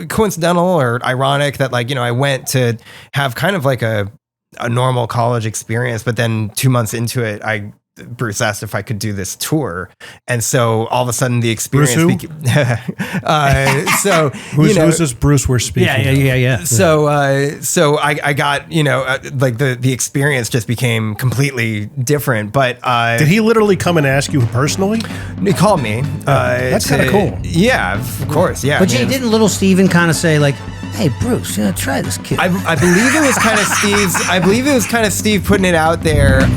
coincidental or ironic that like, I went to have kind of like a normal college experience, but then 2 months into it, Bruce asked if I could do this tour. And so all of a sudden the experience Who's this Bruce we're speaking? Yeah. So I got, like the experience just became completely different. But did he literally come and ask you personally? He called me. That's kind of cool. Yeah, of course. Yeah. But Jay, didn't little Steven kind of say like, hey, Bruce, try this kid? I believe it was kind of Steve putting it out there.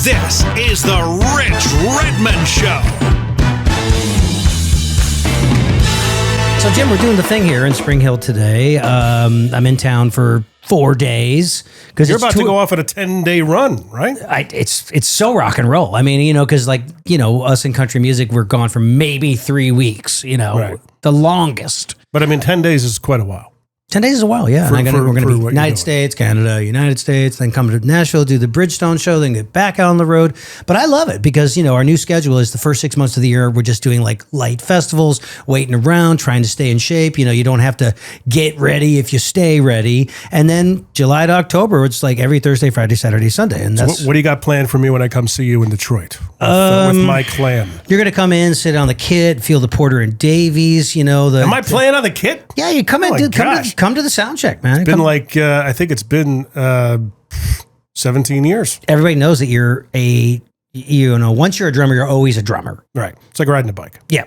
This is the Rich Redmond Show. So, Jim, we're doing the thing here in Spring Hill today. I'm in town for 4 days because you're about to go off on a 10-day run, right? It's so rock and roll. I mean, because us in country music, we're gone for maybe 3 weeks. Right. The longest. But I mean, 10 days is quite a while. 10 days is a while, yeah. We're going to be United States, Canada, United States, then come to Nashville, do the Bridgestone show, then get back out on the road. But I love it because, our new schedule is the first 6 months of the year, we're just doing like light festivals, waiting around, trying to stay in shape. You don't have to get ready if you stay ready. And then July to October, it's like every Thursday, Friday, Saturday, Sunday. And that's what do you got planned for me when I come see you in Detroit with my clan? You're going to come in, sit on the kit, feel the Porter and Davies, Am I playing on the kit? Yeah, you come in, come to the sound check, man. It's been I think it's been 17 years. Everybody knows that you're once you're a drummer, you're always a drummer. Right. It's like riding a bike. Yeah.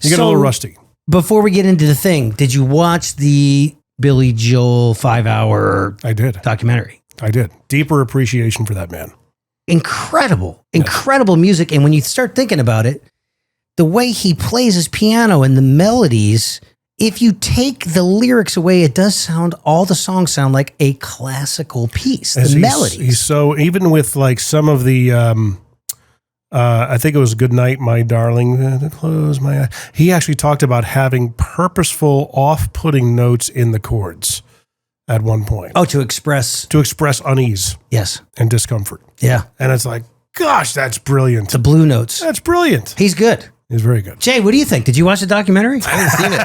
You get a little rusty. Before we get into the thing, did you watch the Billy Joel 5-hour documentary? I did. Deeper appreciation for that man. Incredible music. And when you start thinking about it, the way he plays his piano and the melodies, if you take the lyrics away, it does all the songs sound like a classical piece. The melodies. He's so, even with like some of the, I think it was Good Night, My Darling, close my eyes. He actually talked about having purposeful off-putting notes in the chords at one point. Oh, to express unease. Yes. And discomfort. Yeah. And it's like, gosh, that's brilliant. The blue notes. That's brilliant. He's good. He's very good. Jay, what do you think? Did you watch the documentary? I haven't seen it.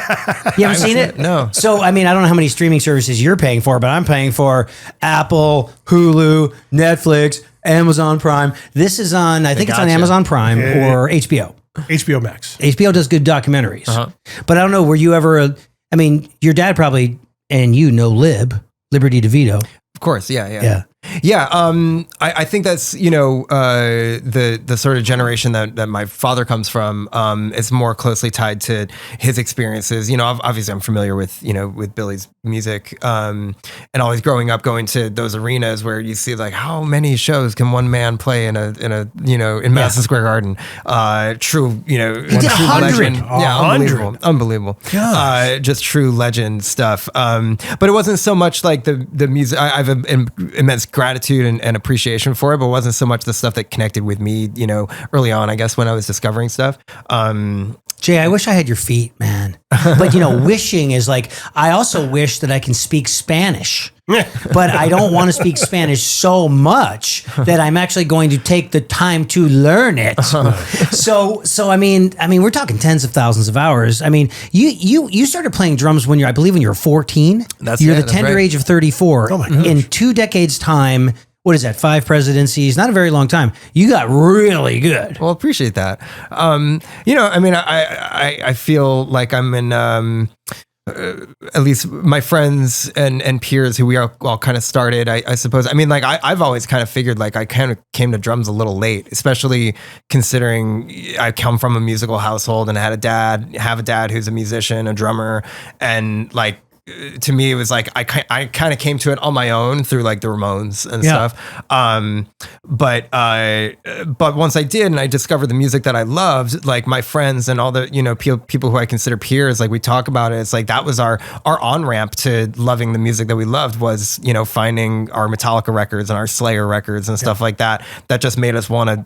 You haven't seen it? No. So, I mean, I don't know how many streaming services you're paying for, but I'm paying for Apple, Hulu, Netflix, Amazon Prime. This is on, I think it's on Amazon Prime or HBO. HBO Max. HBO does good documentaries. Uh-huh. But I don't know, were you ever, your dad probably, and Liberty DeVito. Of course, yeah. I think that's the sort of generation that my father comes from is more closely tied to his experiences. Obviously I'm familiar with with Billy's music and always growing up going to those arenas where you see like how many shows can one man play in in Madison Square Garden. True, he did 100. Yeah, unbelievable. Just true legend stuff. But it wasn't so much like the music. I have immense gratitude and appreciation for it, but it wasn't so much the stuff that connected with me, early on, I guess, when I was discovering stuff. Jay, I wish I had your feet, man. But wishing is like, I also wish that I can speak Spanish, but I don't want to speak Spanish so much that I'm actually going to take the time to learn it. So I mean, we're talking tens of thousands of hours. I mean, you started playing drums when I believe when you were 14. You're the tender age of 34. Oh my gosh. In 2 decades time. What is that? 5 presidencies? Not a very long time. You got really good. Well, appreciate that. I feel like I'm in, at least my friends and peers who we all kind of started, I suppose. I mean, like I've always kind of figured like I kind of came to drums a little late, especially considering I come from a musical household and have a dad who's a musician, a drummer, and like, to me, it was like I kind of came to it on my own through like the Ramones and stuff. But once I did and I discovered the music that I loved, like my friends and all the people who I consider peers, like we talk about it. It's like that was our on ramp to loving the music that we loved was finding our Metallica records and our Slayer records and stuff like that. That just made us want to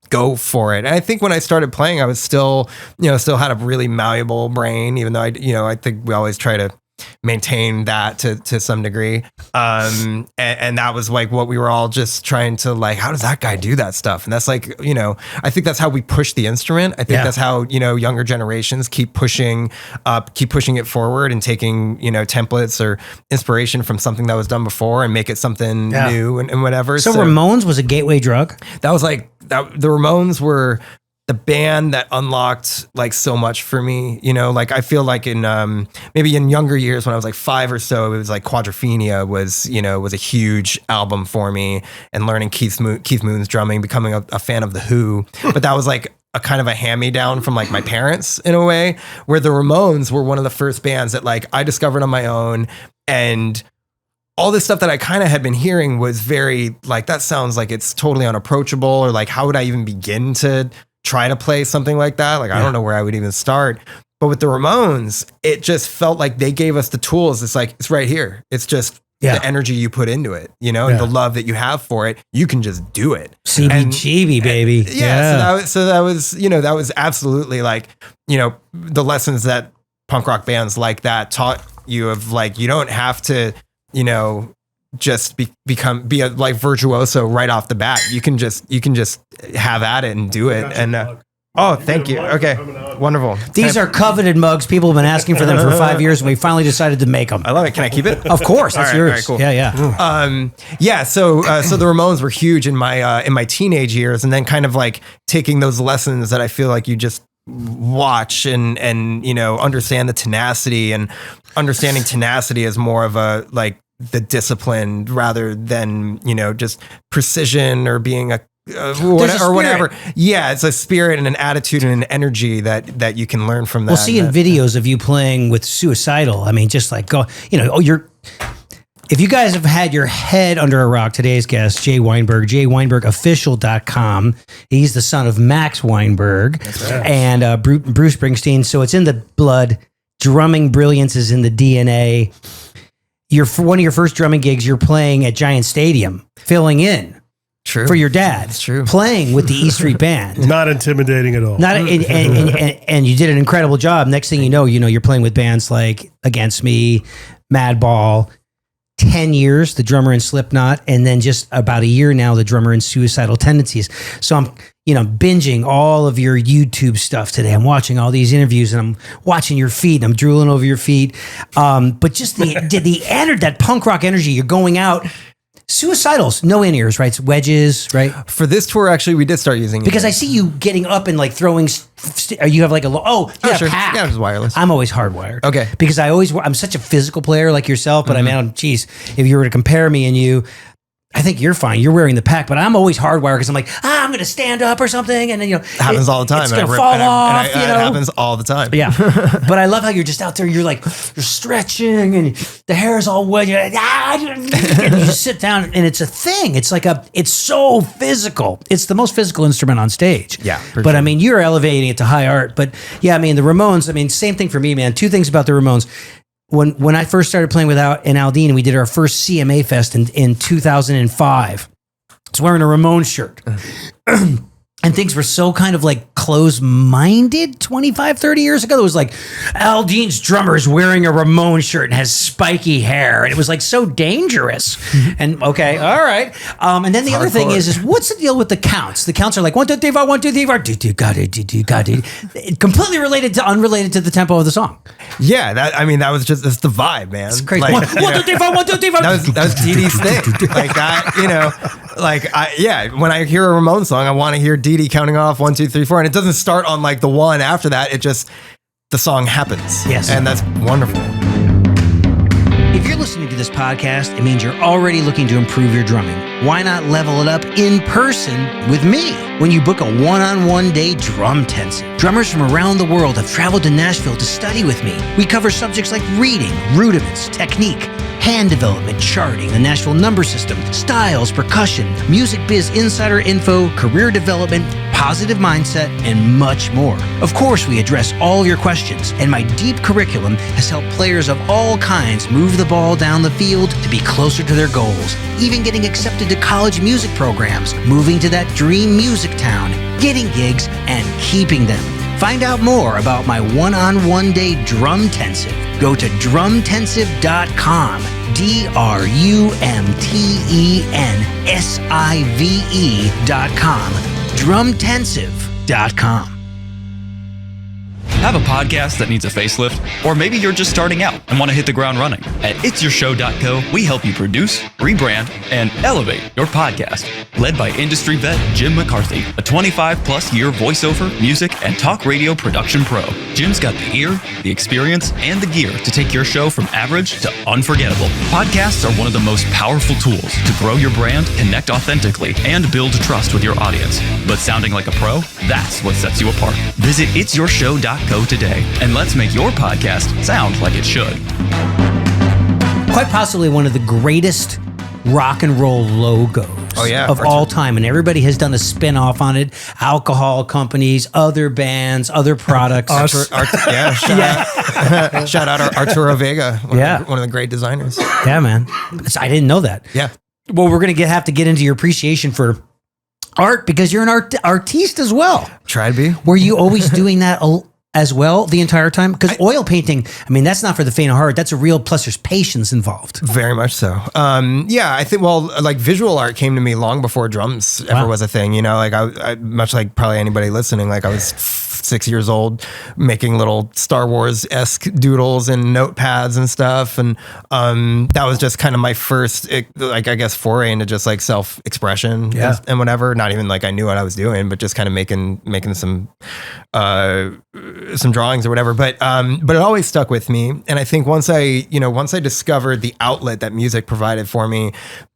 go for it. And I think when I started playing, I was still had a really malleable brain, even though I think we always try to maintain that to some degree. And that was like what we were all just trying to like, how does that guy do that stuff? And that's like, I think that's how we push the instrument. I think that's how, younger generations keep pushing it forward and taking, templates or inspiration from something that was done before and make it something new and whatever. So Ramones was a gateway drug? That was like, the Ramones were the band that unlocked like so much for me, like I feel like in maybe in younger years when I was like 5 or so, it was like Quadrophenia was a huge album for me, and learning Keith Moon's drumming, becoming a fan of The Who. But that was like a kind of a hand-me-down from like my parents in a way, where the Ramones were one of the first bands that like I discovered on my own, and all this stuff that I kind of had been hearing was very like, that sounds like it's totally unapproachable, or like, how would I even begin to try to play something like that? Like, I don't know where I would even start. But with the Ramones, it just felt like they gave us the tools. It's like, it's right here. It's just the energy you put into it, and the love that you have for it. You can just do it. CBGB, baby. So that was absolutely like, the lessons that punk rock bands like that taught you of like, you don't have to, just be a like virtuoso right off the bat. You can just have at it and do it. And thank you. Okay, wonderful. These are coveted mugs. People have been asking for them for 5 years, and we finally decided to make them. I love it. Can I keep it? Of course, that's yours. All right, cool. Yeah. So the Ramones were huge in my teenage years, and then kind of like taking those lessons that I feel like you just watch and understand the tenacity, and understanding tenacity as more of a like the discipline rather than just precision or being a whatever. Yeah, it's a spirit and an attitude and an energy that you can learn from that. We'll see in videos of you playing with Suicidal. I mean, just like if you guys have had your head under a rock, today's guest, Jay Weinberg, JayWeinbergOfficial.com. He's the son of Max Weinberg and Bruce Springsteen. So it's in the blood. Drumming brilliance is in the DNA. One of your first drumming gigs, you're playing at Giant Stadium, filling in for your dad. That's true. Playing with the E Street Band. Not intimidating at all. And you did an incredible job. Next thing you know, you're playing with bands like Against Me, Madball. 10 years, the drummer in Slipknot, and then just about a year now, the drummer in Suicidal Tendencies. So I'm, binging all of your YouTube stuff today. I'm watching all these interviews, and I'm watching your feet, and I'm drooling over your feet. But just that punk rock energy, you're going out. Suicidals, no in-ears, right? It's wedges, right? For this tour, actually, we did start using because I see you getting up and like throwing. You have like sure. pack. Yeah, it's wireless. I'm always hardwired. Okay, because I'm such a physical player like yourself, but geez, if you were to compare me and you, I think you're fine. You're wearing the pack, but I'm always hardwired because I'm like, I'm going to stand up or something, and then it happens all the time. It's going to fall off. It happens all the time. Yeah, but I love how you're just out there. You're stretching, and the hair is all wet. You're like, and you just sit down, and it's a thing. It's like it's so physical. It's the most physical instrument on stage. Yeah, but sure. I mean, you're elevating it to high art. But yeah, I mean, the Ramones. I mean, same thing for me, man. Two things about the Ramones. When I first started playing in Aldine, we did our first CMA Fest in 2005. I was wearing a Ramones shirt. And things were so kind of like close-minded 25, 30 years ago. It was like, Aldine's drummer is wearing a Ramones shirt and has spiky hair. And it was like so dangerous. And okay, all right. And then the other thing is what's the deal with the counts? The counts are like 1, 2, 3, 4, 1, 2, 3, 4. Got it. Completely unrelated to the tempo of the song. Yeah, that was just, that's the vibe, man. It's crazy. 1, 2, 3, 4, 1, 2, 3, 4. That was Dee Dee's thing. Like that, when I hear a Ramones song, I want to hear Dee Dee counting off 1, 2, 3, 4, and it doesn't start on like the one after that. It just, the song happens. Yes. And that's wonderful. If you're listening to this podcast, it means you're already looking to improve your drumming. Why not level it up in person with me when you book a one-on-one day drum intensive? Drummers from around the world have traveled to Nashville to study with me. We cover subjects like reading, rudiments, technique, hand development, charting, the Nashville number system, styles, percussion, music biz insider info, career development, positive mindset, and much more. Of course, we address all your questions, and my deep curriculum has helped players of all kinds move the ball down the field to be closer to their goals, even getting accepted to college music programs, moving to that dream music town, getting gigs, and keeping them. Find out more about my one-on-one day drum intensive Go to drumtensive.com, DRUMTENSIVE.com, drumtensive.com. Have a podcast that needs a facelift? Or maybe you're just starting out and want to hit the ground running. At it'syourshow.co, we help you produce, rebrand, and elevate your podcast. Led by industry vet Jim McCarthy, a 25-plus year voiceover, music, and talk radio production pro. Jim's got the ear, the experience, and the gear to take your show from average to unforgettable. Podcasts are one of the most powerful tools to grow your brand, connect authentically, and build trust with your audience. But sounding like a pro? That's what sets you apart. Visit it'syourshow.co today, and let's make your podcast sound like it should. Quite possibly one of the greatest rock and roll logos of all time, and everybody has done a spin-off on it. Alcohol companies, other bands, other products. Shout out Arturo Vega, one of the great designers. Yeah, man. I didn't know that. Yeah. Well, we're going to have to get into your appreciation for art, because you're an artiste as well. Try to be. Were you always doing that as well the entire time? Because oil painting, I mean, that's not for the faint of heart. That's a real, plus there's patience involved. Very much so. Yeah, I think, like visual art came to me long before drums ever was a thing, like I much like probably anybody listening, like I was 6 years old making little Star Wars-esque doodles and notepads and stuff. And that was just kind of my first, like, I guess, foray into just like self-expression and whatever. Not even like I knew what I was doing, but just kind of making some drawings or whatever, but it always stuck with me. And I think once I discovered the outlet that music provided for me,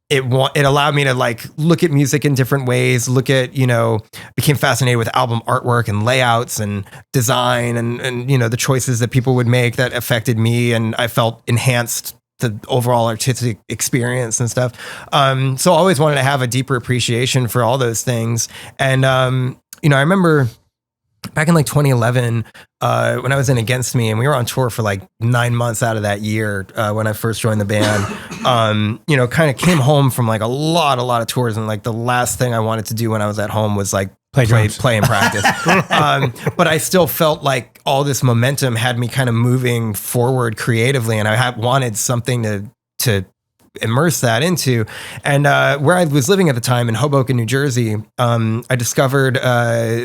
it allowed me to like look at music in different ways, became fascinated with album artwork and layouts and design and the choices that people would make that affected me. And I felt enhanced the overall artistic experience and stuff. So I always wanted to have a deeper appreciation for all those things. And, I remember back in like 2011, when I was in Against Me, and we were on tour for like 9 months out of that year, when I first joined the band, kind of came home from like a lot of tours. And like the last thing I wanted to do when I was at home was like play and practice. But I still felt like all this momentum had me kind of moving forward creatively. And I wanted something to immerse that into. And where I was living at the time in Hoboken, New Jersey, I discovered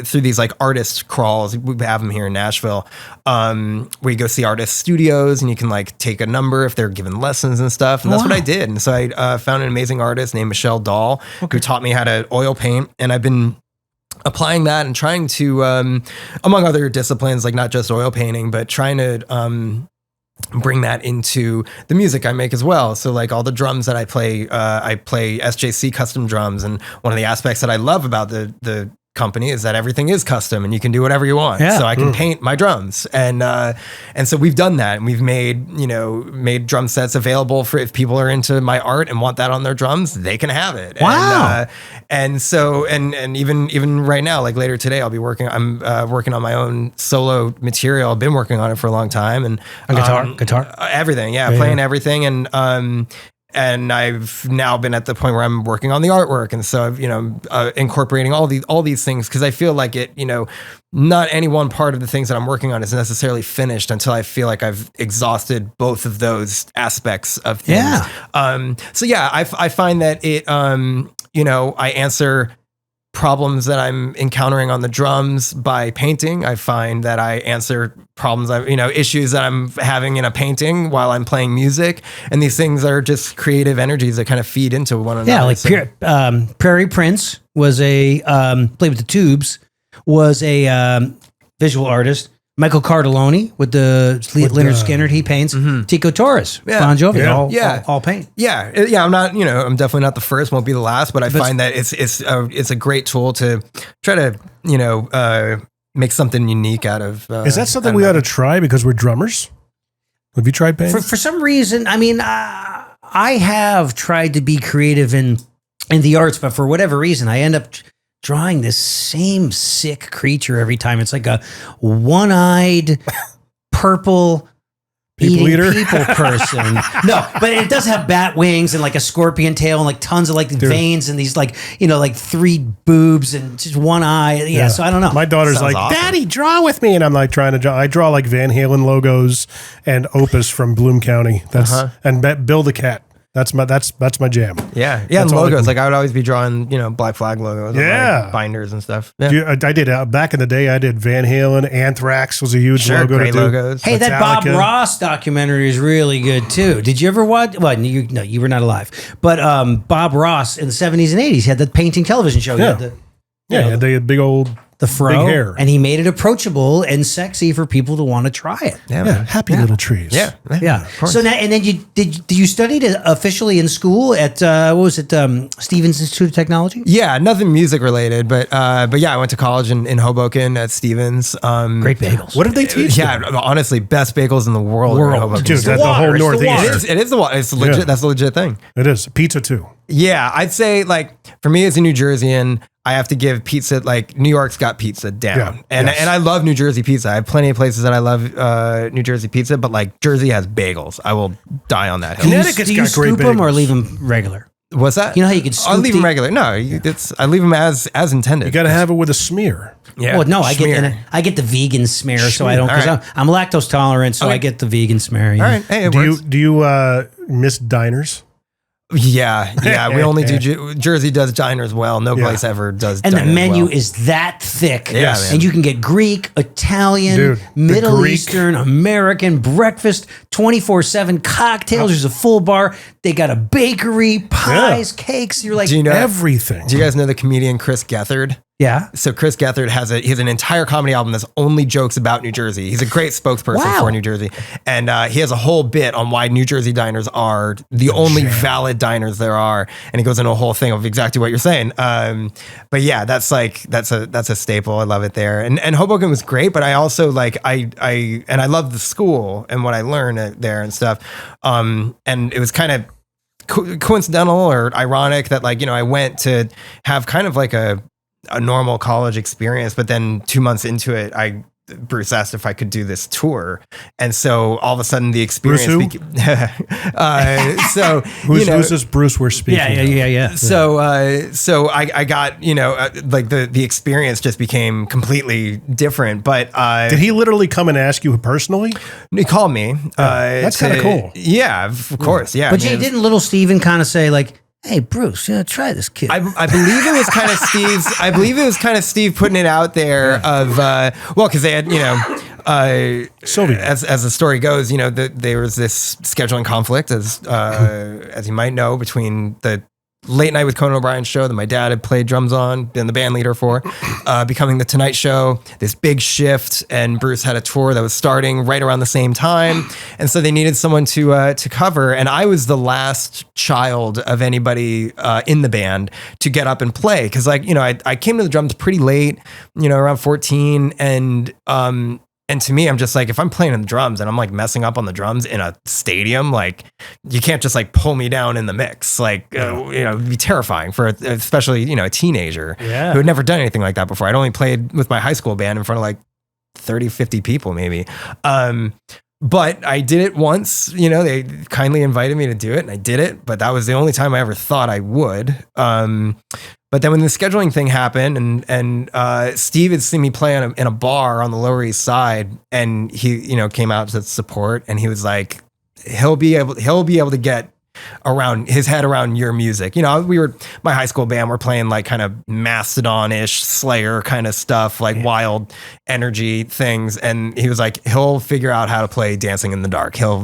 through these like artist crawls, we have them here in Nashville, where you go see artist studios and you can like take a number if they're given lessons and stuff. And that's what I did. And so I found an amazing artist named Michelle Dahl, who taught me how to oil paint. And I've been applying that and trying to, among other disciplines, like not just oil painting, but trying to bring that into the music I make as well. So like all the drums that I play SJC custom drums. And one of the aspects that I love about the company is that everything is custom and you can do whatever you want. So I can paint my drums. And so we've done that, and we've made drum sets available for if people are into my art and want that on their drums, they can have it. Wow. And even right now, like later today, I'm working on my own solo material. I've been working on it for a long time, and guitar, everything. Playing everything. And I've now been at the point where I'm working on the artwork. And so I've, incorporating all these things, because I feel like not any one part of the things that I'm working on is necessarily finished until I feel like I've exhausted both of those aspects of things. I find that I answer problems that I'm encountering on the drums by painting. I find that I answer problems, issues that I'm having in a painting while I'm playing music. And these things are just creative energies that kind of feed into one another. Yeah, like Prairie Prince was played with the Tubes, was a visual artist. Michael Cardelloni with Leonard Skinner, he paints. Tico Torres, Bon Jovi, all paint. I'm not, I'm definitely not the first, won't be the last, but I find that it's a great tool to try to, make something unique out of. Is that something we ought to try because we're drummers? Have you tried painting? For some reason, I mean, I have tried to be creative in the arts, but for whatever reason, I end up drawing this same sick creature every time. It's like a one-eyed purple People eater? people person. No, but it does have bat wings and like a scorpion tail and like tons of like veins and these like, like 3 boobs and just 1 eye. Yeah. So I don't know. My daughter's Sounds like, awesome. Daddy, draw with me. And I'm like trying to draw. I draw like Van Halen logos and Opus from Bloom County. That's and build a cat. That's my jam. Yeah. That's And all I logos. can- Like I would always be drawing, Black Flag logos. on Yeah. my binders and stuff. Yeah. I did back in the day. I did Van Halen. Anthrax was a huge Sure, logo great to do. logos. Hey, that Bob Metallica. Ross documentary is really good too. Did you ever watch? Well, you were not alive. But Bob Ross in the 70s and 80s had the painting television show. He Yeah. had the, Yeah, they had big old the fro, big hair. and he made it approachable and sexy for people to want to try it. Yeah. Yeah, man. happy little trees. Yeah. Yeah. Of course. So now, and then did you study it officially in school at what was it, Stevens Institute of Technology? Yeah, nothing music related, but yeah, I went to college in Hoboken at Stevens. Great bagels. What did they teach? Yeah, them? honestly, best bagels in the world. are in Hoboken. Dude, It's the that's the water, whole it's the Northeast. water. It is the one. It's legit. Yeah. That's a legit thing. It is pizza too. Yeah, I'd say like for me as a New Jerseyan, I have to give pizza like New York's got pizza down, Yeah, and yes. I love New Jersey pizza. I have plenty of places that I love New Jersey pizza, but like Jersey has bagels. I will die on that hill. Connecticut's do you got great scoop them or bagels. leave them regular? What's that? You know how you could scoop I'll leave them the- regular. No, I leave them as intended. You got to have it with a smear. yeah. Well, no, I Schmear. get the vegan smear, so I don't. All Because right. I'm lactose tolerant, so Okay. I get the vegan smear. All right, hey, it Do works. you miss diners? Yeah. We only do Jersey does diners well. No Yeah. place ever does. And the diners menu well. is that thick. Yeah, man. And you can get Greek, Italian, Dude, the Middle Greek- Eastern, American, breakfast, 24/7 cocktails. There's a full bar. They got a bakery, pies, cakes. You're like, Do you know? Everything. Do you guys know the comedian Chris Gethard? yeah. So Chris Gethard he has an entire comedy album that's only jokes about New Jersey. He's a great spokesperson Wow. for New Jersey, and he has a whole bit on why New Jersey diners are the only valid diners there are, and he goes into a whole thing of exactly what you're saying. But yeah, that's a staple. I love it there, and Hoboken was great, but I also like I love the school and what I learned there and stuff. And it was kind of coincidental or ironic that I went to have kind of like a normal college experience, but then 2 months into it, Bruce asked if I could do this tour, and so all of a sudden the experience. Bruce who? So Who's this Bruce we're speaking Yeah. So I got like the experience just became completely different. But Did he literally come and ask you personally? he called me. That's kinda cool. Yeah, of course. Yeah, But I mean, Jay, didn't little Steven kind of say like, "Hey, Bruce, try this kid"? I believe it was kind of Steve's. I believe it was kind of Steve putting it out there of because they had Sylvia. as the story goes, there was this scheduling conflict as you might know between the Late Night with Conan O'Brien show that my dad had played drums on, been the band leader for, becoming the Tonight Show, this big shift, and Bruce had a tour that was starting right around the same time, and so they needed someone to cover, and I was the last child of anybody in the band to get up and play, because I came to the drums pretty late, around 14, and to me, I'm just like, if I'm playing in the drums and I'm like messing up on the drums in a stadium, like you can't just like pull me down in the mix. Like, it'd be terrifying for especially, a teenager who had never done anything like that before. I'd only played with my high school band in front of like 30, 50 people maybe. But I did it once, they kindly invited me to do it and I did it, but that was the only time I ever thought I would. But then when the scheduling thing happened and Steve had seen me play in a bar on the Lower East Side, and he, came out to support, and he was like, he'll be able to get around his head around your music. My high school band, we're playing like kind of Mastodon-ish, Slayer kind of stuff, like wild energy things. And he was like, he'll figure out how to play Dancing in the Dark. He can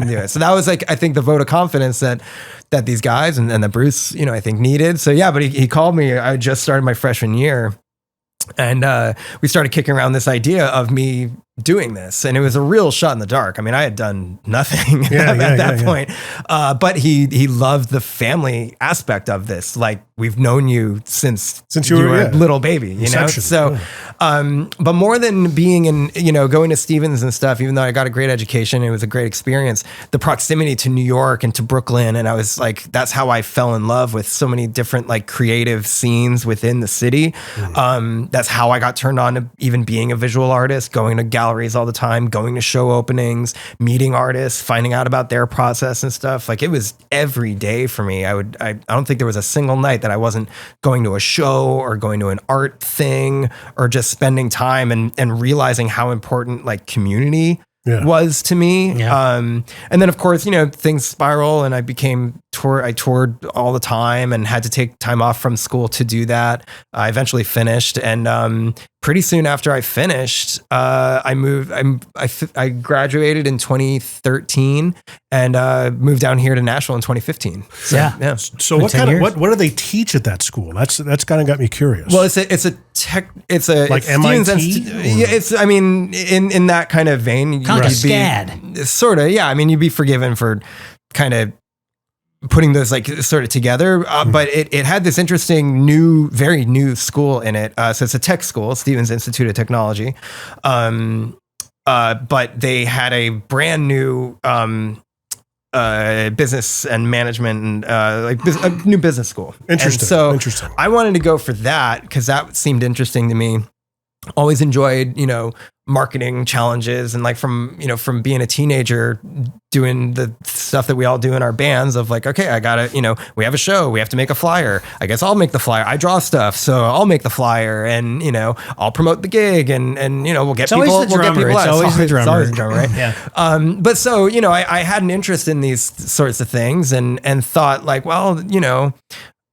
do it. So that was like, I think the vote of confidence that these guys and that Bruce, I think needed. So yeah, but he called me. I just started my freshman year, and we started kicking around this idea of me doing this, and it was a real shot in the dark. I mean, I had done nothing at that point, but he loved the family aspect of this. Like, we've known you since you were a little baby, Inception. So, but more than being in, going to Stevens and stuff, even though I got a great education, it was a great experience, the proximity to New York and to Brooklyn. And I was like, that's how I fell in love with so many different like creative scenes within the city. That's how I got turned on to even being a visual artist, going to galleries all the time, going to show openings, meeting artists, finding out about their process and stuff. Like it was every day for me. I don't think there was a single night that I wasn't going to a show or going to an art thing or just spending time and realizing how important like community was to me. Yeah. And then of course, things spiral and I toured all the time and had to take time off from school to do that. I eventually finished. And, pretty soon after I finished, I moved, I graduated in 2013 and, moved down here to Nashville in 2015. So, So what do they teach at that school? That's kind of got me curious. Well, it's a like MIT. In that kind of vein, kind of SCAD. Sort of, yeah. I mean, you'd be forgiven for kind of putting those like sort of together, but it had this interesting very new school in it. So it's a tech school, Stevens Institute of Technology, but they had a brand new business and management and a new business school. Interesting. And so I wanted to go for that because that seemed interesting to me. Always enjoyed, marketing challenges and like from being a teenager doing the stuff that we all do in our bands of like, okay, I gotta, we have a show, we have to make a flyer. I guess I'll make the flyer. I draw stuff, so I'll make the flyer and, I'll promote the gig and we'll get people. It's always the drummer, right? Yeah. But so, I had an interest in these sorts of things and thought like, well,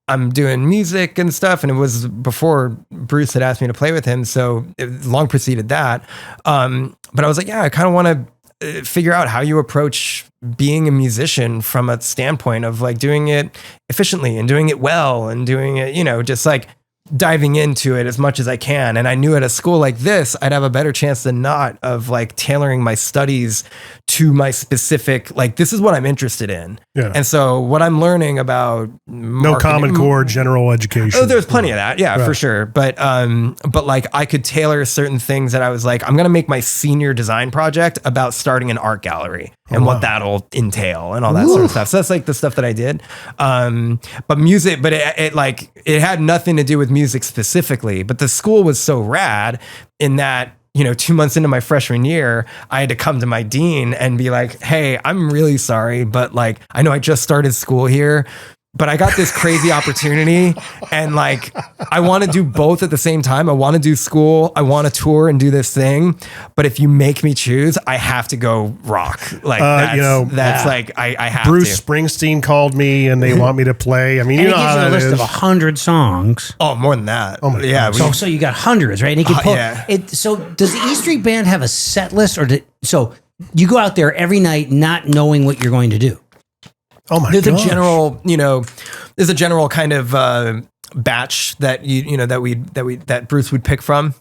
I'm doing music and stuff. And it was before Bruce had asked me to play with him. So it long preceded that. But I was like, yeah, I kind of want to figure out how you approach being a musician from a standpoint of like doing it efficiently and doing it well and doing it, just like diving into it as much as I can. And I knew at a school like this, I'd have a better chance than not of like tailoring my studies to my specific, like, this is what I'm interested in. Yeah. And so what I'm learning about no Common Core general education. Oh, there's plenty of that. Yeah, right. For sure. But like I could tailor certain things that I was like, I'm going to make my senior design project about starting an art gallery and what that'll entail and all that sort of stuff. So that's like the stuff that I did. But music, but it had nothing to do with music specifically, but the school was so rad in that, 2 months into my freshman year, I had to come to my dean and be like, hey, I'm really sorry, but like, I know I just started school here, but I got this crazy opportunity and like, I want to do both at the same time. I want to do school. I want to tour and do this thing. But if you make me choose, I have to go rock. Like that's like, I have Bruce to. Springsteen called me and they want me to play. I mean, and how that is. A list of 100 songs. Oh, more than that. Oh my God. So you got hundreds, right? And he can pull it. So does the E Street Band have a set list so you go out there every night not knowing what you're going to do? Oh my God! There's a general kind of batch that that Bruce would pick from.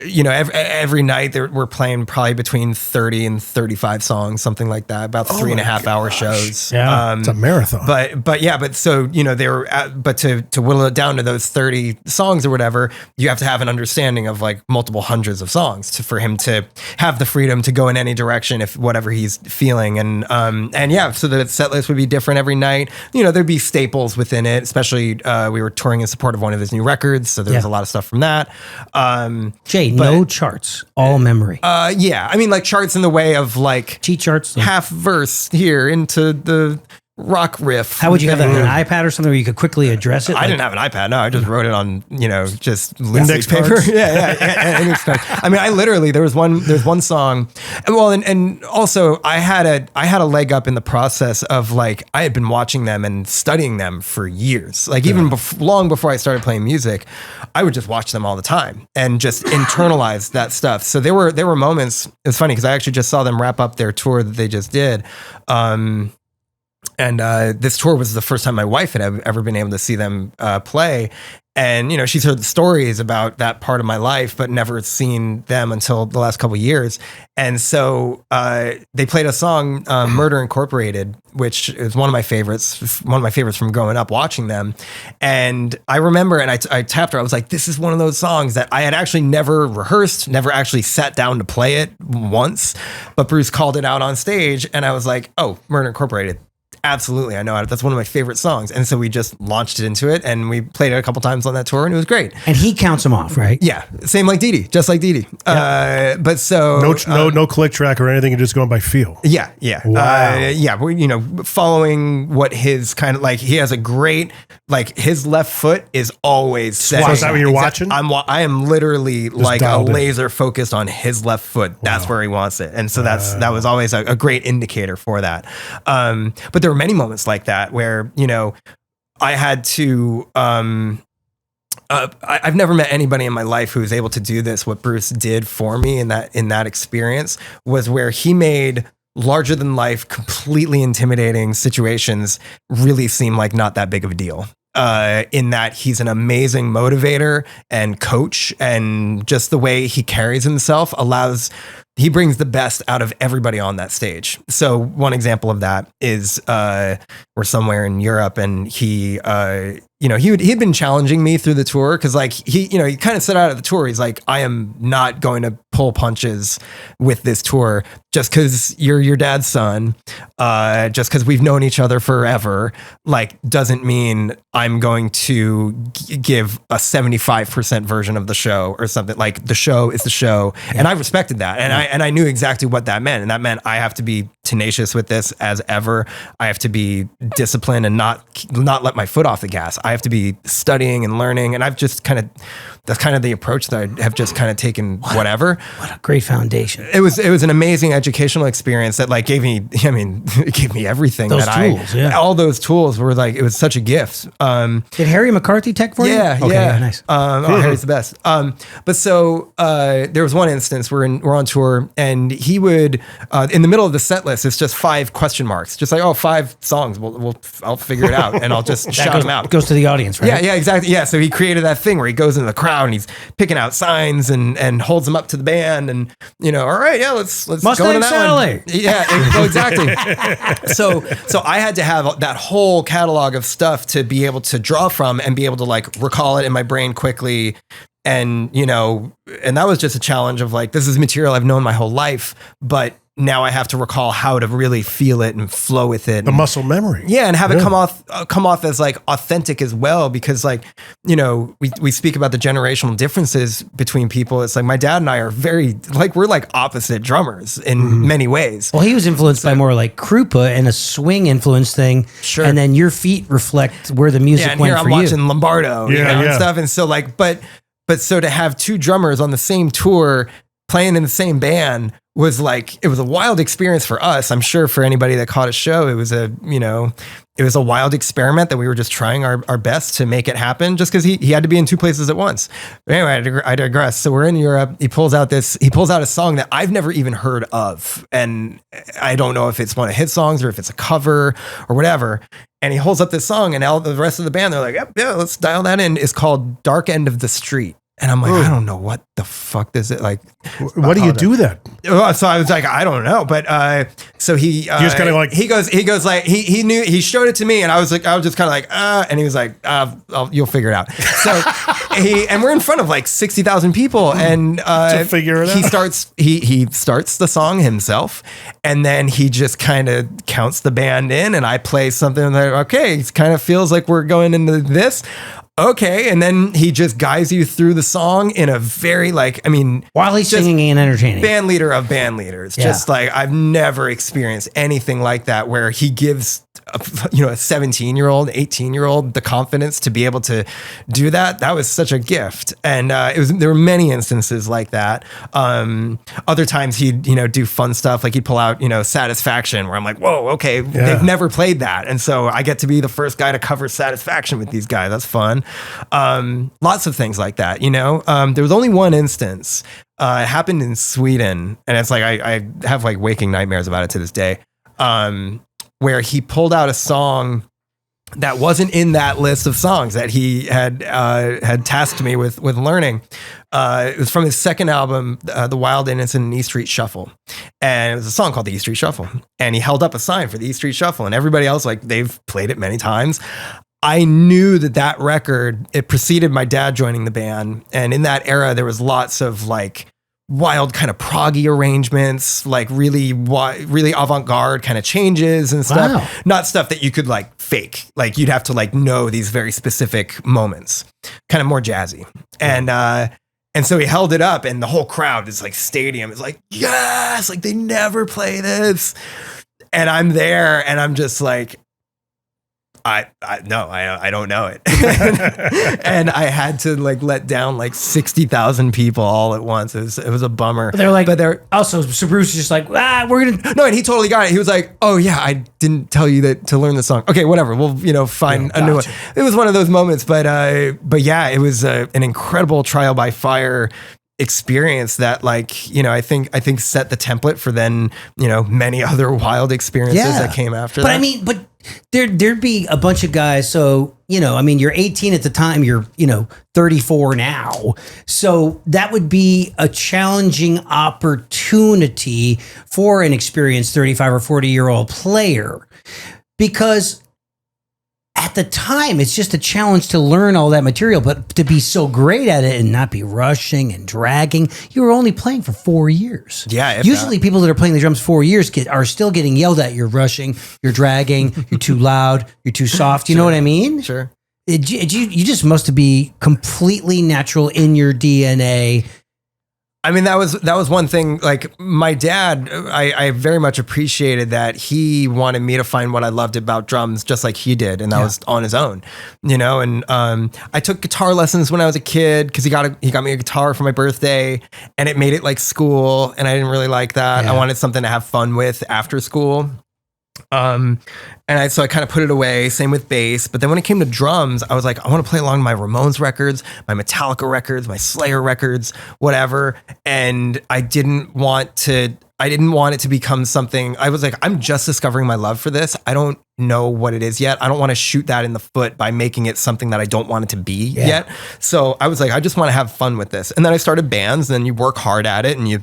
Every night we're playing probably between 30 and 35 songs, something like that, about 3.5 hour shows. Yeah, it's a marathon. But so, they were, but to whittle it down to those 30 songs or whatever, you have to have an understanding of like multiple hundreds of songs for him to have the freedom to go in any direction if whatever he's feeling. And so the set list would be different every night. There'd be staples within it, especially, we were touring in support of one of his new records. So there was a lot of stuff from that. Jay, no charts, all memory. I mean, like charts in the way of like cheat charts, half verse here into the rock riff. How would you have that, an iPad or something where you could quickly address it? I didn't have an iPad. No, I just wrote it on, just index paper. Cards? Yeah, index cards. I mean, I literally, there's one song. And also I had a leg up in the process of like, I had been watching them and studying them for years. Like even long before I started playing music, I would just watch them all the time and just internalize that stuff. So there were moments, it's funny because I actually just saw them wrap up their tour that they just did. And this tour was the first time my wife had ever been able to see them play. And, she's heard the stories about that part of my life, but never seen them until the last couple of years. And so they played a song, Murder Incorporated, which is one of my favorites from growing up watching them. And I remember, and I tapped her, I was like, this is one of those songs that I had actually never rehearsed, never actually sat down to play it once, but Bruce called it out on stage. And I was like, oh, Murder Incorporated. absolutely, I know it. That's one of my favorite songs. And so we just launched it into it, and we played it a couple times on that tour, and it was great. And he counts them off, right? Yeah, same like Dee Dee, just like Dee Dee. But so no click track or anything, you're just going by feel. Yeah. Wow. We're, following what his kind of like, he has a great, like his left foot is always set. So is that what you're watching? I am literally just like a laser focused on his left foot. That's where he wants it. And so that was always a great indicator for that. But there were many moments like that where, I had to, I've never met anybody in my life who was able to do this. What Bruce did for me in that experience was where he made larger than life, completely intimidating situations really seem like not that big of a deal. In that he's an amazing motivator and coach, and just the way he carries himself he brings the best out of everybody on that stage. So one example of that is we're somewhere in Europe, and he had been challenging me through the tour, because like he kind of set out at the tour. He's like, I am not going to pull punches with this tour just because you're your dad's son, just because we've known each other forever, like doesn't mean I'm going to give a 75% version of the show or something. Like the show is the show. Yeah. And I respected that. And I knew exactly what that meant. And that meant I have to be tenacious with this as ever. I have to be disciplined and not let my foot off the gas. I have to be studying and learning. And I've just that's kind of the approach that I have just kind of taken. Whatever. What a great foundation. It was an amazing educational experience that like gave me, it gave me everything. Those tools, all those tools were like, it was such a gift. Did Harry McCarthy tech for you? Yeah. Nice. Harry's the best. But so there was one instance we're on tour, and he would in the middle of the set list, it's just 5 question marks, just like 5 songs. I'll figure it out, and I'll just shout them out. Goes to the audience, right? Yeah, exactly. Yeah, so he created that thing where he goes into the crowd and he's picking out signs and holds them up to the band, and all right, yeah, let's Mustang go to that Satellite. one. Yeah, exactly. So I had to have that whole catalog of stuff to be able to draw from and be able to like recall it in my brain quickly. And, and that was just a challenge of like, this is material I've known my whole life, but now I have to recall how to really feel it and flow with it. The muscle memory. Yeah. And have it come off as like authentic as well, because like, we speak about the generational differences between people. It's like my dad and I are we're like opposite drummers in many ways. Well, he was influenced by more like Krupa and a swing influence thing. Sure. And then your feet reflect where the music went for you. I'm watching Lombardo and stuff. And so like, but so to have 2 drummers on the same tour playing in the same band was like, it was a wild experience for us. I'm sure for anybody that caught a show, it was a wild experiment that we were just trying our best to make it happen, just because he had to be in 2 places at once. But anyway, I digress. So we're in Europe. He pulls out a song that I've never even heard of. And I don't know if it's one of his songs or if it's a cover or whatever. And he holds up this song, and all the rest of the band, they're like, yeah, let's dial that in. It's called Dark End of the Street. And I'm like, I don't know what the fuck this is. Like, what do you do that? So I was like, I don't know. But so he just kind of like, he goes like, he knew, he showed it to me, and I was just kind of like, and he was like, you'll figure it out. So and we're in front of like 60,000 people, and to figure it out. He starts the song himself, and then he just kind of counts the band in, and I play something like, okay, it kind of feels like we're going into this. Okay, and then he just guides you through the song in a very while he's singing and entertaining. Band leader of band leaders. Yeah. Just like I've never experienced anything like that, where he gives a 17-year-old, 18-year-old the confidence to be able to do that. That was such a gift. And there were many instances like that. Other times he'd, do fun stuff, like he'd pull out, Satisfaction, where I'm like, whoa, okay, they've never played that. And so I get to be the first guy to cover Satisfaction with these guys. That's fun. Lots of things like that, there was only one instance, it happened in Sweden, and it's like, I have like waking nightmares about it to this day, where he pulled out a song that wasn't in that list of songs that he had tasked me with learning. It was from his second album, The Wild Innocent and E Street Shuffle. And it was a song called the E Street Shuffle. And he held up a sign for the E Street Shuffle, and everybody else, like, they've played it many times. I knew that record, it preceded my dad joining the band. And in that era, there was lots of like wild kind of proggy arrangements, like really avant-garde kind of changes and stuff. Wow. Not stuff that you could like fake. Like you'd have to like know these very specific moments, kind of more jazzy. And so he held it up and the whole crowd is like stadium is like, yes, like they never play this. And I'm there and I'm just like, I don't know it. And I had to like let down like 60,000 people all at once. It was a bummer. They're like, but they're also, so Bruce is just like, we're going to. no, and he totally got it. He was like, oh yeah, I didn't tell you that to learn the song. Okay, whatever. We'll, find a new one. It was one of those moments, but yeah, it was an incredible trial by fire experience that like, I think set the template for then, many other wild experiences that came after that. But I mean, there'd be a bunch of guys. So, you're 18 at the time, you're, 34 now. So that would be a challenging opportunity for an experienced 35 or 40-year-old player, because at the time, it's just a challenge to learn all that material, but to be so great at it and not be rushing and dragging, you were only playing for 4 years. Yeah. Usually people that are playing the drums 4 years are still getting yelled at. You're rushing, you're dragging, you're too loud, you're too soft. You know what I mean? Sure. You just must be completely natural in your DNA. I mean, that was one thing. Like my dad, I very much appreciated that he wanted me to find what I loved about drums, just like he did, and that was on his own, And I took guitar lessons when I was a kid because he got me a guitar for my birthday, and it made it like school, and I didn't really like that. I wanted something to have fun with after school. So I kind of put it away, same with bass. But then when it came to drums, I was like, I want to play along my Ramones records, my Metallica records, my Slayer records, whatever. And I didn't want it to become something. I was like, I'm just discovering my love for this. I don't know what it is yet. I don't want to shoot that in the foot by making it something that I don't want it to be yet. So I was like, I just want to have fun with this. And then I started bands, and you work hard at it, and you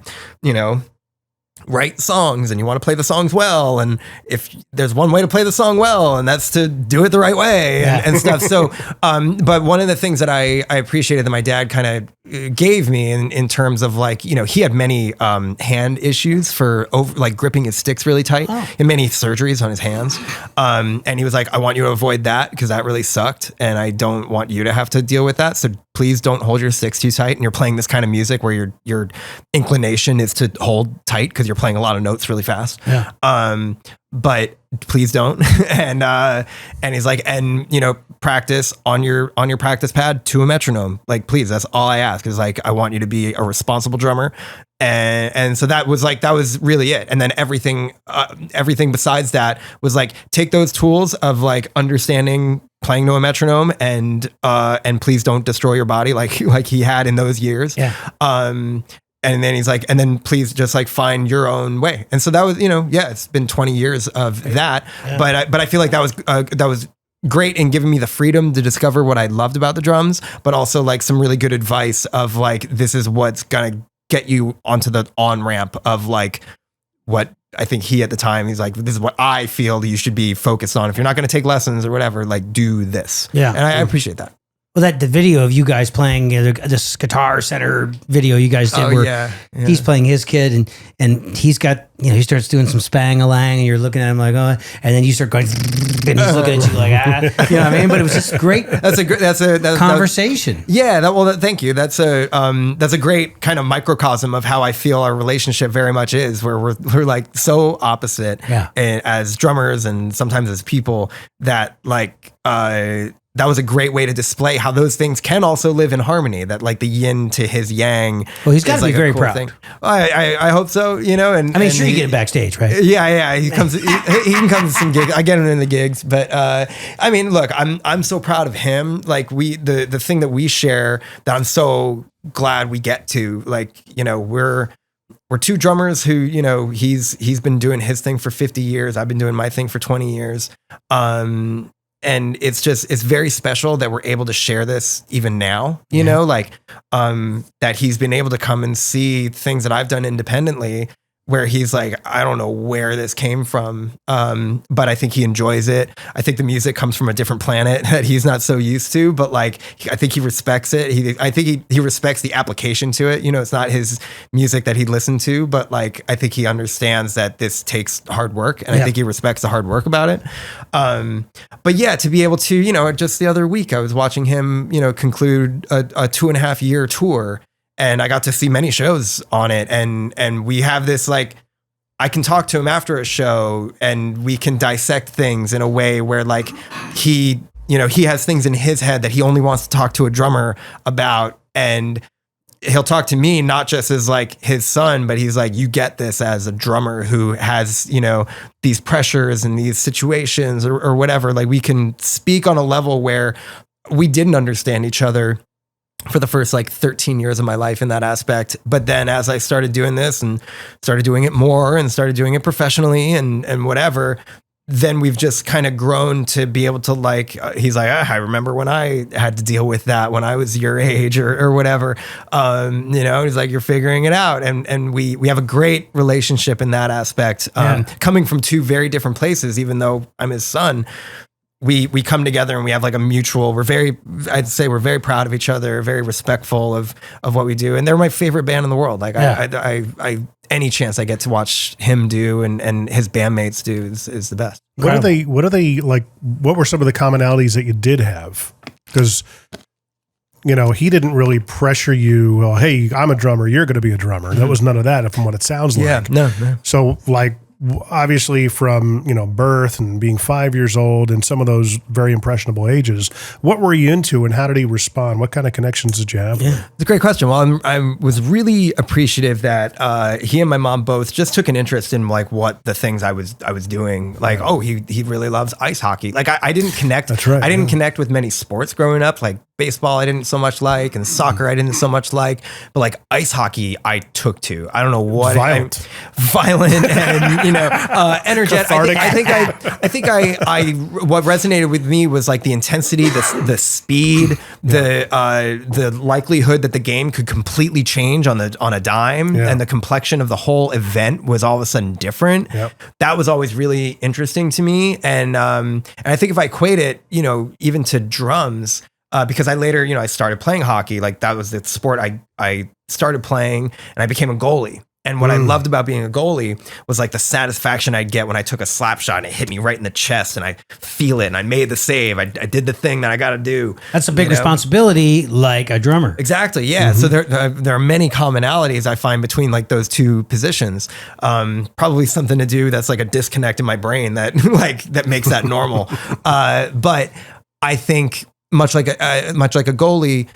write songs, and you want to play the songs well. And if there's one way to play the song well, and that's to do it the right way and stuff. So, but one of the things that I appreciated that my dad kind of gave me in terms of like, he had many hand issues for gripping his sticks really tight and many surgeries on his hands. And he was like, I want you to avoid that because that really sucked. And I don't want you to have to deal with that. So please don't hold your sticks too tight. And you're playing this kind of music where your inclination is to hold tight because you're playing a lot of notes really fast. Yeah. But please don't. And he's like, practice on your practice pad to a metronome. Like, please, that's all I ask is like, I want you to be a responsible drummer. And so that was really it. And then everything besides that was like, take those tools of like understanding playing to a metronome and please don't destroy your body like he had in those years. Yeah. And then he's like, and then please just like find your own way. And so that was, it's been 20 years of that, but I feel like that was great in giving me the freedom to discover what I loved about the drums, but also like some really good advice of like, this is what's going to get you onto the on-ramp of like what I think he at the time, he's like, this is what I feel you should be focused on. If you're not going to take lessons or whatever, like do this. Yeah. And I appreciate that. Well, the video of you guys playing this Guitar Center video you guys did where he's playing his kid and he's got, he starts doing some spang-a-lang and you're looking at him like, oh, and then you start going and he's looking at you like, you know what I mean? But it was just great. That's a conversation. Thank you. That's a great kind of microcosm of how I feel our relationship very much is, where we're like so opposite as drummers and sometimes as people that like, that was a great way to display how those things can also live in harmony. That like the yin to his yang. Well, he's got to be very proud. Thing. I hope so. And I mean, sure, you get him backstage, right? Yeah. He comes. he can come to some gigs. I get him in the gigs, but I mean, look, I'm so proud of him. Like the thing that we share that I'm so glad we get to. Like we're two drummers who he's been doing his thing for 50 years. I've been doing my thing for 20 years. And it's very special that we're able to share this even now, that he's been able to come and see things that I've done independently where he's like, I don't know where this came from, but I think he enjoys it. I think the music comes from a different planet that he's not so used to, but like, I think he respects it. I think he respects the application to it. You know, it's not his music that he listened to, but like, I think he understands that this takes hard work, and I think he respects the hard work about it. But yeah, to be able to, you know, just the other week, I was watching him, you know, conclude a 2.5 year tour. And I got to see many shows on it. And we have this, like, I can talk to him after a show and we can dissect things in a way where, like, he has things in his head that he only wants to talk to a drummer about. And he'll talk to me not just as like his son, but he's like, you get this as a drummer who has, you know, these pressures and these situations or whatever. Like, we can speak on a level where we didn't understand each other for the first like 13 years of my life in that aspect. But then as I started doing this and started doing it more and started doing it professionally and whatever, then we've just kind of grown to be able to like, he's like, I remember when I had to deal with that when I was your age or whatever. You know, he's like, you're figuring it out. And we have a great relationship in that aspect. Coming from two very different places, even though I'm his son, we come together and we have like a mutual, I'd say we're very proud of each other, very respectful of what we do. And they're my favorite band in the world. Like I any chance I get to watch him do and his bandmates do is the best. What are they like? What were some of the commonalities that you did have? Because, you know, he didn't really pressure you. Well, hey, I'm a drummer. You're going to be a drummer. That was none of that from what it sounds like. Yeah, no. So like, obviously from, you know, birth and being 5 years old and some of those very impressionable ages, what were you into and how did he respond? What kind of connections did you have? Yeah, it's a great question. Well, I was really appreciative that he and my mom both just took an interest in like what the things I was doing. Like, oh, he really loves ice hockey. Like I didn't connect. That's right. I didn't connect with many sports growing up. Like baseball, I didn't so much like, and soccer, I didn't so much like. But like ice hockey, I took to. I don't know what. Violent and, you know, energetic. I think what resonated with me was like the intensity, the speed, the likelihood that the game could completely change on a dime, and the complexion of the whole event was all of a sudden different. Yep. That was always really interesting to me, and I think if I equate it, you know, even to drums. Because I later, you know, I started playing hockey. Like that was the sport I started playing, and I became a goalie. And what I loved about being a goalie was like the satisfaction I'd get when I took a slap shot and it hit me right in the chest and I feel it and I made the save. I did the thing that I got to do. That's a big responsibility, like a drummer. Exactly. Yeah. So there are many commonalities I find between like those two positions. Probably something to do that's like a disconnect in my brain that that makes that normal. But I think much like a goalie,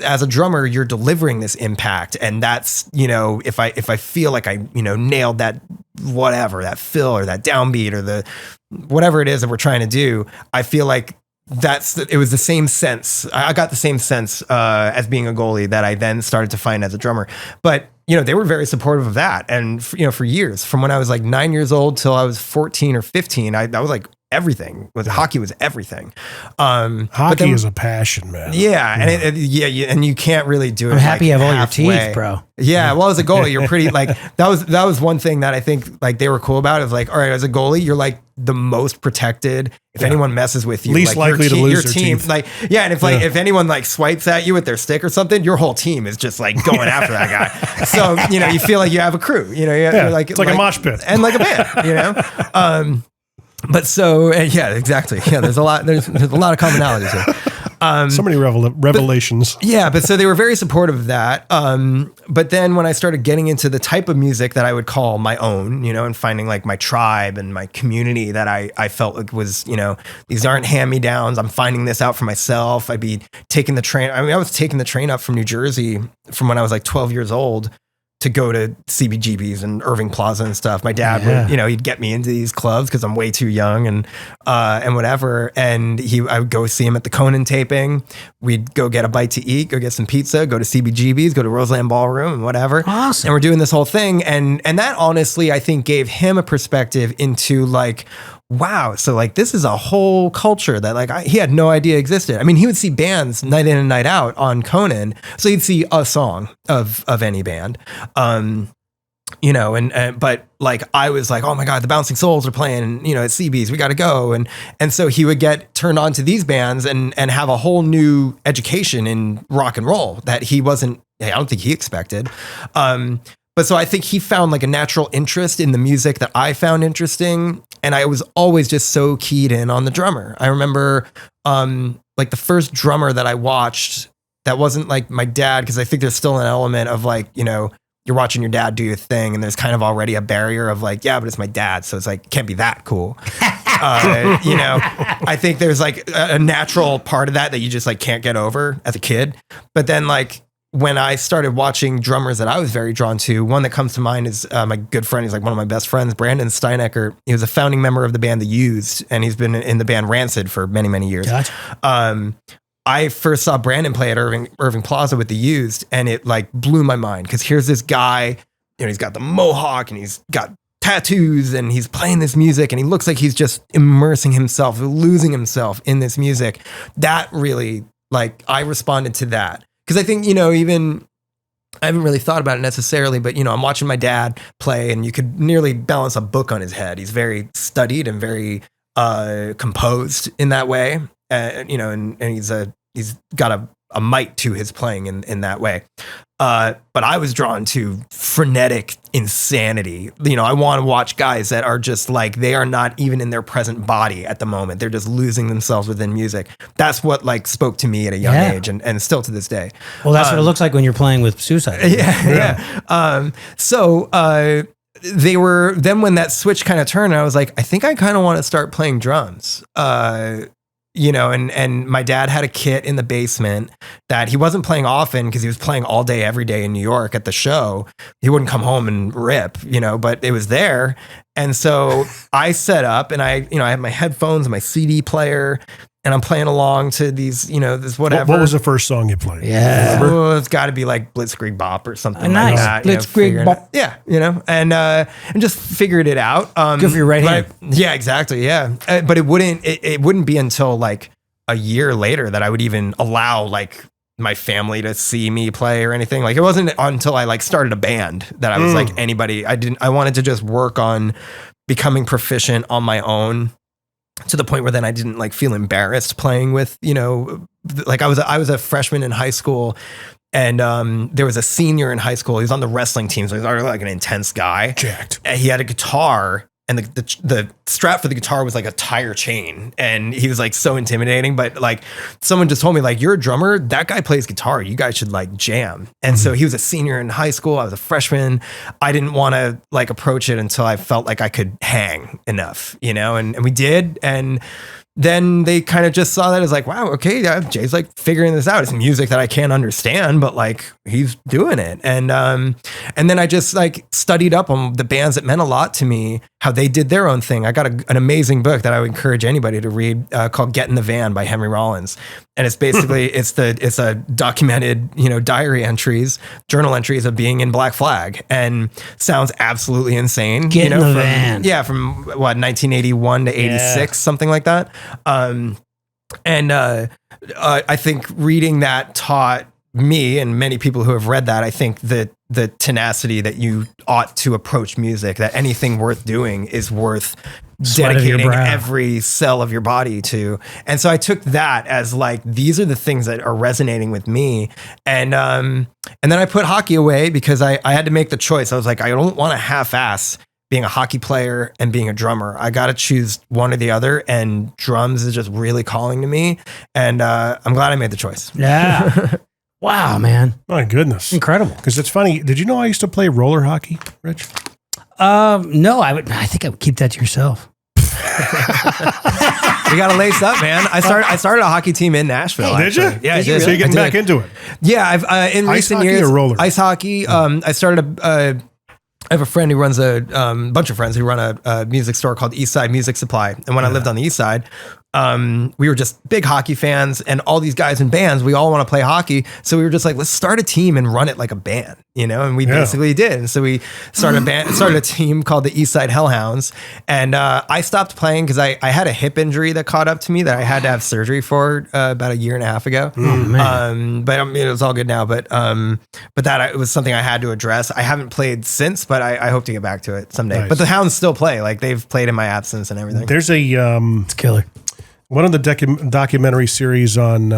as a drummer, you're delivering this impact, and that's, you know, if I feel like I, you know, nailed that whatever, that fill or that downbeat or the whatever it is that we're trying to do, I feel like it was the same sense. I got the same sense as being a goalie that I then started to find as a drummer. But you know, they were very supportive of that, and you know, for years, from when I was like 9 years old till I was 14 or 15, that was like everything. Hockey was everything. Hockey is a passion, man. Yeah, and and you can't really do it. I'm happy like you have all your halfway. teeth, bro. Yeah, well, as a goalie, you're pretty like that was one thing that I think like they were cool about. Is like, all right, as a goalie, you're like the most protected. If anyone messes with you, least like, likely to lose your their team, teeth. like and if anyone like swipes at you with their stick or something, your whole team is just like going after that guy. So you know, you feel like you have a crew. You know, you're like it's like a mosh pit and like a band. You know. But so yeah, exactly. Yeah, there's a lot of commonalities here. So many revelations. But so they were very supportive of that. But then when I started getting into the type of music that I would call my own, you know, and finding like my tribe and my community that I felt like was, you know, these aren't hand-me-downs. I'm finding this out for myself. I'd be taking the train. I mean, I was taking the train up from New Jersey from when I was like 12 years old to go to CBGB's and Irving Plaza and stuff. My dad would, you know, he'd get me into these clubs because I'm way too young and whatever. And I would go see him at the Conan taping. We'd go get a bite to eat, go get some pizza, go to CBGB's, go to Roseland Ballroom and whatever. Awesome. And we're doing this whole thing. And that honestly, I think gave him a perspective into like, wow, so like this is a whole culture that like he had no idea existed. I mean, he would see bands night in and night out on Conan, so he'd see a song of any band. you know, but like I was like, oh my God, the Bouncing Souls are playing, you know, at CB's, we got to go. And so he would get turned on to these bands and have a whole new education in rock and roll that he wasn't, I don't think he expected. But so I think he found like a natural interest in the music that I found interesting. And I was always just so keyed in on the drummer. I remember like the first drummer that I watched that wasn't like my dad, because I think there's still an element of like, you know, you're watching your dad do your thing and there's kind of already a barrier of like, yeah, but it's my dad. So it's like, it can't be that cool. You know, I think there's like a natural part of that you just like can't get over as a kid. But then like when I started watching drummers that I was very drawn to, one that comes to mind is my good friend. He's like one of my best friends, Brandon Steinecker. He was a founding member of the band The Used, and he's been in the band Rancid for many, many years. Gotcha. I first saw Brandon play at Irving Plaza with The Used, and it like blew my mind because here's this guy, you know, he's got the mohawk and he's got tattoos and he's playing this music and he looks like he's just immersing himself, losing himself in this music. That really, like, I responded to that because I think, you know, even I haven't really thought about it necessarily, but, you know, I'm watching my dad play and you could nearly balance a book on his head. He's very studied and very composed in that way. You know, and he's got a might to his playing in that way. But I was drawn to frenetic insanity. You know, I want to watch guys that are just like, they are not even in their present body at the moment. They're just losing themselves within music. That's what like spoke to me at a young age and still to this day. Well, that's what it looks like when you're playing with Suicide. Yeah. So then when that switch kind of turned, I was like, I think I kind of want to start playing drums. You know, and my dad had a kit in the basement that he wasn't playing often because he was playing all day, every day in New York at the show. He wouldn't come home and rip, you know, but it was there. And so I set up and I had my headphones and my CD player and I'm playing along to these, you know, this whatever. What was the first song you played? Yeah. Oh, it's got to be like Blitzkrieg Bop or something like that. Blitzkrieg Bop. Yeah, you know, and just figured it out. Good for your right hand. Yeah, exactly. Yeah. But it wouldn't be until like a year later that I would even allow like my family to see me play or anything. Like it wasn't until I like started a band that I was like anybody. I wanted to just work on becoming proficient on my own, to the point where then I didn't like feel embarrassed playing with, you know, like I was a freshman in high school and there was a senior in high school. He was on the wrestling team. So he was already like an intense guy. Jacked. And he had a guitar and the strap for the guitar was like a tire chain. And he was like so intimidating, but like someone just told me like, you're a drummer, that guy plays guitar. You guys should like jam. And so he was a senior in high school. I was a freshman. I didn't want to like approach it until I felt like I could hang enough, you know, and we did. And then they kind of just saw that as like, wow, okay, yeah, Jay's like figuring this out. It's music that I can't understand, but like he's doing it. And then I just like studied up on the bands that meant a lot to me, how they did their own thing. I got an amazing book that I would encourage anybody to read called Get in the Van by Henry Rollins. And it's basically, it's a documented, you know, diary entries, journal entries of being in Black Flag, and sounds absolutely insane. Get in the van. Yeah. From what, 1981 to 86, something like that. I think reading that taught me and many people who have read that, I think that the tenacity that you ought to approach music, that anything worth doing is worth dedicating every cell of your body to. And so I took that as like, these are the things that are resonating with me. And then I put hockey away because I had to make the choice. I was like, I don't want to half-ass being a hockey player and being a drummer. I got to choose one or the other, and drums is just really calling to me. And I'm glad I made the choice. Yeah. Wow, man. My goodness. Incredible. Because it's funny. Did you know I used to play roller hockey, Rich? No, I think I would keep that to yourself. You got to lace up, man. I started a hockey team in Nashville. Oh, did you? Yeah, did. So you're getting back into it. Yeah, I've in recent years. Ice hockey or roller? Ice hockey. I started I have a friend who runs bunch of friends who run a music store called East Side Music Supply. And when I lived on the East Side, we were just big hockey fans, and all these guys in bands, we all want to play hockey. So we were just like, let's start a team and run it like a band, and we basically did. And so we started a team called the East Side Hellhounds. And I stopped playing because I had a hip injury that caught up to me that I had to have surgery for about a year and a half ago. But I mean, it was all good now. But that it was something I had to address. I haven't played since, but I hope to get back to it someday. Nice. But the Hounds still play. Like, they've played in my absence and everything. There's a It's killer. one of the documentary series on,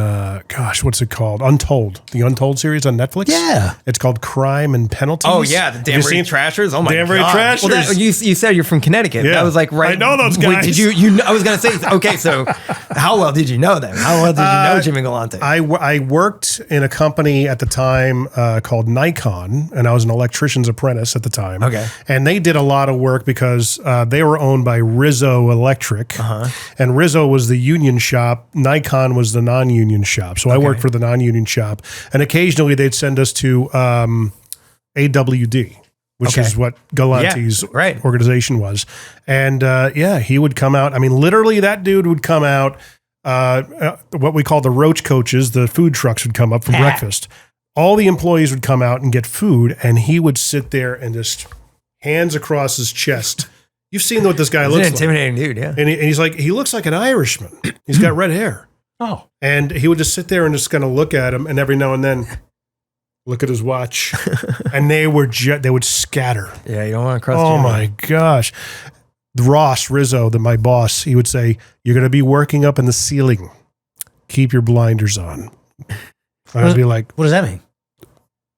what's it called? Untold. The Untold series on Netflix? Yeah. It's called Crime and Penalties. Oh, yeah. The Have you Danbury seen Trashers. Oh, my Danbury God. Trashers. Well, you said you're from Connecticut. Yeah. That was like right. I know those Wait, guys. did you I was going to say, okay, so how well did you know them? How well did you know Jimmy Galante? I worked in a company at the time called Nikon, and I was an electrician's apprentice at the time. Okay. And they did a lot of work because they were owned by Rizzo Electric. And Rizzo was the union shop. Nikon was the non-union shop. So I worked for the non-union shop. And occasionally they'd send us to AWD, which is what Galante's organization was. And he would come out. I mean, literally that dude would come out. What we call the roach coaches, the food trucks would come up for breakfast. All the employees would come out and get food, and he would sit there and just hands across his chest. You've seen what this guy looks like. He's an intimidating dude, yeah. And he's like, he looks like an Irishman. He's got red hair. Oh. And he would just sit there and just kind of look at him, and every now and then look at his watch. And they would scatter. Yeah, you don't want to cross. Oh my gosh. Ross Rizzo, my boss, he would say, "You're going to be working up in the ceiling. Keep your blinders on." I'd be like, what does that mean?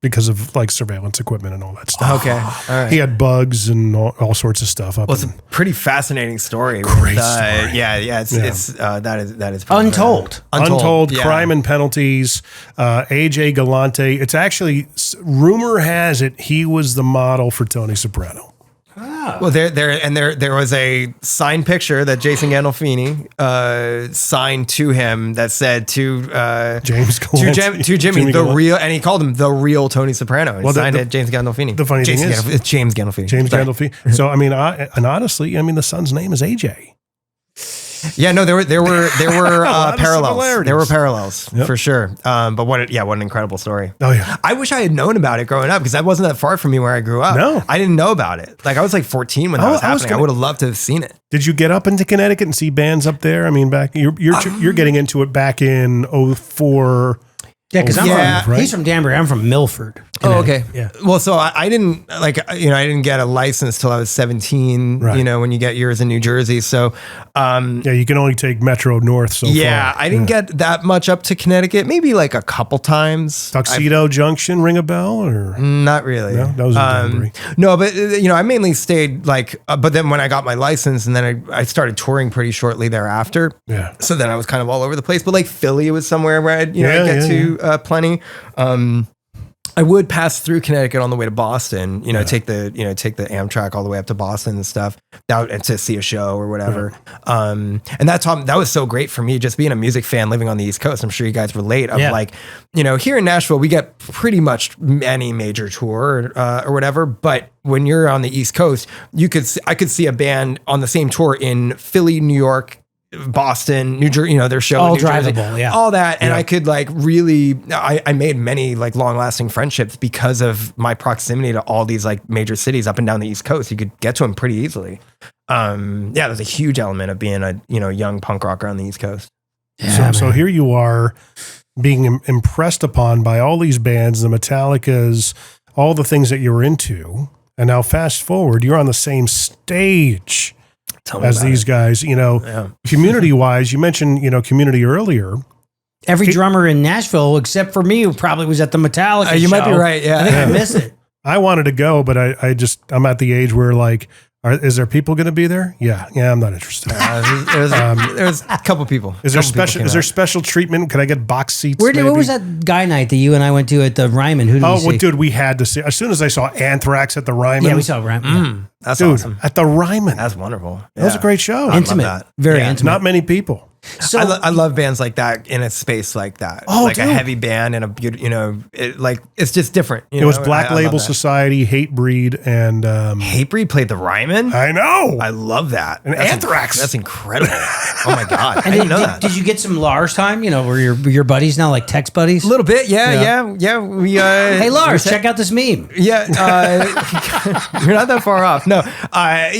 because of like surveillance equipment and all that stuff. Okay. All right. He had bugs and all sorts of stuff up. Well, it's a pretty fascinating story. Great with, story. Yeah. It's that is pretty Untold. Untold yeah. Crime and Penalties. AJ Galante. It's actually, rumor has it, he was the model for Tony Soprano. Well, there was a signed picture that Jason Gandolfini signed to him that said to James Galante. to Jimmy the real, and he called him the real Tony Soprano. He signed it James Gandolfini. The funny thing is, it's James Gandolfini. James Gandolfini. So I mean, and honestly, I mean, the son's name is AJ. Yeah, no, there were parallels. There were parallels Yep. for sure. But what an incredible story. Oh yeah. I wish I had known about it growing up because that wasn't that far from me where I grew up. No. I didn't know about it. Like I was like 14 when that was happening. I would have loved to have seen it. Did you get up into Connecticut and see bands up there? I mean, back you're getting into it back in 04. Yeah, because right? he's from Danbury. I'm from Milford. Oh, okay. Yeah. Well, so I didn't I didn't get a license till I was 17, Right. when you get yours in New Jersey. So, Yeah, you can only take Metro North so far. I didn't get that much up to Connecticut, maybe like a couple times. Tuxedo Junction ring a bell or Not really. No, that was in Danbury. No, but I mainly stayed but then when I got my license and then I started touring pretty shortly thereafter. Yeah. So then I was kind of all over the place, but like Philly was somewhere where I'd Yeah, get yeah, to plenty. I would pass through Connecticut on the way to Boston, take the Amtrak all the way up to Boston and stuff and to see a show or whatever. And that was so great for me, just being a music fan living on the East Coast. I'm sure you guys relate here in Nashville, we get pretty much any major tour or whatever. But when you're on the East Coast, I could see a band on the same tour in Philly, New York, Boston, New Jersey, their show All in New Jersey, drivable, yeah. all that. And I could I made many long lasting friendships because of my proximity to all these major cities up and down the East Coast. You could get to them pretty easily. There's a huge element of being a, young punk rocker on the East Coast. Yeah, So here you are being impressed upon by all these bands, the Metallicas, all the things that you were into. And now fast forward, you're on the same stage as these guys, community wise. You mentioned, community earlier. Every drummer in Nashville, except for me, who probably was at the Metallica You show. might be right. Yeah. I think I miss it. I wanted to go, but I'm at the age where is there people going to be there? Yeah, I'm not interested. There's a couple people. Is there special treatment? Can I get box seats? What was that guy night that you and I went to at the Ryman? Who did we see? Dude, we had to see. As soon as I saw Anthrax at the Ryman. Yeah, we saw Ryman. That's dude, awesome. at the Ryman. That's wonderful. That was a great show. Intimate. that. Very Yeah. intimate. Not many people. So I love bands like that in a space like that. Oh, like dude. a heavy band and a beautiful, it's just different. It was Black Label Society, Hatebreed, and Hatebreed played the Ryman. I know. I love that. And That's Anthrax. That's incredible. Oh my God. I and didn't know that. did you get some Lars time? Were your buddies now like text buddies? A little bit. Yeah. We, Hey Lars, check out this meme. Yeah, you're not that far off. No, I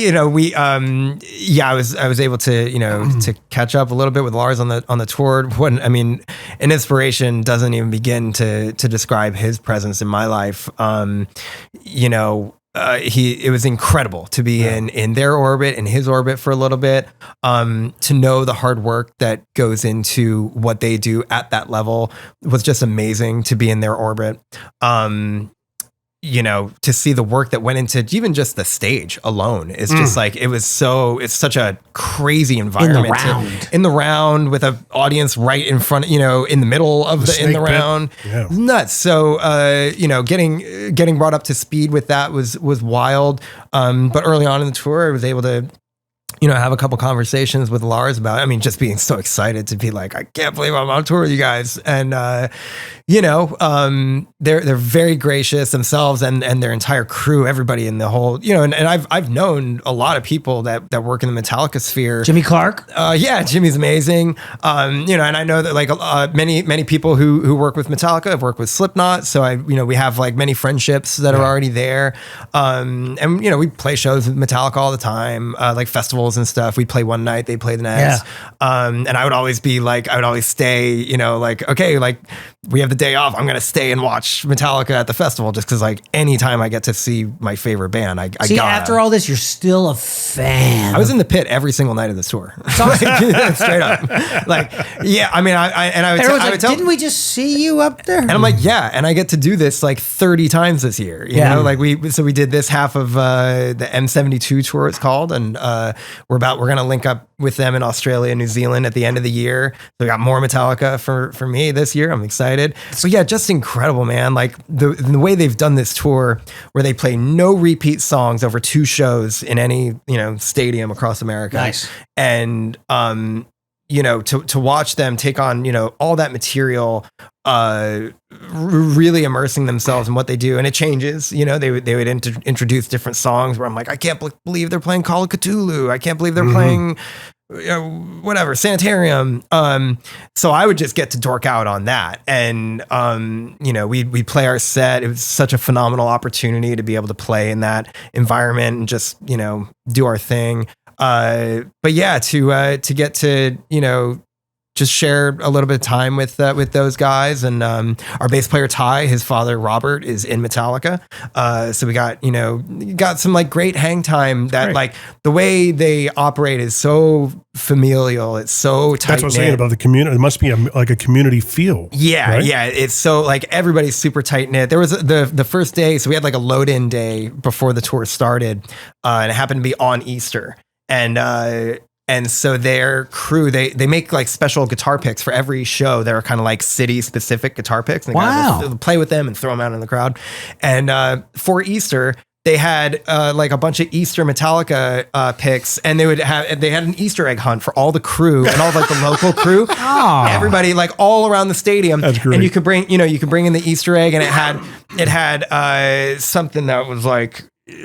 was able to, to catch up a little bit with Lars on the tour. An inspiration doesn't even begin to describe his presence in my life. It was incredible to be in their orbit, in his orbit for a little bit, to know the hard work that goes into what they do at that level was just amazing to be in their orbit. To see the work that went into even just the stage alone is just like, it's such a crazy environment. In the round with an audience right in front, in the middle of in the round. Yeah. Nuts. So, getting brought up to speed with that was wild. But early on in the tour, I was able to, have a couple conversations with Lars about, just being so excited to be like, I can't believe I'm on tour with you guys. And, they're very gracious themselves and their entire crew, everybody in the whole, and I've known a lot of people that work in the Metallica sphere. Jimmy Clark? Yeah, Jimmy's amazing. And I know that many people who work with Metallica have worked with Slipknot. So we have like many friendships that are already there. And we play shows with Metallica all the time, like festivals and stuff. We play one night, they play the next. And I would always stay, okay, we have the day off. I'm going to stay and watch Metallica at the festival just because anytime I get to see my favorite band, I See, gotta. after all this, you're still a fan. I was in the pit every single night of this tour. Straight up. I would tell, didn't we just see you up there? and I'm like, yeah, and I get to do this 30 times this year. You know, we did this half of the M72 tour, it's called, and we're going to link up with them in Australia and New Zealand at the end of the year. So we got more Metallica for me this year. I'm excited. So yeah, just incredible, man. Like the way they've done this tour where they play no repeat songs over 2 shows in any, stadium across America. Nice. And, to watch them take on, all that material, really immersing themselves in what they do. And it changes, they would introduce different songs where I'm like, I can't believe they're playing Call of Cthulhu. I can't believe they're playing, whatever, Sanitarium. So I would just get to dork out on that. And, we play our set. It was such a phenomenal opportunity to be able to play in that environment and just, do our thing. But yeah, to get to, just share a little bit of time with those guys. And our bass player Ty, his father Robert, is in Metallica. So we got some great hang time. That the way they operate is so familial. It's so tight. That's what I'm saying about the community. It must be a community feel. Yeah, right? yeah. It's so everybody's super tight knit. There was the first day, so we had a load in day before the tour started, and it happened to be on Easter. And so their crew, they make special guitar picks for every show. They're kind of city specific guitar picks. And guys will play with them and throw them out in the crowd. And for Easter, they had a bunch of Easter Metallica picks, and they had an Easter egg hunt for all the crew and all the local crew. Everybody all around the stadium. That's great. And you could bring in the Easter egg, and it had something that was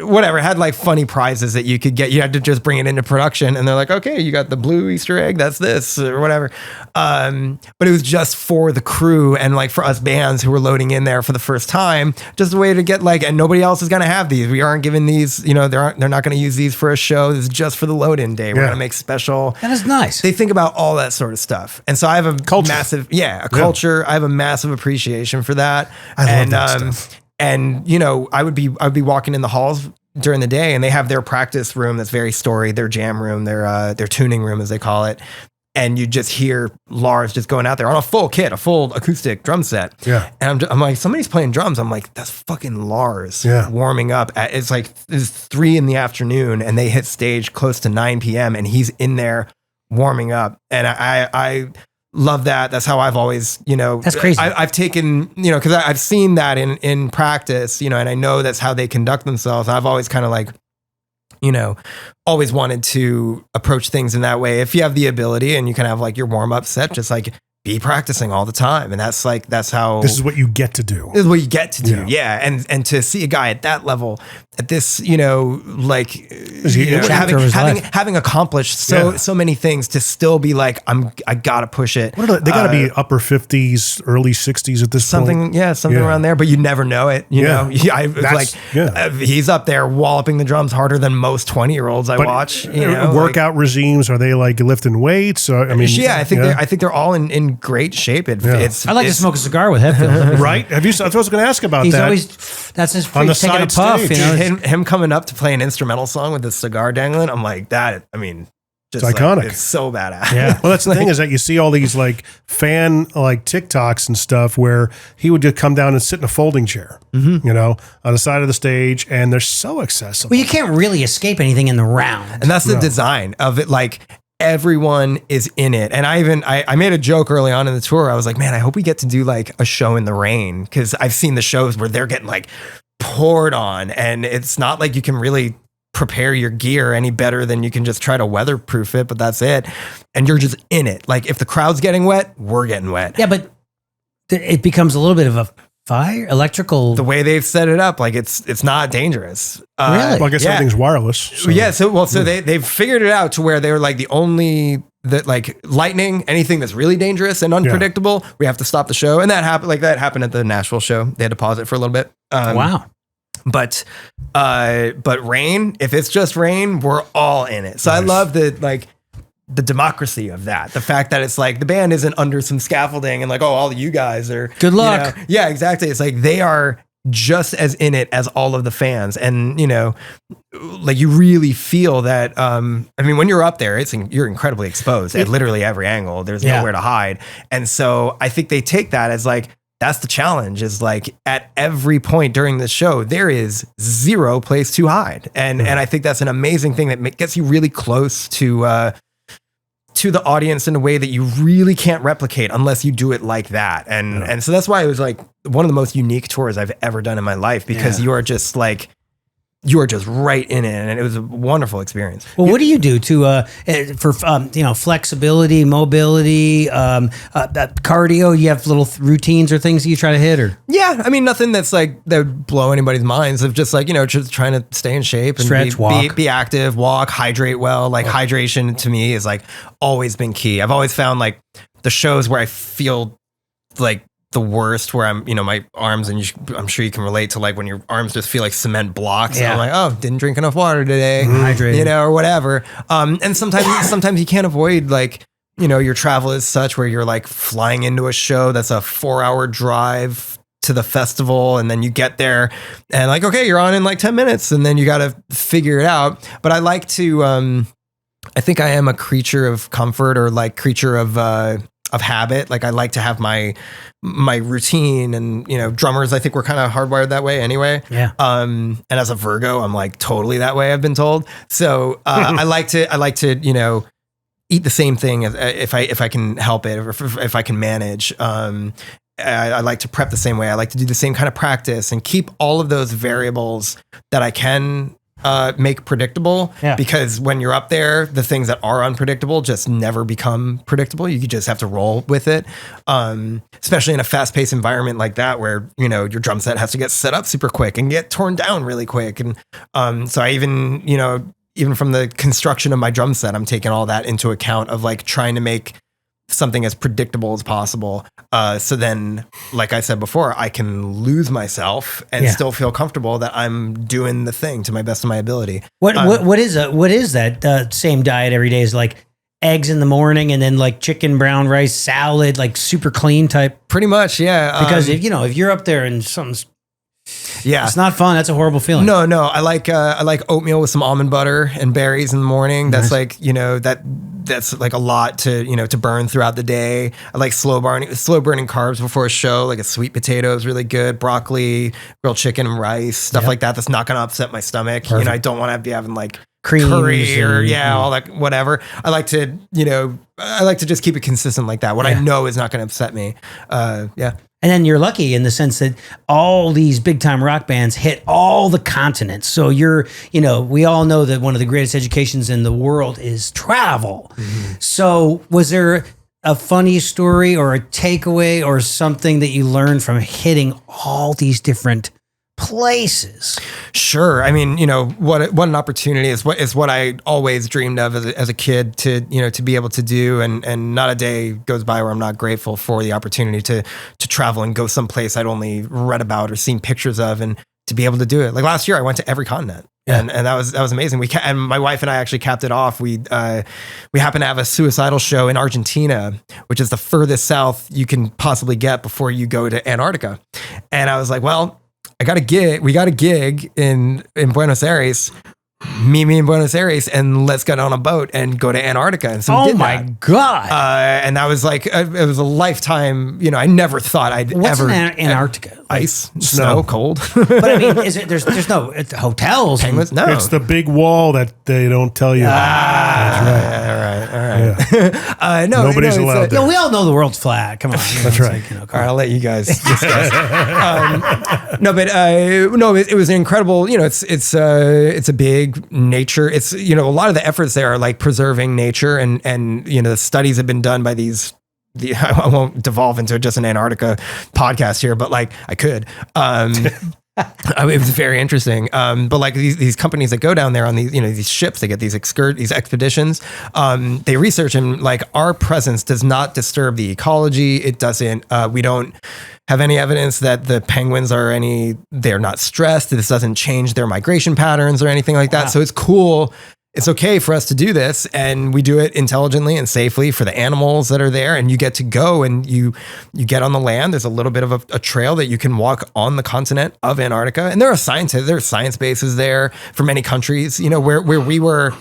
whatever, it had funny prizes that you could get. You had to just bring it into production, and they're like, okay, you got the blue Easter egg, that's this or whatever. But it was just for the crew and for us bands who were loading in there for the first time, just a way to get and nobody else is going to have these. We aren't giving these, they're not going to use these for a show. This is just for the load in day. We're going to make special. That is nice. They think about all that sort of stuff. And so I have a massive, culture. I have a massive appreciation for that. I love that stuff. And I would be walking in the halls during the day, and they have their practice room that's very storied, their jam room, their tuning room as they call it. And you just hear Lars just going out there on a full kit, a full acoustic drum set. Yeah. And I'm like, somebody's playing drums. I'm like, that's fucking Lars warming up. It's 3 PM, and they hit stage close to 9 PM, and he's in there warming up. And I love that. That's how I've always, that's crazy. I've taken, because I've seen that in practice, and I know that's how they conduct themselves. I've always kind of always wanted to approach things in that way. If you have the ability and you can have like your warm up set, just like be practicing all the time. And that's how this is what you get to do. This is what you get to do. Yeah. And to see a guy at that level, at this, having accomplished so many things, to still be like, I gotta push it. They gotta be upper 50s, early 60s at this point. Something around there, but you never know it. He's up there walloping the drums harder than most 20-year-olds I watch. Workout regimes, are they like lifting weights? I think they're all in great shape. I like to smoke a cigar with Hetfield. Right? That's what I was going to ask about. He's always, that's his on the taking a side puff. stage. Him coming up to play an instrumental song with a cigar dangling. I'm like, that. I mean, it's iconic. It's so badass. Yeah. Well, that's the thing, is that you see all these like fan like TikToks and stuff where he would just come down and sit in a folding chair, on the side of the stage, and they're so accessible. Well, you can't really escape anything in the round. And that's the design of it. Like, everyone is in it. And I made a joke early on in the tour. I was like, man, I hope we get to do like a show in the rain, because I've seen the shows where they're getting like poured on, and it's not like you can really prepare your gear any better than you can just try to weatherproof it, but that's it. And you're just in it. Like, if the crowd's getting wet, we're getting wet. Yeah, but it becomes a little bit of a fire, electrical. The way they've set it up, like it's not dangerous. Really? Well, I guess everything's wireless. So. Yeah. So they've figured it out to where they're like the only that like lightning, anything that's really dangerous and unpredictable, we have to stop the show. And that happened at the Nashville show. They had to pause it for a little bit. Wow. But rain, if it's just rain, we're all in it. So nice. I love the democracy of that. The fact that it's like the band isn't under some scaffolding and like, oh, all of you guys are good luck. Yeah, exactly. It's like they are just as in it as all of the fans. And, like you really feel that, when you're up there, you're incredibly exposed at literally every angle. There's nowhere to hide. And so I think they take that as like, that's the challenge, is like at every point during the show, there is zero place to hide. And I think that's an amazing thing that gets you really close to the audience in a way that you really can't replicate unless you do it like that. And so that's why it was like one of the most unique tours I've ever done in my life, because you are just right in it, and it was a wonderful experience. Well, what do you do for flexibility, mobility, cardio? You have little routines or things that you try to hit, or nothing that's like that would blow anybody's minds, of just like just trying to stay in shape and stretch, walk, be active, walk, hydrate well. Like hydration to me is like always been key. I've always found like the shows where I feel like the worst, where I'm, my arms, and I'm sure you can relate to like when your arms just feel like cement blocks. Yeah. And I'm like, oh, didn't drink enough water today, hydrated, or whatever. And sometimes you can't avoid like, your travel is such where you're like flying into a show that's a 4-hour drive to the festival, and then you get there and like, okay, you're on in like 10 minutes, and then you got to figure it out. But I like to, I think I am a creature of comfort, or like creature of habit. Like I like to have my routine, and drummers, I think we're kind of hardwired that way anyway. Yeah. And as a Virgo, I'm like totally that way, I've been told. So I like to eat the same thing if I can help it, or if I can manage. I like to prep the same way. I like to do the same kind of practice and keep all of those variables that I can make predictable, because when you're up there, the things that are unpredictable just never become predictable. You just have to roll with it, especially in a fast-paced environment like that, where your drum set has to get set up super quick and get torn down really quick. And so I even from the construction of my drum set, I'm taking all that into account, of like trying to make something as predictable as possible. So then, like I said before, I can lose myself and still feel comfortable that I'm doing the thing to my best of my ability. What is that same diet every day? Is like eggs in the morning, and then like chicken, brown rice, salad, like super clean type? Pretty much, yeah. Because if you're up there and something's it's not fun. That's a horrible feeling. No. I like oatmeal with some almond butter and berries in the morning. That's nice. Like, that's like a lot to burn throughout the day. I like slow burning carbs before a show, like a sweet potato is really good, broccoli, grilled chicken and rice, stuff like that. That's not going to upset my stomach. Perfect. I don't want to be having like creams curry or all that, whatever. I like to just keep it consistent like that. What I know is not going to upset me. And then you're lucky in the sense that all these big time rock bands hit all the continents. So we all know that one of the greatest educations in the world is travel. Mm-hmm. So was there a funny story or a takeaway or something that you learned from hitting all these different places? Sure. I mean, what an opportunity is what I always dreamed of as a kid to be able to do, and not a day goes by where I'm not grateful for the opportunity to travel and go someplace I'd only read about or seen pictures of, and to be able to do it. Like last year I went to every continent. Yeah. And that was amazing. And my wife and I actually capped it off. We happened to have a Suicidal show in Argentina, which is the furthest south you can possibly get before you go to Antarctica. And I was like, well, we got a gig in Buenos Aires. Meet me in Buenos Aires and let's get on a boat and go to Antarctica. And so we did my that. God. And that was like, it was a lifetime, I never thought I'd What's ever. What's in Antarctica? Ice, snow, cold. But I mean, there's no hotels. Penguins? No. It's the big wall that they don't tell you. That's right. All right. No, nobody's allowed there. We all know the world's flat. Come on. That's right. All right, I'll let you guys discuss. It was incredible. It's a big nature. It's, a lot of the efforts there are like preserving nature, and the studies have been done by these. I won't devolve into just an Antarctica podcast here, but like I could. It was very interesting. But like these companies that go down there on these ships, they get these expeditions. They research, and like our presence does not disturb the ecology. It doesn't. We don't have any evidence that the penguins they're not stressed. This doesn't change their migration patterns or anything like that. Wow. So it's cool. It's okay for us to do this, and we do it intelligently and safely for the animals that are there. And you get to go and you get on the land. There's a little bit of a trail that you can walk on the continent of Antarctica. And there are science bases there for many countries, where we were.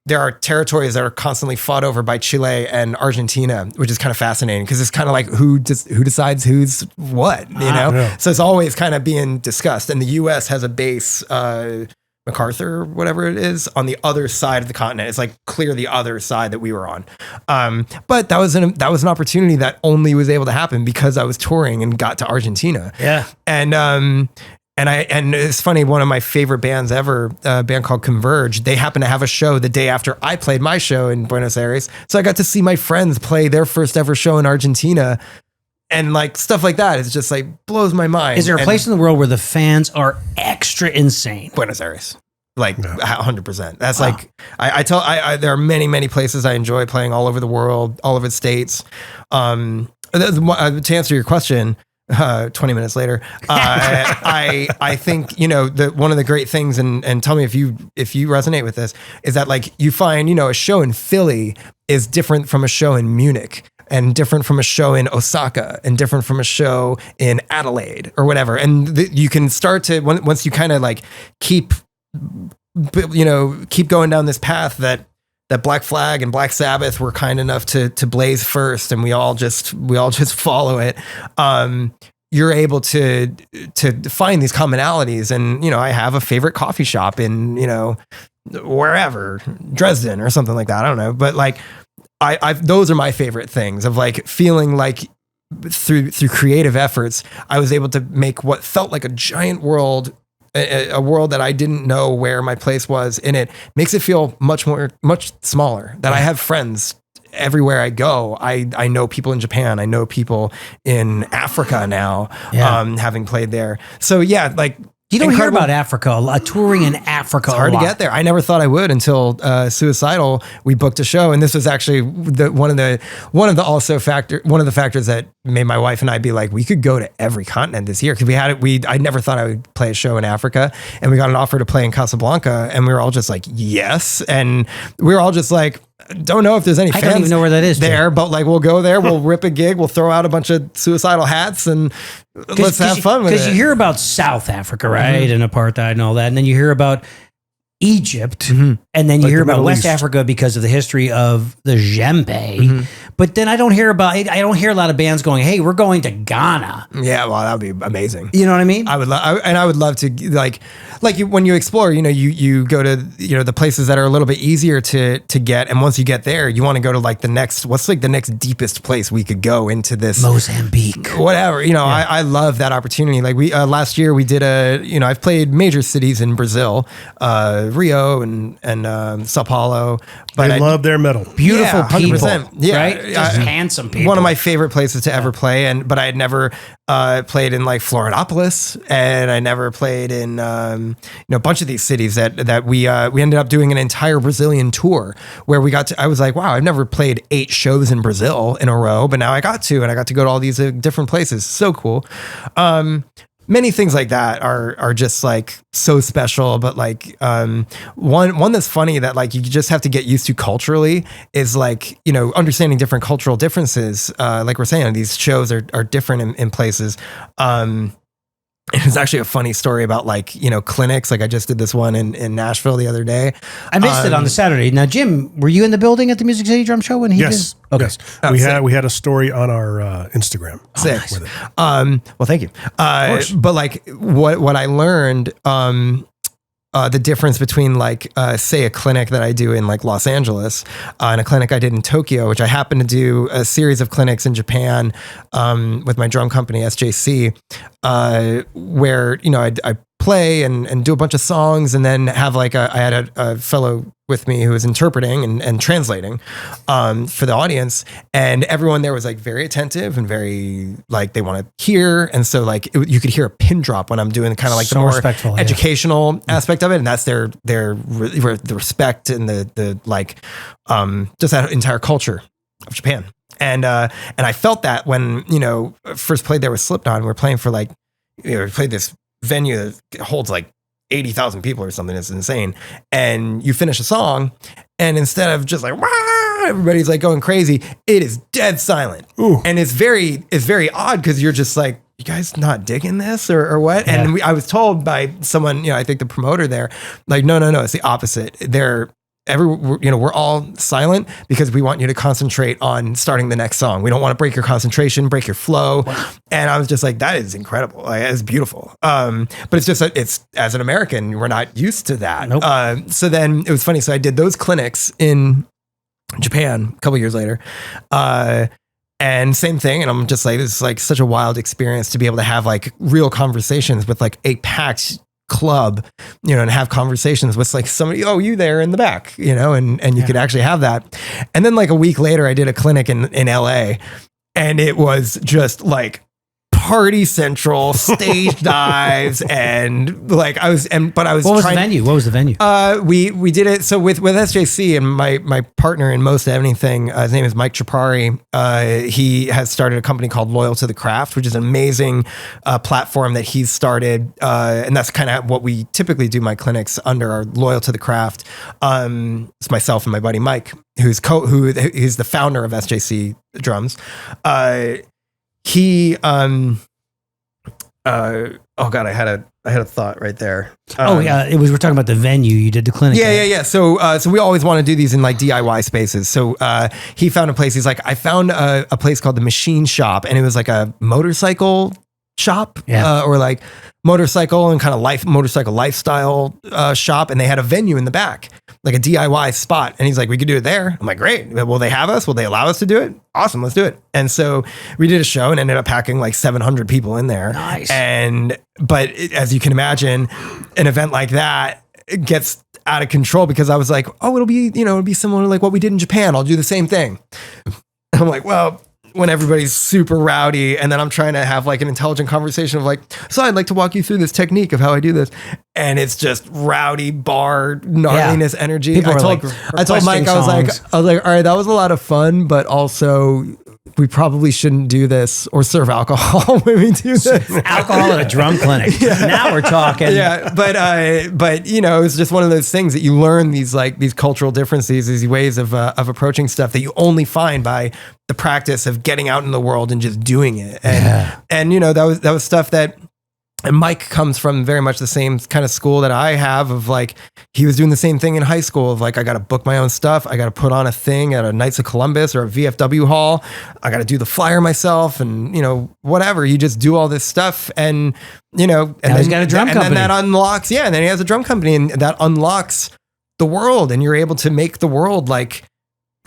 There are territories that are constantly fought over by Chile and Argentina, which is kind of fascinating because it's kind of like who decides who's what, Yeah. So it's always kind of being discussed. And the U.S. has a base, MacArthur, whatever it is, on the other side of the continent. It's like clear the other side that we were on. But that was an opportunity that only was able to happen because I was touring and got to Argentina. Yeah. And it's funny, one of my favorite bands ever, a band called Converge, they happened to have a show the day after I played my show in Buenos Aires. So I got to see my friends play their first ever show in Argentina. And like stuff like that is just like blows my mind. Is there a place in the world where the fans are extra insane? Buenos Aires, like 100%. That's wow. Like I there are many places I enjoy playing all over the world, all over the states. To answer your question, 20 minutes later, I think one of the great things, and tell me if you resonate with this, is that like you find a show in Philly is different from a show in Munich, and different from a show in Osaka, and different from a show in Adelaide or whatever. And you can start to, once you kind of like keep going down this path that Black Flag and Black Sabbath were kind enough to blaze first, and we all just follow it. You're able to find these commonalities. And, I have a favorite coffee shop in, wherever, Dresden or something like that. I don't know. But like, those are my favorite things of like feeling like through creative efforts, I was able to make what felt like a giant world, a world that I didn't know where my place was in it, makes it feel much smaller. That I have friends everywhere I go. I know people in Japan. I know people in Africa now, having played there. So yeah, like, you don't hear about Africa, touring in Africa. It's hard to get there. I never thought I would until Suicidal. We booked a show, and this was actually one of the factors that made my wife and I be like, we could go to every continent this year, because I never thought I would play a show in Africa, and we got an offer to play in Casablanca, and we were all just like, yes, and we were all just like, don't know if there's any fans. I don't even know where that is there, but like we'll go there, we'll rip a gig, we'll throw out a bunch of Suicidal hats, and let's have fun with it. Because you hear about South Africa, right, and apartheid and all that, and then you hear about Egypt, and then you Like hear the about Middle West East. Africa because of the history of the djembe. But then I don't hear a lot of bands going, "Hey, we're going to Ghana." Yeah, well, that would be amazing. You know what I mean? I would love to when you explore, you go to the places that are a little bit easier to get, and once you get there, you want to go to like the next deepest place we could go into this Mozambique. whatever. I love that opportunity. Like we last year we did I've played major cities in Brazil, Rio and Sao Paulo. But I love their metal. Beautiful people, 100%. Yeah, right? Just handsome people. One of my favorite places to ever play, but I had never played in like Florianopolis, and I never played in a bunch of these cities that we ended up doing an entire Brazilian tour where I was like, wow, I've never played 8 shows in Brazil in a row, but now I got to go to all these different places. So cool. Many things like that are just like so special, but like one that's funny that like you just have to get used to culturally is like understanding different cultural differences. Like we're saying, these shows are different in places. It's actually a funny story about like clinics. Like I just did this one in Nashville the other day. I missed it on the Saturday. Now, Jim, were you in the building at the Music City Drum Show when he Yes. did? Okay. Yes. We had a story on our Instagram. Sick. With it. Well, thank you. But like what I learned, the difference between like say a clinic that I do in like Los Angeles and a clinic I did in Tokyo, which I happen to do a series of clinics in Japan with my drum company SJC, where I play and do a bunch of songs, and then have like I had a fellow with me who was interpreting and translating for the audience, and everyone there was like very attentive and very like they want to hear, and so like you could hear a pin drop when I'm doing kind of like So the more respectful, yeah. educational aspect of it, and that's their the respect and the like just that entire culture of Japan, and I felt that when first played there with Slipknot, and we're playing for like we played this venue that holds like 80,000 people or something. It's insane. And you finish a song, and instead of just like, wah, everybody's like going crazy, it is dead silent. Ooh. And it's very odd because you're just like, you guys not digging this or what? Yeah. And I was told by someone, I think the promoter there, like, no, it's the opposite. We're all silent because we want you to concentrate on starting the next song. We don't want to break your concentration, break your flow. Wow. And I was just like, that is incredible. Like, it's beautiful. But it's just, it's as an American, we're not used to that. Nope. So then it was funny. So I did those clinics in Japan a couple years later. And same thing. And I'm just like, this is like such a wild experience to be able to have like real conversations with like a packed club, and have conversations with like somebody, you there in the back, and you could actually have that. And then like a week later, I did a clinic in LA, and it was just like party central, stage dives, and like I was. What was the venue? What was the venue? We did it. So with SJC and my partner in most anything, his name is Mike Tripari. He has started a company called Loyal to the Craft, which is an amazing platform that he's started, and that's kind of what we typically do my clinics under, are Loyal to the Craft. It's myself and my buddy Mike, who's the founder of SJC Drums. He oh God, I had a thought right there. We're talking about the venue you did the clinic. Yeah. So we always want to do these in like DIY spaces. So he found a place. He's like, I found a place called the Machine Shop, and it was like a motorcycle shop, or like motorcycle and kind of motorcycle lifestyle shop, and they had a venue in the back, like a DIY spot. And he's like, we could do it there. I'm like, great. Will they have us? Will they allow us to do it? Awesome, let's do it. And so we did a show and ended up packing like 700 people in there. Nice. But as you can imagine, an event like that gets out of control because I was like, it'll be similar to like what we did in Japan. I'll do the same thing. I'm like, well, when everybody's super rowdy, and then I'm trying to have like an intelligent conversation of like, so I'd like to walk you through this technique of how I do this, and it's just rowdy bar gnarliness energy. People I told Mike, I was like, all right, that was a lot of fun, but also we probably shouldn't do this or serve alcohol when we do this. Alcohol at a drum clinic. Yeah. Now we're talking. Yeah, but it's just one of those things that you learn these cultural differences, these ways of approaching stuff that you only find by the practice of getting out in the world and just doing it. And that was stuff that Mike comes from very much the same kind of school that I have of like, he was doing the same thing in high school of like, I got to book my own stuff. I got to put on a thing at a Knights of Columbus or a VFW hall. I got to do the flyer myself and, whatever. You just do all this stuff and, and now then he's got a drum company. And then that unlocks, and then he has a drum company and that unlocks the world and you're able to make the world like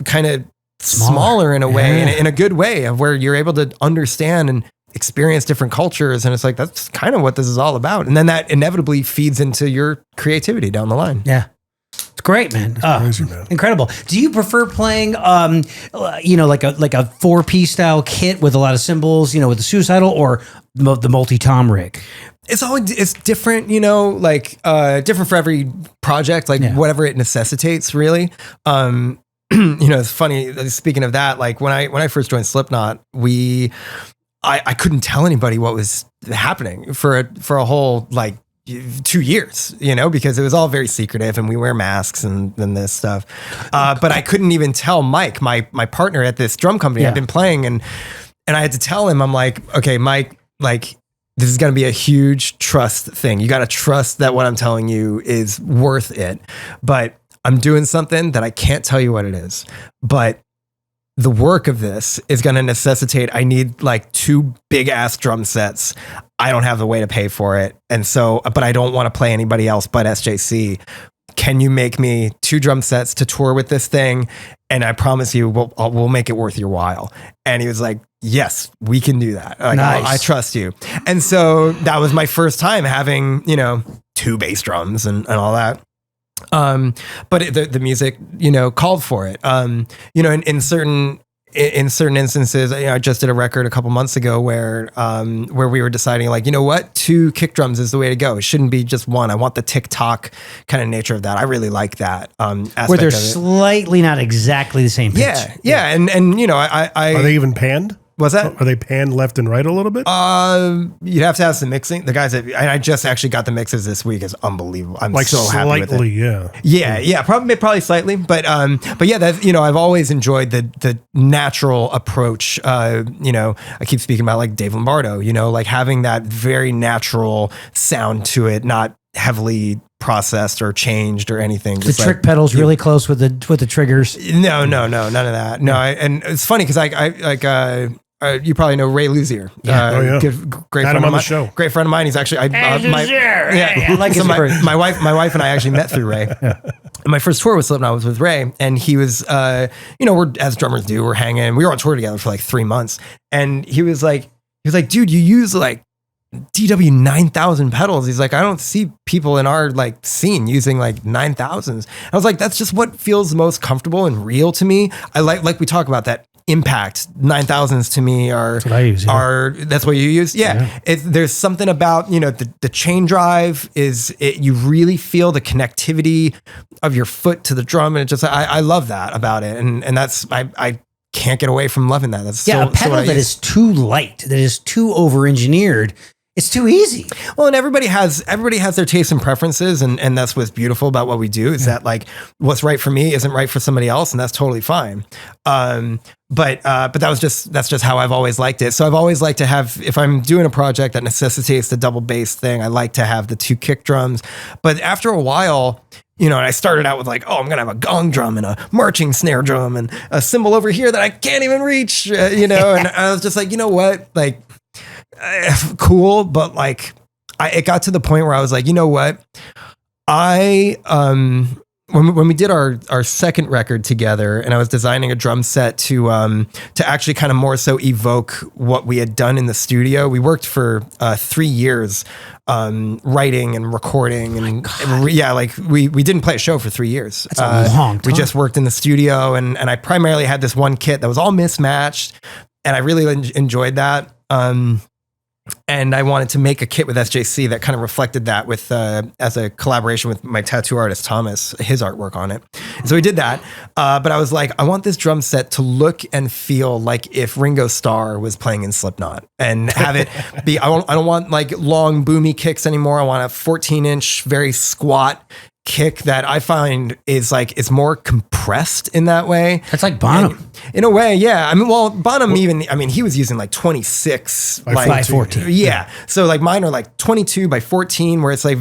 kind of smaller in a way, in a good way of where you're able to understand and experience different cultures. And it's like, that's kind of what this is all about. And then that inevitably feeds into your creativity down the line. Yeah. It's great, man. Crazy, man. Incredible. Do you prefer playing, like a 4-piece style kit with a lot of cymbals, with the Suicidal or the multi-tom rig? It's different, different for every project, whatever it necessitates really. It's funny, speaking of that, like when I first joined Slipknot, I couldn't tell anybody what was happening for a whole 2 years, because it was all very secretive and we wear masks and this stuff. But I couldn't even tell Mike, my partner at this drum company I've been playing. And I had to tell him, I'm like, okay, Mike, this is going to be a huge trust thing. You got to trust that what I'm telling you is worth it. But I'm doing something that I can't tell you what it is. But the work of this is going to necessitate, I need 2 big ass drum sets. I don't have the way to pay for it. And so, but I don't want to play anybody else but SJC. Can you make me 2 drum sets to tour with this thing? And I promise you, we'll make it worth your while. And he was like, yes, we can do that. Nice. I trust you. And so that was my first time having, 2 bass drums and all that. But the music, called for it. In certain instances, I just did a record a couple months ago where we were deciding 2 kick drums is the way to go. It shouldn't be just one. I want the tick-tock kind of nature of that. I really like that aspect where they're of it. Slightly not exactly the same pitch. Yeah. And I Are they even panned? What's that? Are they panned left and right a little bit? You'd have to have some mixing. The guys and I just actually got the mixes this week. It's unbelievable. I'm so happy with it. Yeah. Probably slightly, but yeah, that I've always enjoyed the natural approach. I keep speaking about Dave Lombardo. Having that very natural sound to it, not heavily processed or changed or anything. The trick pedal's really close with the triggers. No, none of that. No, and it's funny because you probably know Ray Luzier. Great friend of mine. Show. Great friend of mine. He's actually my wife and I actually met through Ray. My first tour with Slipknot was with Ray, and he was we're as drummers do, we're hanging. We were on tour together for 3 months, and he was like, dude, you use DW 9000 pedals. He's like, I don't see people in our scene using 9000s. I was like, that's just what feels most comfortable and real to me. I like we talk about that impact 9000s to me are that's what I use, that's what you use. There's something about the chain drive you really feel the connectivity of your foot to the drum, and it just I love that about it, and that's I can't get away from loving that. That's a pedal that is too light, that is too over engineered. It's too easy. Well, and everybody has their tastes and preferences, and that's what's beautiful about what we do is that what's right for me isn't right for somebody else, and that's totally fine. But that's just how I've always liked it. So I've always liked to have, if I'm doing a project that necessitates the double bass thing, I like to have the 2 kick drums. But after a while, and I started out with I'm going to have a gong drum and a marching snare drum and a cymbal over here that I can't even reach, and I was just what, cool, but it got to the point where I was like, what, when we did our second record together, and I was designing a drum set to actually kind of more so evoke what we had done in the studio. We worked for 3 years writing and recording, and we didn't play a show for 3 years. That's a long time. We just worked in the studio, and I primarily had this one kit that was all mismatched, and I really enjoyed that. And I wanted to make a kit with SJC that kind of reflected that with as a collaboration with my tattoo artist, Thomas, his artwork on it. And so we did that. But I was like, I want this drum set to look and feel like if Ringo Starr was playing in Slipknot, and have it be, I don't want long boomy kicks anymore. I want a 14-inch, very squat kick that I find is like, it's more compressed in that way. That's like Bonham. And in a way, yeah. I mean, well, Bonham he was using like 26 by 14. Yeah. So like mine are like 22 by 14, where it's like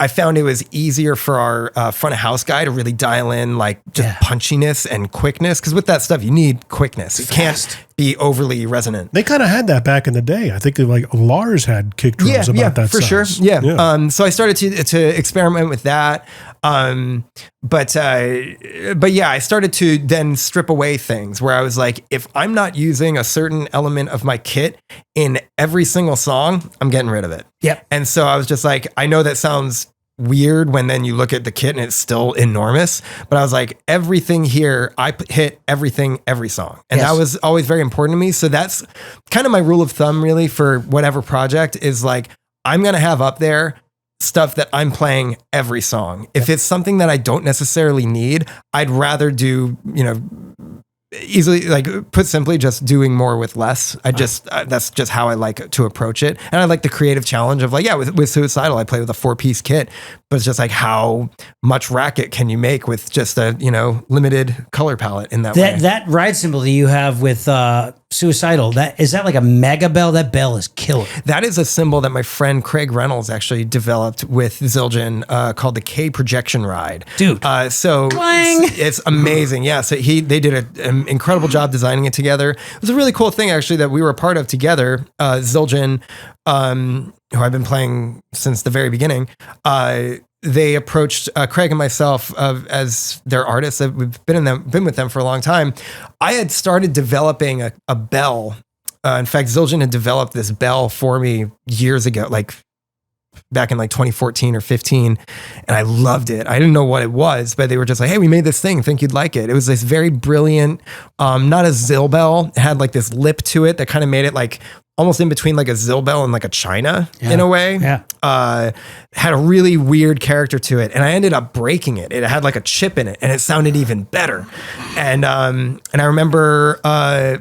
I found it was easier for our front of house guy to really dial in like just punchiness and quickness. Cause with that stuff, you need quickness. It can't be overly resonant. They kind of had that back in the day. I think like Lars had kick drums about that for size. sure. Yeah. So I started to experiment with that. But yeah, I started to then strip away things where I was like, if I'm not using a certain element of my kit in every single song, I'm getting rid of it. Yep. And so I was just like, I know that sounds weird when then you look at the kit and it's still enormous, but I was like, everything here, I hit everything, every song. And that was always very important to me. So that's kind of my rule of thumb really for whatever project is like, I'm going to have up there stuff that I'm playing every song. If it's something that I don't necessarily need, I'd rather do, easily, like put simply, just doing more with less. That's just how I like to approach it. And I like the creative challenge of like, with Suicidal, I play with a 4-piece kit, but it's just like, how much racket can you make with just a, limited color palette in that way? That ride cymbal that you have with Suicidal, is that like a mega bell? That bell is killer. That is a cymbal that my friend Craig Reynolds actually developed with Zildjian called the K Projection Ride. Dude. So it's amazing. Yeah. So they did an incredible job designing it together. It was a really cool thing actually that we were a part of together. Zildjian, who I've been playing since the very beginning, they approached Craig and myself as their artists. We've been with them for a long time. I had started developing a bell. In fact, Zildjian had developed this bell for me years ago, like back in like 2014 or 15. And I loved it. I didn't know what it was, but they were just like, hey, we made this thing. Think you'd like it. It was this very brilliant, not a Zill bell. It had like this lip to it that kind of made it like almost in between like a Zill bell and like a China in a way. Yeah. Had a really weird character to it. And I ended up breaking it. It had like a chip in it and it sounded even better. And I remember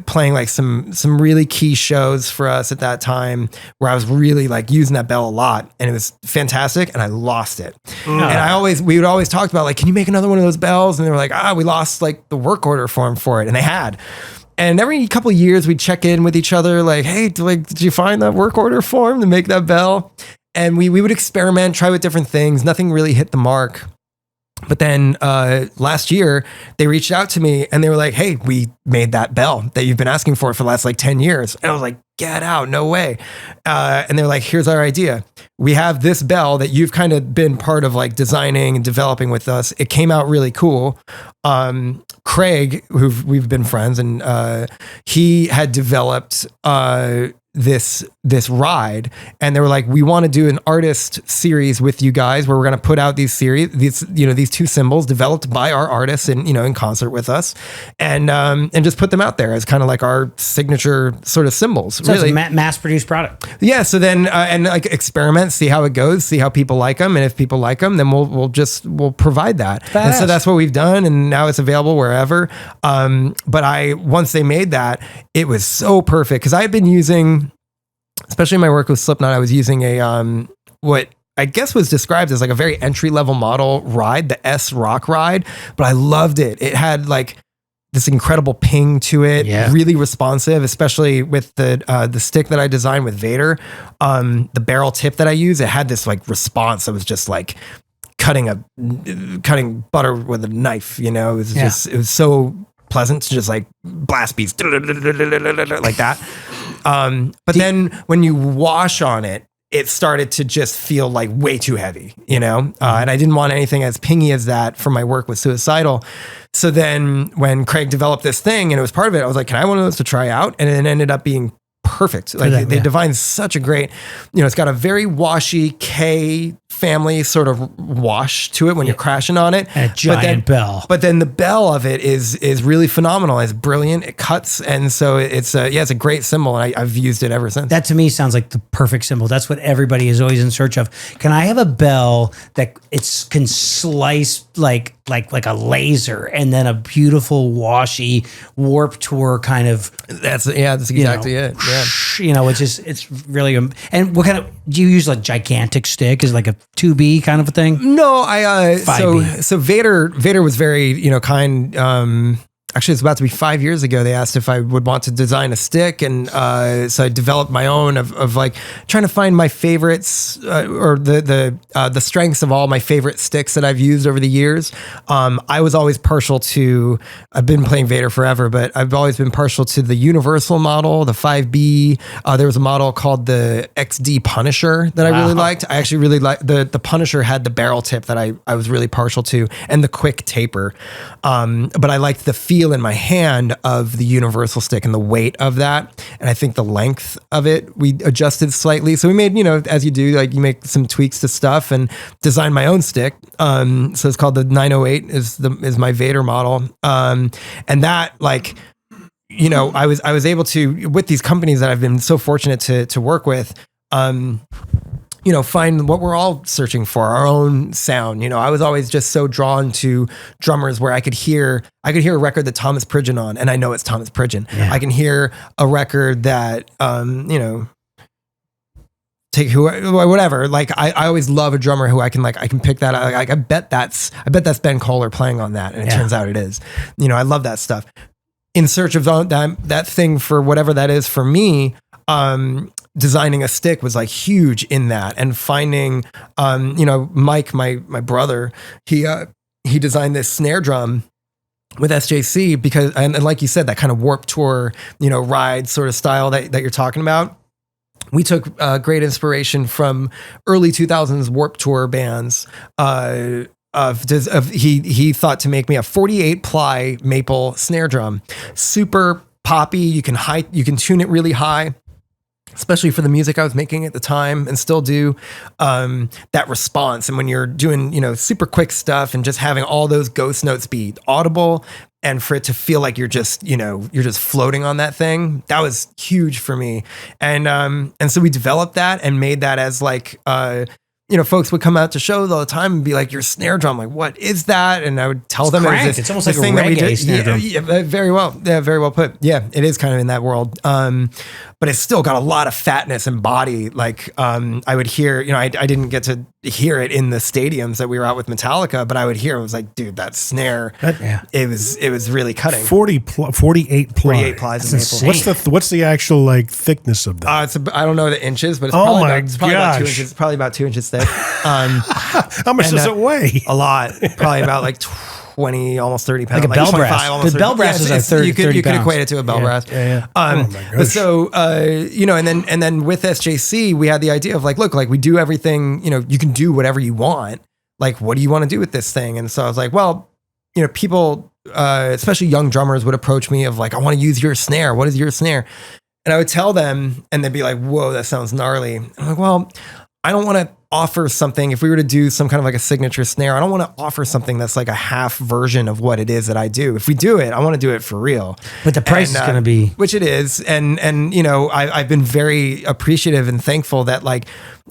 playing like some really key shows for us at that time where I was really like using that bell a lot and it was fantastic and I lost it. And we would always talk about like, can you make another one of those bells? And they were like, we lost like the work order form for it. And they had. And every couple of years we'd check in with each other like, hey, did you find that work order form to make that bell? And we would experiment, try with different things. Nothing really hit the mark. But then last year they reached out to me and they were like, hey, we made that bell that you've been asking for the last like 10 years. And I was like, get out, no way. And they're like, here's our idea. We have this bell that you've kind of been part of like designing and developing with us. It came out really cool. Craig, who we've been friends, and he had developed this ride, and they were like, we want to do an artist series with you guys where we're going to put out these two cymbals developed by our artists and in concert with us, and just put them out there as kind of like our signature sort of cymbals. So really, it's a mass-produced product. Yeah. So then and like experiment, see how it goes, see how people like them, and if people like them, then we'll provide that. Badass. And so that's what we've done, and now it's available wherever. But once they made that, it was so perfect because I had been using, especially in my work with Slipknot, I was using a what I guess was described as like a very entry-level model ride, the S Rock ride, but I loved it. It had like this incredible ping to it, really responsive, especially with the stick that I designed with Vader. The barrel tip that I use, it had this like response that was just like cutting butter with a knife, it was just, it was so pleasant to just like blast beats like that. But then when you wash on it, it started to just feel like way too heavy, and I didn't want anything as pingy as that for my work with Suicidal. So then when Craig developed this thing and it was part of it, I was like, can I have one of those to try out? And it ended up being perfect. Like they defined such a great, it's got a very washy K family sort of wash to it when you're crashing on it. And a giant bell. But then the bell of it is really phenomenal. It's brilliant. It cuts. And so it's a great cymbal. And I've used it ever since. That to me sounds like the perfect cymbal. That's what everybody is always in search of. Can I have a bell that can slice like like a laser, and then a beautiful washy Warped Tour kind of. That's exactly it. Yeah. It's really. And what kind of do you use? Like gigantic stick is like a 2B kind of a thing. No, I 5B. so Vader was very kind. Actually, it's about to be 5 years ago. They asked if I would want to design a stick, and so I developed my own of like trying to find my favorites or the strengths of all my favorite sticks that I've used over the years. I was always partial to. I've been playing Vader forever, but I've always been partial to the Universal model, the 5B. There was a model called the XD Punisher that I really liked. I actually really liked the Punisher had the barrel tip that I was really partial to, and the quick taper. But I liked the feel in my hand of the Universal stick and the weight of that, and I think the length of it we adjusted slightly. So we made, as you do, like you make some tweaks to stuff and design my own stick. So it's called the 908 is my Vader model, and that like. I was able to, with these companies that I've been so fortunate to work with, find what we're all searching for, our own sound. I was always just so drawn to drummers where I could hear a record that Thomas Pridgen on, and I know it's Thomas Pridgen. Yeah. I can hear a record that, take whatever. Like I always love a drummer who I can pick that. Like I bet that's Ben Kohler playing on that, and it turns out it is. I love that stuff. In search of that thing for whatever that is for me, designing a stick was like huge in that, and finding, Mike, my brother, he designed this snare drum with SJC because, and like you said, that kind of Warped Tour, ride sort of style that you're talking about. We took great inspiration from early 2000s Warped Tour bands. He thought to make me a 48 ply maple snare drum, super poppy. You can tune it really high, especially for the music I was making at the time and still do. That response, and when you're doing super quick stuff and just having all those ghost notes be audible, and for it to feel like you're just floating on that thing, that was huge for me. And so we developed that and made that as like. Folks would come out to shows all the time and be like, "Your snare drum, like what is that?" And I would tell them it's almost like a reggae snare drum. Yeah, very well. Yeah, very well put. Yeah, it is kind of in that world. But it's still got a lot of fatness and body. Like I would hear, I didn't get to hear it in the stadiums that we were out with Metallica, but I would hear it was like, dude, that snare, it was really cutting. 48 ply. 48 plies of maple. What's the actual like thickness of that? I don't know the inches, but it's probably about 2 inches. It's probably about 2 inches thick. How much does it weigh? A lot. Probably about like 20, almost 30 pounds. Like a bell brass. The bell brass is like 30 You could equate it to a bell brass. Yeah. Oh my gosh. So, and then with SJC, we had the idea of like, look, like we do everything, you can do whatever you want. Like, what do you want to do with this thing? And so I was like, well, people, especially young drummers would approach me of like, I want to use your snare. What is your snare? And I would tell them, and they'd be like, whoa, that sounds gnarly. I'm like, well, I don't want to offer something. If we were to do some kind of like a signature snare, I don't want to offer something that's like a half version of what it is that I do. If we do it, I want to do it for real. But the price is going to be, which it is. And I've been very appreciative and thankful that like,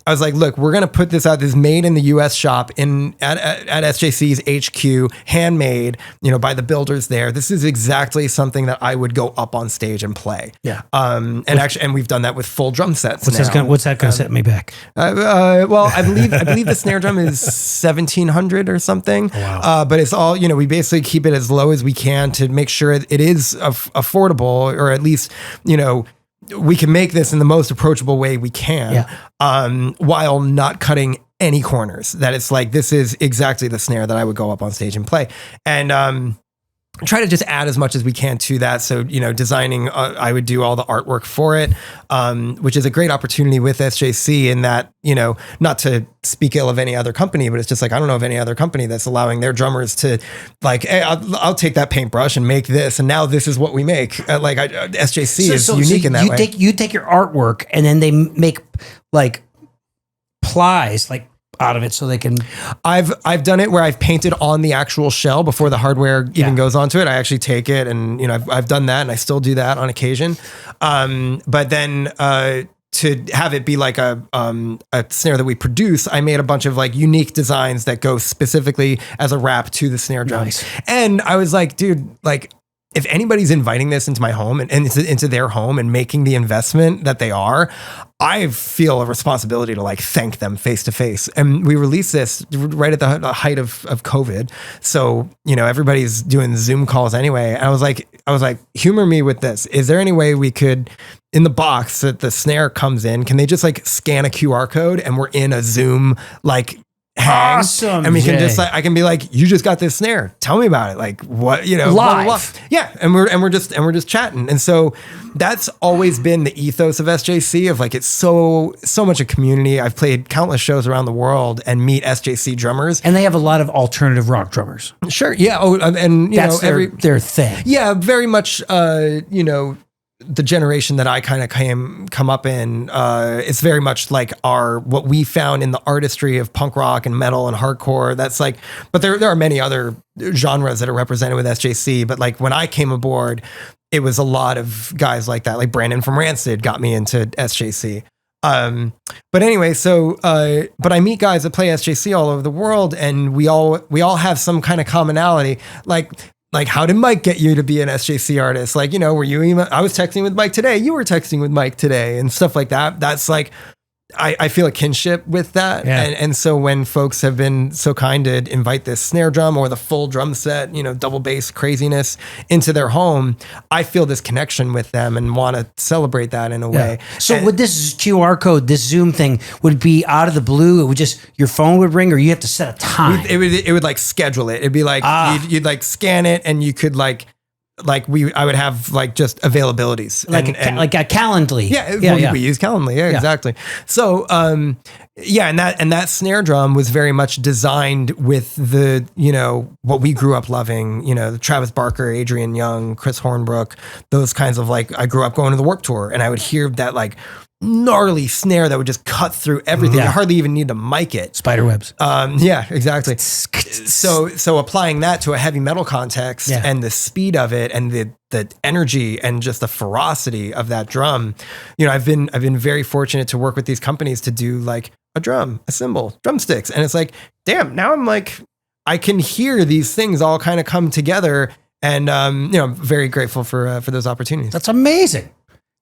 I was like, look, we're going to put this out. This is made in the US shop at SJC's HQ, handmade, by the builders there. This is exactly something that I would go up on stage and play. Yeah. And we've done that with full drum sets. What's that going to set me back? Well, I believe the snare drum is 1,700 or something. Oh, wow. But it's all, we basically keep it as low as we can to make sure it is affordable, or at least, we can make this in the most approachable way we can, while not cutting any corners. That it's like, this is exactly the snare that I would go up on stage and play. And try to just add as much as we can to that. So, designing, I would do all the artwork for it, which is a great opportunity with SJC in that, not to speak ill of any other company, but it's just like, I don't know of any other company that's allowing their drummers to like, hey, I'll take that paintbrush and make this. And now this is what we make. SJC is unique in that way. You take your artwork and then they make like plies, like out of it so they can. I've done it where I've painted on the actual shell before the hardware even goes onto it. I actually take it and I've done that, and I still do that on occasion. But then to have it be like a snare that we produce, I made a bunch of like unique designs that go specifically as a wrap to the snare drum. Nice. And I was like, dude, like if anybody's inviting this into my home and into their home and making the investment that they are, I feel a responsibility to like thank them face to face. And we released this right at the height of COVID. So, everybody's doing Zoom calls anyway. And I was like, humor me with this. Is there any way we could, in the box that the snare comes in, can they just like scan a QR code and we're in a Zoom like hang? Awesome, and we can Jay. just like, I can be like, you just got this snare. Tell me about it. Like what, blah, blah, blah. Live. Yeah. And we're just chatting. And so that's always been the ethos of SJC of like, it's so much a community. I've played countless shows around the world and meet SJC drummers. And they have a lot of alternative rock drummers. Sure. Yeah. Oh, and That's their thing. yeah, very much, the generation that I kind of come up in, it's very much like what we found in the artistry of punk rock and metal and hardcore. That's like, but there are many other genres that are represented with SJC. But like when I came aboard, it was a lot of guys like that. Like Brandon from Rancid got me into SJC. But anyway, but I meet guys that play SJC all over the world, and we all have some kind of commonality. Like, how did Mike get you to be an SJC artist? Like, were you I was texting with Mike today. You were texting with Mike today and stuff like that. That's like, I feel a kinship with that. Yeah. And so when folks have been so kind to invite this snare drum or the full drum set, double bass craziness into their home, I feel this connection with them and want to celebrate that in a way. So would this QR code, this Zoom thing, would be out of the blue? It would just, your phone would ring, or you have to set a time? It would like schedule it. It'd be like, you'd like scan it and you could I would have like just availabilities. Like a Calendly. Yeah. We use Calendly. Yeah, exactly. So, and that snare drum was very much designed with the, what we grew up loving, the Travis Barker, Adrian Young, Chris Hornbrook, those kinds of like, I grew up going to the Warped Tour and I would hear that like gnarly snare that would just cut through everything. You hardly even need to mic it. Spiderwebs. Yeah, exactly. So applying that to a heavy metal context and the speed of it and the energy and just the ferocity of that drum, I've been very fortunate to work with these companies to do like a drum, a cymbal, drumsticks, and it's like, damn, now I'm like, I can hear these things all kind of come together, and I'm very grateful for those opportunities. That's amazing.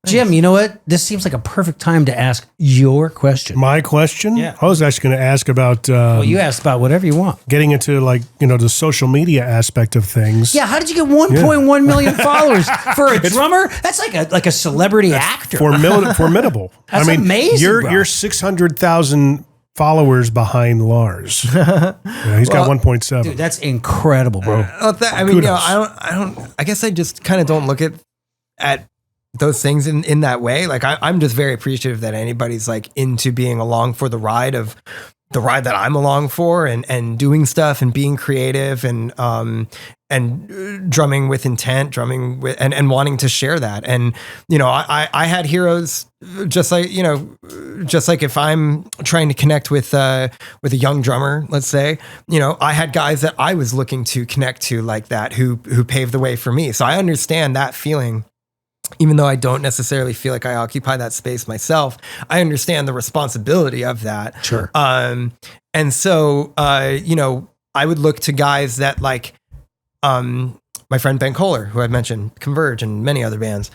Jim, you know what? This seems like a perfect time to ask your question. My question? Yeah. I was actually going to ask about you asked about whatever you want. getting into like, the social media aspect of things. Yeah, how did you get 1.1 million followers for a drummer? That's like a celebrity actor. Formidable. That's amazing, bro. You're 600,000 followers behind Lars. He's got 1.7. Dude, that's incredible, bro. Kudos. I guess I just kind of don't look at those things in that way. Like I'm just very appreciative that anybody's like into being along for the ride that I'm along for and doing stuff and being creative and drumming with intent, drumming with and wanting to share that. And I had heroes just like if I'm trying to connect with a young drummer, let's say, I had guys that I was looking to connect to like that who paved the way for me. So I understand that feeling. Even though I don't necessarily feel like I occupy that space myself, I understand the responsibility of that. Sure. And so, I would look to guys that like, my friend Ben Kohler, who I've mentioned, Converge and many other bands.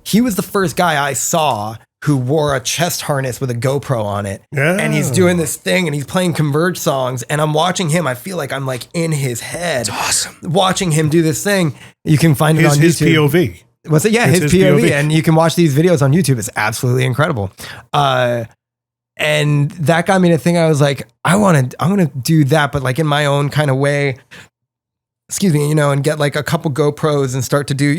He was the first guy I saw who wore a chest harness with a GoPro on it. Yeah. And he's doing this thing and he's playing Converge songs. And I'm watching him. I feel like I'm like in his head. It's awesome. Watching him do this thing. You can find it on YouTube. His POV. Was it? Yeah, his POV. And you can watch these videos on YouTube. It's absolutely incredible. And that got me to think, I was like, I want to do that, but like in my own kind of way, and get like a couple GoPros and start to do,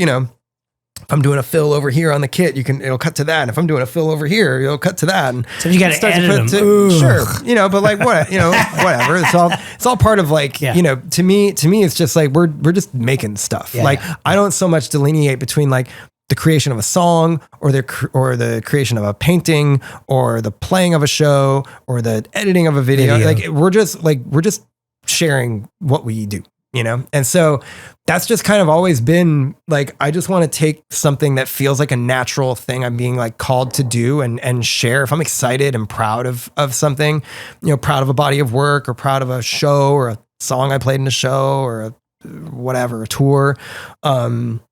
if I'm doing a fill over here on the kit, it'll cut to that. And if I'm doing a fill over here, it'll cut to that. And so you got to edit them. Sure. But like what, whatever. It's all part of like, to me, it's just like, we're just making stuff. I don't so much delineate between like the creation of a song or the creation of a painting or the playing of a show or the editing of a video. Like we're just sharing what we do. you know? And so that's just kind of always been like, I just want to take something that feels like a natural thing I'm being like called to do and share. If I'm excited and proud of something, you know, proud of a body of work or proud of a show or a song I played in a show or a tour.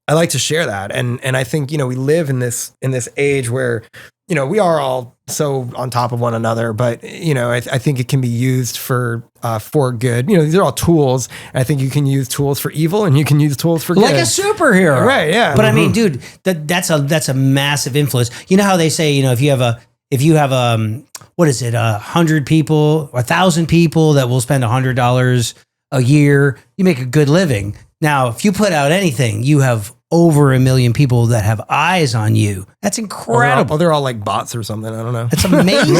I like to share that. And I think, you know, we live in this age where, you know, we are all so on top of one another, but you know, I think it can be used for good. You know, these are all tools. And I think you can use tools for evil and you can use tools for like good. a superhero. Right. Yeah. But I mean, dude, that's a massive influence. You know how they say, you know, if you have what is it, 100 people, 1,000 people that will spend $100 a year, you make a good living. Now, if you put out anything, you have over 1 million people that have eyes on you. That's incredible. They're all like bots or something. I don't know. That's amazing.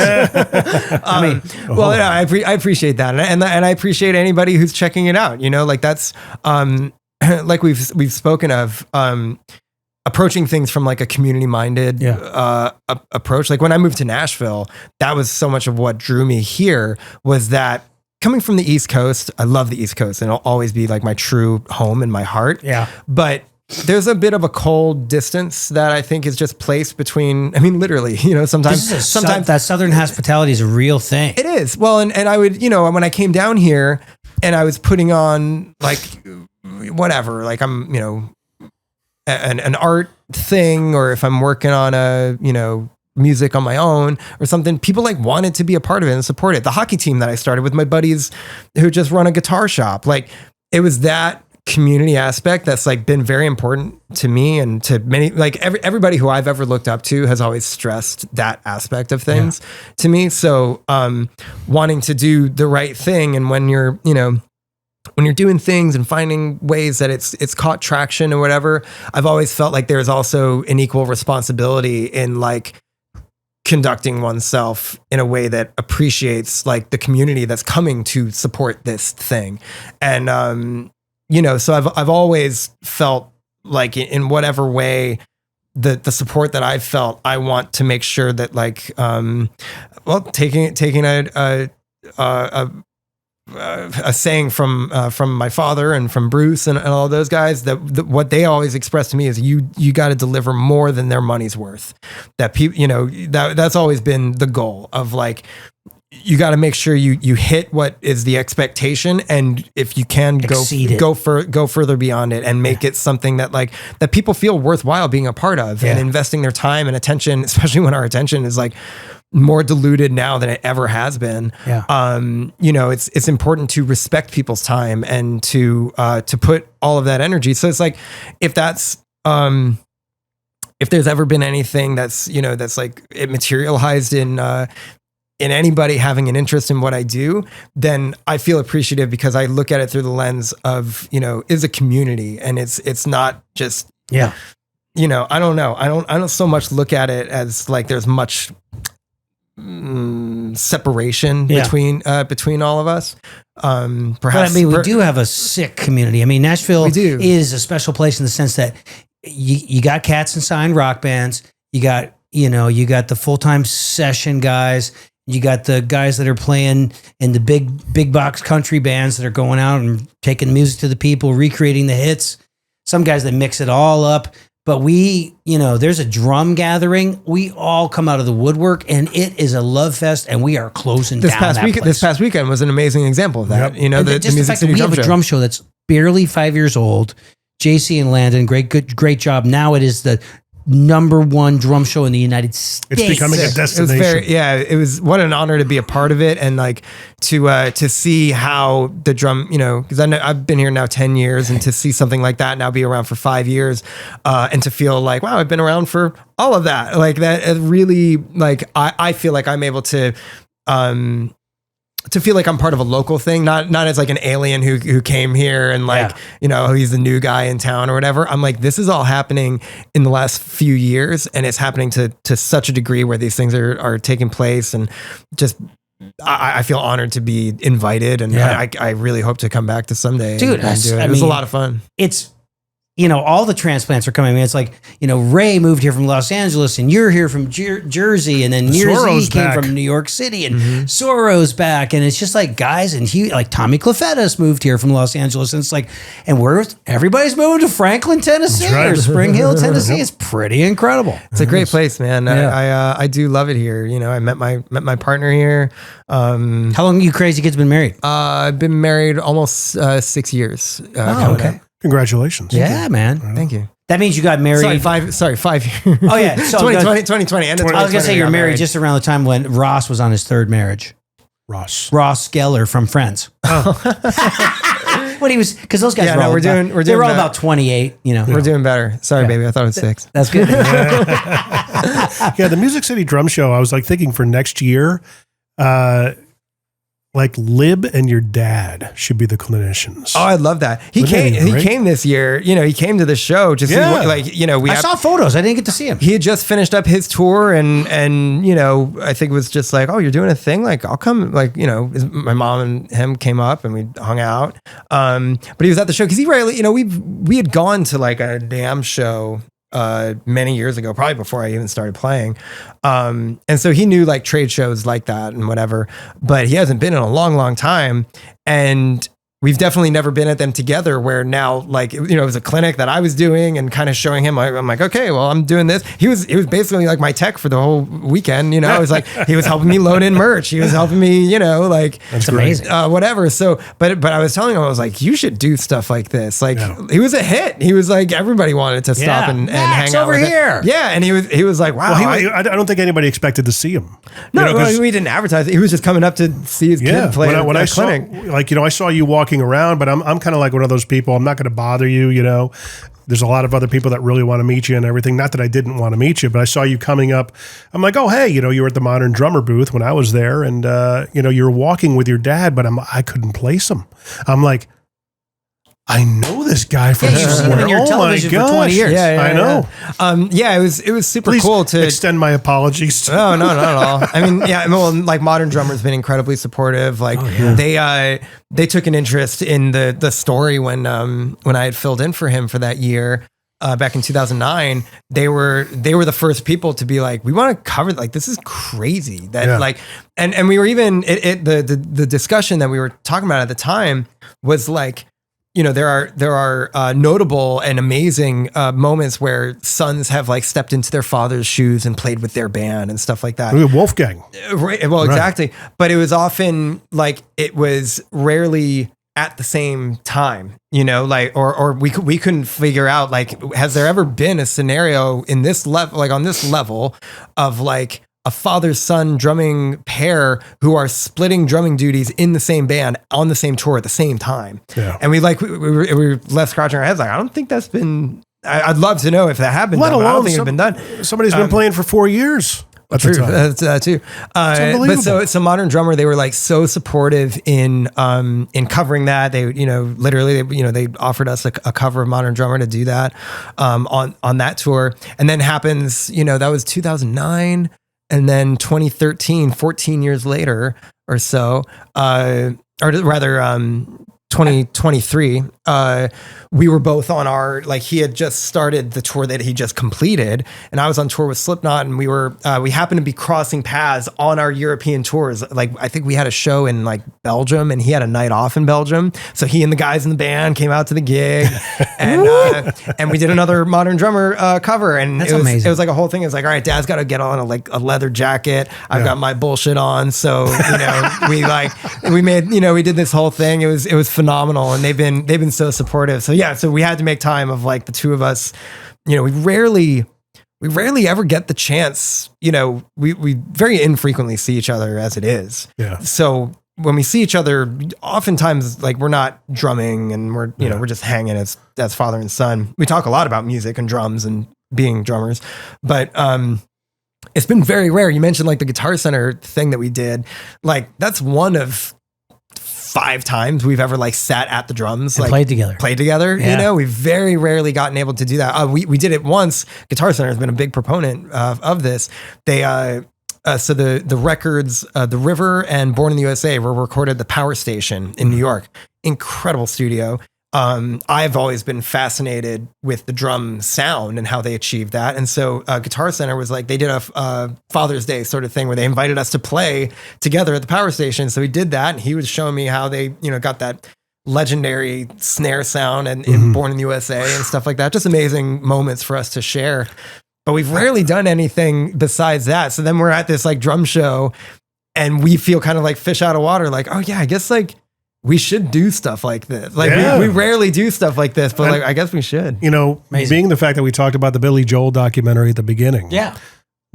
I mean, well, yeah, I appreciate that, and I appreciate anybody who's checking it out. You know, like that's like we've spoken of. Approaching things from like a community-minded approach. Like when I moved to Nashville, that was so much of what drew me here was that coming from the East Coast, I love the East Coast and it'll always be like my true home in my heart. Yeah. But there's a bit of a cold distance that I think is just placed between, I mean, literally, you know, sometimes that Southern hospitality is a real thing. It is. Well, and I would, you know, when I came down here and I was putting on like whatever, like I'm, you know, an art thing, or if I'm working on a, you know, music on my own or something, people like wanted to be a part of it and support it. The hockey team that I started with my buddies who just run a guitar shop, like it was that community aspect that's like been very important to me and to many, like everybody who I've ever looked up to has always stressed that aspect of things to me. So, wanting to do the right thing. And when you're, you know, when you're doing things and finding ways that it's caught traction or whatever, I've always felt like there's also an equal responsibility in like conducting oneself in a way that appreciates like the community that's coming to support this thing. And, you know, so I've always felt like in whatever way the support that I've felt, I want to make sure that like, well, taking a saying from my father and from Bruce and all those guys that what they always express to me is you got to deliver more than their money's worth. That people, you know, that's always been the goal of like, you got to make sure you hit what is the expectation. And if you can go further beyond it and make it something that like, that people feel worthwhile being a part of and investing their time and attention, especially when our attention is like more diluted now than it ever has been. Yeah. You know, it's important to respect people's time and to put all of that energy. So it's like, if that's, if there's ever been anything that's, you know, that's like it materialized in anybody having an interest in what I do, then I feel appreciative because I look at it through the lens of, you know, is a community and it's not just, you know, I don't know. I don't so much look at it as like there's much separation between all of us. Perhaps, but I mean, we do have a sick community. I mean, Nashville is a special place in the sense that you got cats and signed rock bands. You got the full-time session guys. You got the guys that are playing in the big box country bands that are going out and taking music to the people, recreating the hits. Some guys that mix it all up. But there's a drum gathering. We all come out of the woodwork, and it is a love fest, and we are closing down that place. This past weekend was an amazing example of that. Yep. You know, the Music City we have a drum show that's barely 5 years old. JC and Landon, great job. Now it is the #1 drum show in the United States. It's becoming a destination. It was what an honor to be a part of it, and like to see how the drum, you know, because I've been here now 10 years, and to see something like that now be around for 5 years, and to feel like, wow, I've been around for all of that. Like that really, like I feel like I'm able to feel like I'm part of a local thing, not as like an alien who came here and like, you know, he's the new guy in town or whatever. I'm like, this is all happening in the last few years, and it's happening to such a degree where these things are taking place, and just, I feel honored to be invited, and I really hope to come back to someday. Dude, and do it. It was a lot of fun. It's all the transplants are coming. I mean, it's like, Ray moved here from Los Angeles and you're here from Jersey. And then Near's came from New York City and Sorro's back. And it's just like guys and like Tommy Clufetta's moved here from Los Angeles. And it's like, and everybody's moving to Franklin, Tennessee or Spring Hill, Tennessee. It's pretty incredible. It's a great place, man. Yeah. I do love it here. I met my partner here. How long you crazy kids been married? I've been married almost 6 years. Okay. Congratulations. Yeah, man. Thank you. That means you got married. 5 years. Oh, yeah. So 2020. End of 2020. I was going to say you're married just around the time when Ross was on his third marriage. Ross Geller from Friends. Oh. When he was, because those guys they were all about 28, We're doing better. Sorry, baby. I thought it was 6. That's good. Yeah, the Music City Drum Show, I was like thinking for next year, like Lib and your dad should be the clinicians. Oh, I love that. He came this year. He came to the show. Just I saw photos. I didn't get to see him. He had just finished up his tour, and I think it was just like, oh, you're doing a thing. Like, I'll come. Like, my mom and him came up and we hung out. But he was at the show because he rarely, we had gone to like a damn show many years ago, probably before I even started playing. And so he knew like trade shows like that and whatever, but he hasn't been in a long, long time. And we've definitely never been at them together where now, like, it was a clinic that I was doing and kind of showing him, I'm like, okay, well, I'm doing this. He was basically like my tech for the whole weekend. I was like, he was helping me load in merch. He was helping me, like, that's amazing. Whatever. So, but I was telling him, I was like, you should do stuff like this. Like, he was a hit. He was like, everybody wanted to stop and hang out over here. Yeah. And he was like, wow. Well, I don't think anybody expected to see him. No, we didn't advertise it. He was just coming up to see his kid play at a clinic. I saw you walking around, but I'm kind of like one of those people. I'm not going to bother you. There's a lot of other people that really want to meet you and everything. Not that I didn't want to meet you, but I saw you coming up. I'm like, oh, hey, you were at the Modern Drummer booth when I was there, and you were walking with your dad, but I couldn't place him. I'm like, I know this guy from somewhere. On your television for 20 years. Yeah, I know. Yeah, it was super Please cool to extend my apologies. No, not at all. I mean, like Modern Drummer's been incredibly supportive. Like they took an interest in the story when I had filled in for him for that year. Back in 2009, they were the first people to be like, we want to cover, like, this is crazy that like, and we were even the discussion that we were talking about at the time was like, there are notable and amazing moments where sons have like stepped into their father's shoes and played with their band and stuff like that. Wolfgang. Right. Well, exactly. But it was often like, it was rarely at the same time, like, or we couldn't figure out, like, has there ever been a scenario in this level, like on this level of like a father-son drumming pair who are splitting drumming duties in the same band on the same tour at the same time. Yeah. And we were left scratching our heads like, I don't think that's been, I'd love to know if that happened. I don't think it's been done. Somebody's been playing for 4 years. True. That's that too. But so Modern Drummer, they were like so supportive in covering that. They, literally, they offered us a cover of Modern Drummer to do that, on that tour. And then happens, that was 2009. And then 2013, 14 years later or so, or rather 2023, we were both on our, like, he had just started the tour that he just completed, and I was on tour with Slipknot, and we happened to be crossing paths on our European tours. Like, I think we had a show in like Belgium, and he had a night off in Belgium, so he and the guys in the band came out to the gig, and we did another Modern Drummer cover, and That's amazing. It was like a whole thing. It was like, all right, Dad's got to get on a leather jacket. I've got my bullshit on, so we made, we did this whole thing. It was phenomenal, and they've been so supportive. So yeah, so we had to make time of like the two of us. We rarely ever get the chance. We very infrequently see each other as it is. Yeah. So when we see each other, oftentimes like we're not drumming and we're we're just hanging as father and son. We talk a lot about music and drums and being drummers, but it's been very rare. You mentioned like the Guitar Center thing that we did. Like, that's one of 5 times we've ever like sat at the drums, and like played together. Yeah. We've very rarely gotten able to do that. We did it once. Guitar Center has been a big proponent of this. They so the records, The River and Born in the USA were recorded at the Power Station in New York. Incredible studio. I've always been fascinated with the drum sound and how they achieved that. And so Guitar Center was like, they did a Father's Day sort of thing where they invited us to play together at the power station. So we did that, and he was showing me how they, got that legendary snare sound and in Born in the USA and stuff like that. Just amazing moments for us to share. But we've rarely done anything besides that. So then we're at this like drum show, and we feel kind of like fish out of water. Like, oh yeah, I guess like we should do stuff like this. Like we rarely do stuff like this, but like I guess we should. Being the fact that we talked about the Billy Joel documentary at the beginning. Yeah.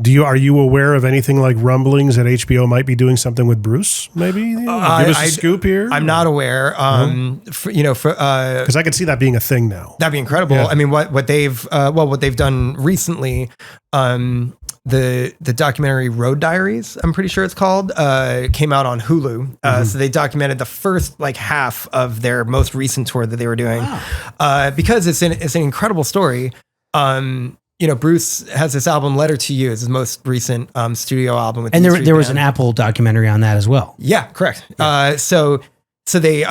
Are you aware of anything like rumblings that HBO might be doing something with Bruce? Maybe give us a scoop here. I'm not aware. Because I could see that being a thing now. That'd be incredible. Yeah. I mean, what they've done recently. The documentary Road Diaries, I'm pretty sure it's called, came out on Hulu. So they documented the first like half of their most recent tour that they were doing, because it's an incredible story. Bruce has this album Letter to You, is his most recent studio album. And there was an Apple documentary on that as well. Yeah, correct. Yeah. So they,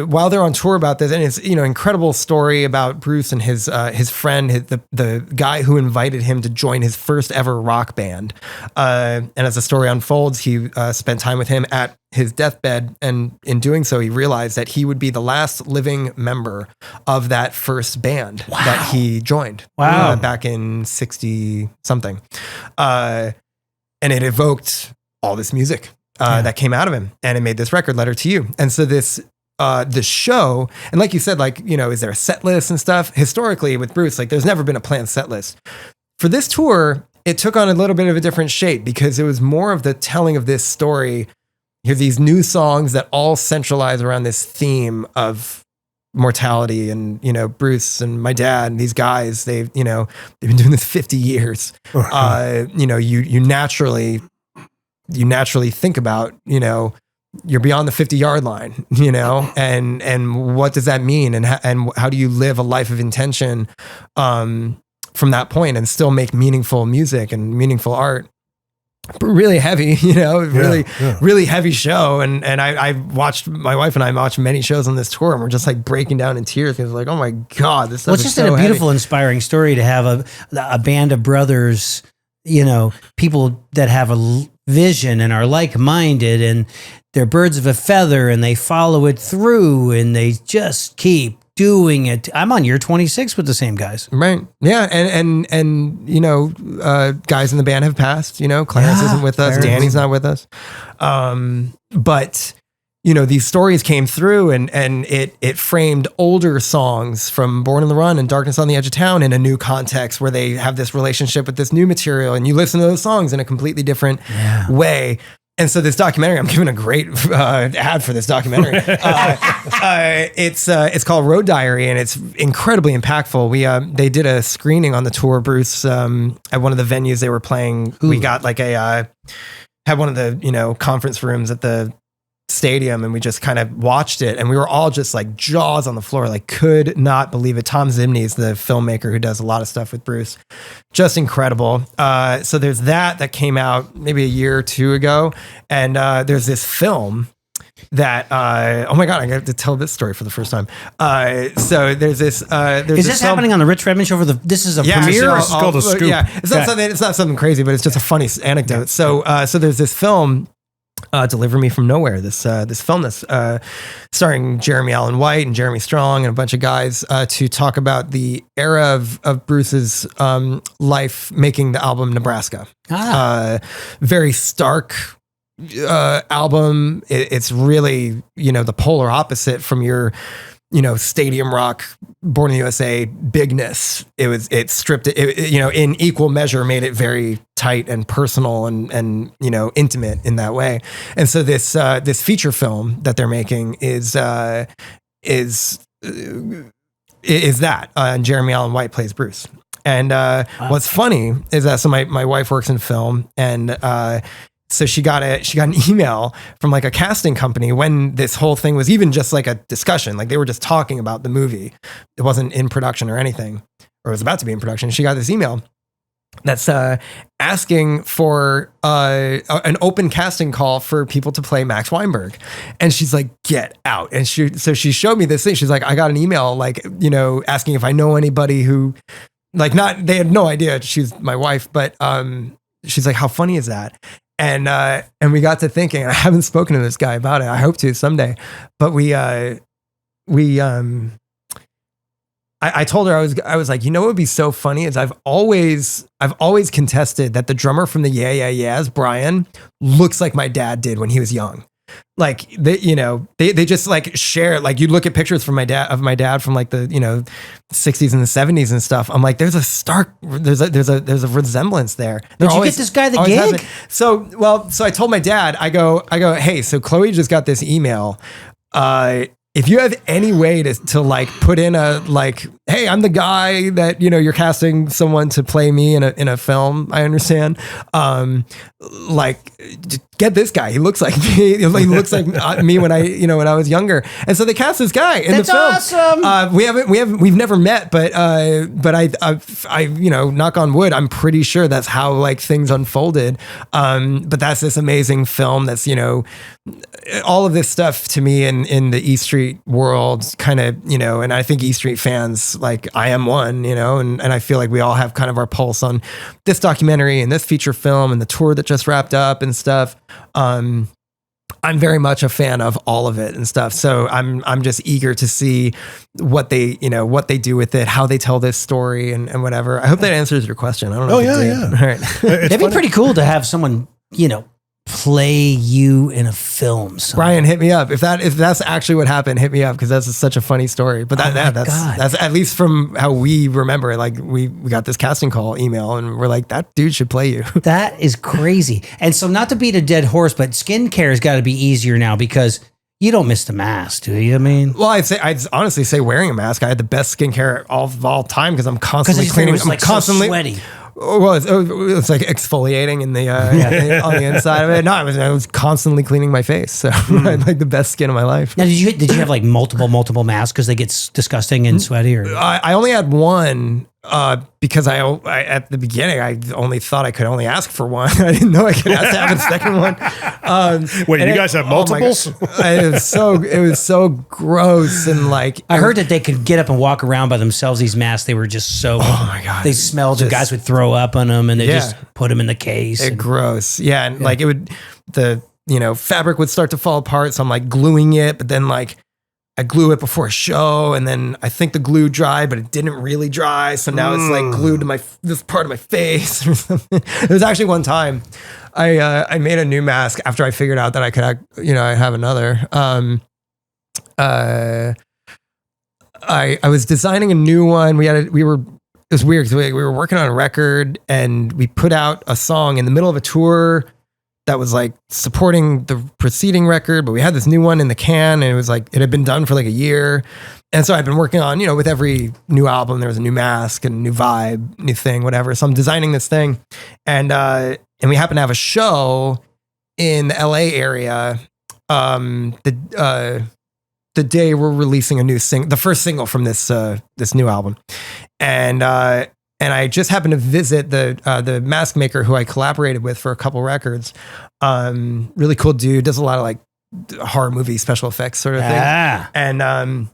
while they're on tour about this, and it's, incredible story about Bruce and his friend, the guy who invited him to join his first ever rock band. And as the story unfolds, he spent time with him at his deathbed. And in doing so, he realized that he would be the last living member of that first band that he joined back in 60 something. And it evoked all this music that came out of him, and it made this record, Letter to You. And so this show, and like you said, like, is there a set list and stuff? Historically with Bruce, like there's never been a planned set list. For this tour, it took on a little bit of a different shape because it was more of the telling of this story. Here's these new songs that all centralize around this theme of mortality, and Bruce and my dad and these guys, they've been doing this 50 years. You naturally think about, you're beyond the 50-yard line, and what does that mean? And how do you live a life of intention from that point and still make meaningful music and meaningful art? But really heavy, really heavy show. And my wife and I watched many shows on this tour, and we're just like breaking down in tears because like, oh my God, this stuff is just so a beautiful, heavy. Inspiring story to have a band of brothers, people that have a vision and are like-minded, and they're birds of a feather, and they follow it through, and they just keep doing it. I'm on year 26 with the same guys. Right. Yeah. And guys in the band have passed, Clarence isn't with us. Danny's not with us. But these stories came through, and it framed older songs from Born on the Run and Darkness on the Edge of Town in a new context where they have this relationship with this new material, and you listen to those songs in a completely different way. And so this documentary, I'm giving a great ad for this documentary. It's called Road Diary, and it's incredibly impactful. They did a screening on the tour, Bruce, at one of the venues they were playing. Ooh. We got like had one of the conference rooms at the stadium, and we just kind of watched it, and we were all just like jaws on the floor, like could not believe it. Tom Zimney is the filmmaker who does a lot of stuff with Bruce. Just incredible. So there's that came out maybe a year or two ago, and there's this film that oh my God, I have to tell this story for the first time. So there's this is this happening on the Rich Redmond show this is a premiere? It's called a scoop. Yeah, it's not something crazy, but it's just a funny anecdote. So there's this film, Deliver Me From Nowhere, this film that's starring Jeremy Allen White and Jeremy Strong and a bunch of guys to talk about the era of Bruce's life making the album Nebraska. Very stark album. It's really, the polar opposite from your, stadium rock, Born in the USA bigness. It stripped it, in equal measure, made it very tight and personal and intimate in that way. And so this feature film that they're making is that, and Jeremy Allen White plays Bruce. And what's funny is that, so my wife works in film, and so she got an email from like a casting company when this whole thing was even just like a discussion, like they were just talking about the movie. It wasn't in production or anything, or it was about to be in production. She got this email, that's asking for an open casting call for people to play Max Weinberg. And she's like, get out. And she showed me this thing. She's like, I got an email, like, asking if I know anybody who, like, they had no idea she's my wife, but she's like, how funny is that? And we got to thinking, and I haven't spoken to this guy about it. I hope to someday, but I told her, I was like, what would be so funny is I've always contested that the drummer from the Yeah Yeah Yeahs, Brian, looks like my dad did when he was young. Like they just like share, like you look at pictures from my dad from like the 60s and the 70s and stuff. I'm like, there's a resemblance there. Did you get this guy the gig? So I told my dad, I go, hey, so Chloe just got this email. If you have any way to like put in a, like, hey, I'm the guy that, you're casting someone to play me in a film. I understand. Like, get this guy. He looks like me. He looks like me when I was younger. And so they cast this guy in the film. That's awesome. We've never met, but I knock on wood, I'm pretty sure that's how like things unfolded. But that's this amazing film. That's, all of this stuff to me in the E Street world kind of, and I think E Street fans, like I am one, and I feel like we all have kind of our pulse on this documentary and this feature film and the tour that just wrapped up and stuff. I'm very much a fan of all of it and stuff. So I'm just eager to see what they do with it, how they tell this story and whatever. I hope that answers your question. I don't know. Yeah. All right. It'd be pretty cool to have someone, play you in a film. Brian, hit me up if that's actually what happened. Hit me up because that's such a funny story. But that's at least from how we remember it. Like we got this casting call email and we're like, that dude should play you. That is crazy. And so, not to beat a dead horse, but skincare has got to be easier now because you don't miss the mask, do you? I mean, well, I'd honestly say wearing a mask. I had the best skincare of all time because I'm constantly cleaning. I'm constantly so sweaty. Well, it's like exfoliating in the on the inside of it. No, I was constantly cleaning my face, so I had like the best skin of my life. Now, did you have like multiple masks because they get disgusting and sweaty? Or I only had one because I at the beginning I only thought I could only ask for one. I didn't know I could have to have a second one. Wait, you guys have multiples? It was so gross and like I heard that they could get up and walk around by themselves. These masks, they were just so. Oh my god! They smelled. The guys would throw up on them, and they just put them in the case. Gross. Yeah, and like it would fabric would start to fall apart. So I'm like gluing it, but then like I glue it before a show, and then I think the glue dried, but it didn't really dry. So now it's like glued to this part of my face or something. There was actually one time I made a new mask after I figured out that I could, I have another. I was designing a new one. It was weird because we were working on a record and we put out a song in the middle of a tour that was like supporting the preceding record, but we had this new one in the can and it was like, it had been done for like a year. And so I've been working on, with every new album, there was a new mask and a new vibe, new thing, whatever. So I'm designing this thing and we happen to have a show in the LA area. The day we're releasing a new the first single from this new album. And I just happened to visit the mask maker who I collaborated with for a couple records. Really cool dude, does a lot of like horror movie special effects sort of thing.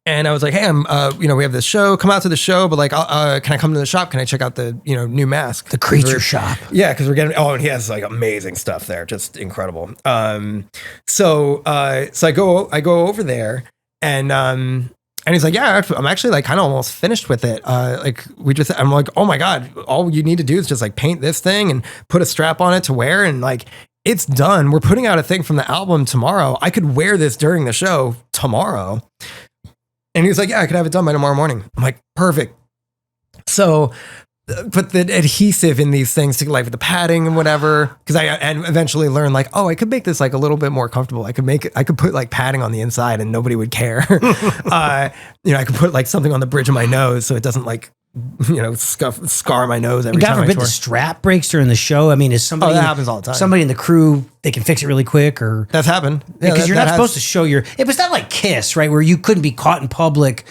And I was like, hey, we have this show. Come out to the show, but like, can I come to the shop? Can I check out the new mask? The creature shop. Yeah, because we're getting. Oh, and he has like amazing stuff there, just incredible. So I go over there, and he's like, yeah, I'm actually like kind of almost finished with it. I'm like, oh my god, all you need to do is just like paint this thing and put a strap on it to wear, and like it's done. We're putting out a thing from the album tomorrow. I could wear this during the show tomorrow. And he was like, yeah, I could have it done by tomorrow morning. I'm like, perfect. So, but the adhesive in these things to like the padding and whatever, because and eventually learned like, oh, I could make this like a little bit more comfortable. I could put like padding on the inside and nobody would care. I could put like something on the bridge of my nose so it doesn't like, scar my nose every time. God forbid the strap breaks during the show. I mean, is somebody that happens all the time. Somebody in the crew, they can fix it really quick, or that's happened. Yeah, because you're not supposed to show it was not like Kiss, right, where you couldn't be caught in public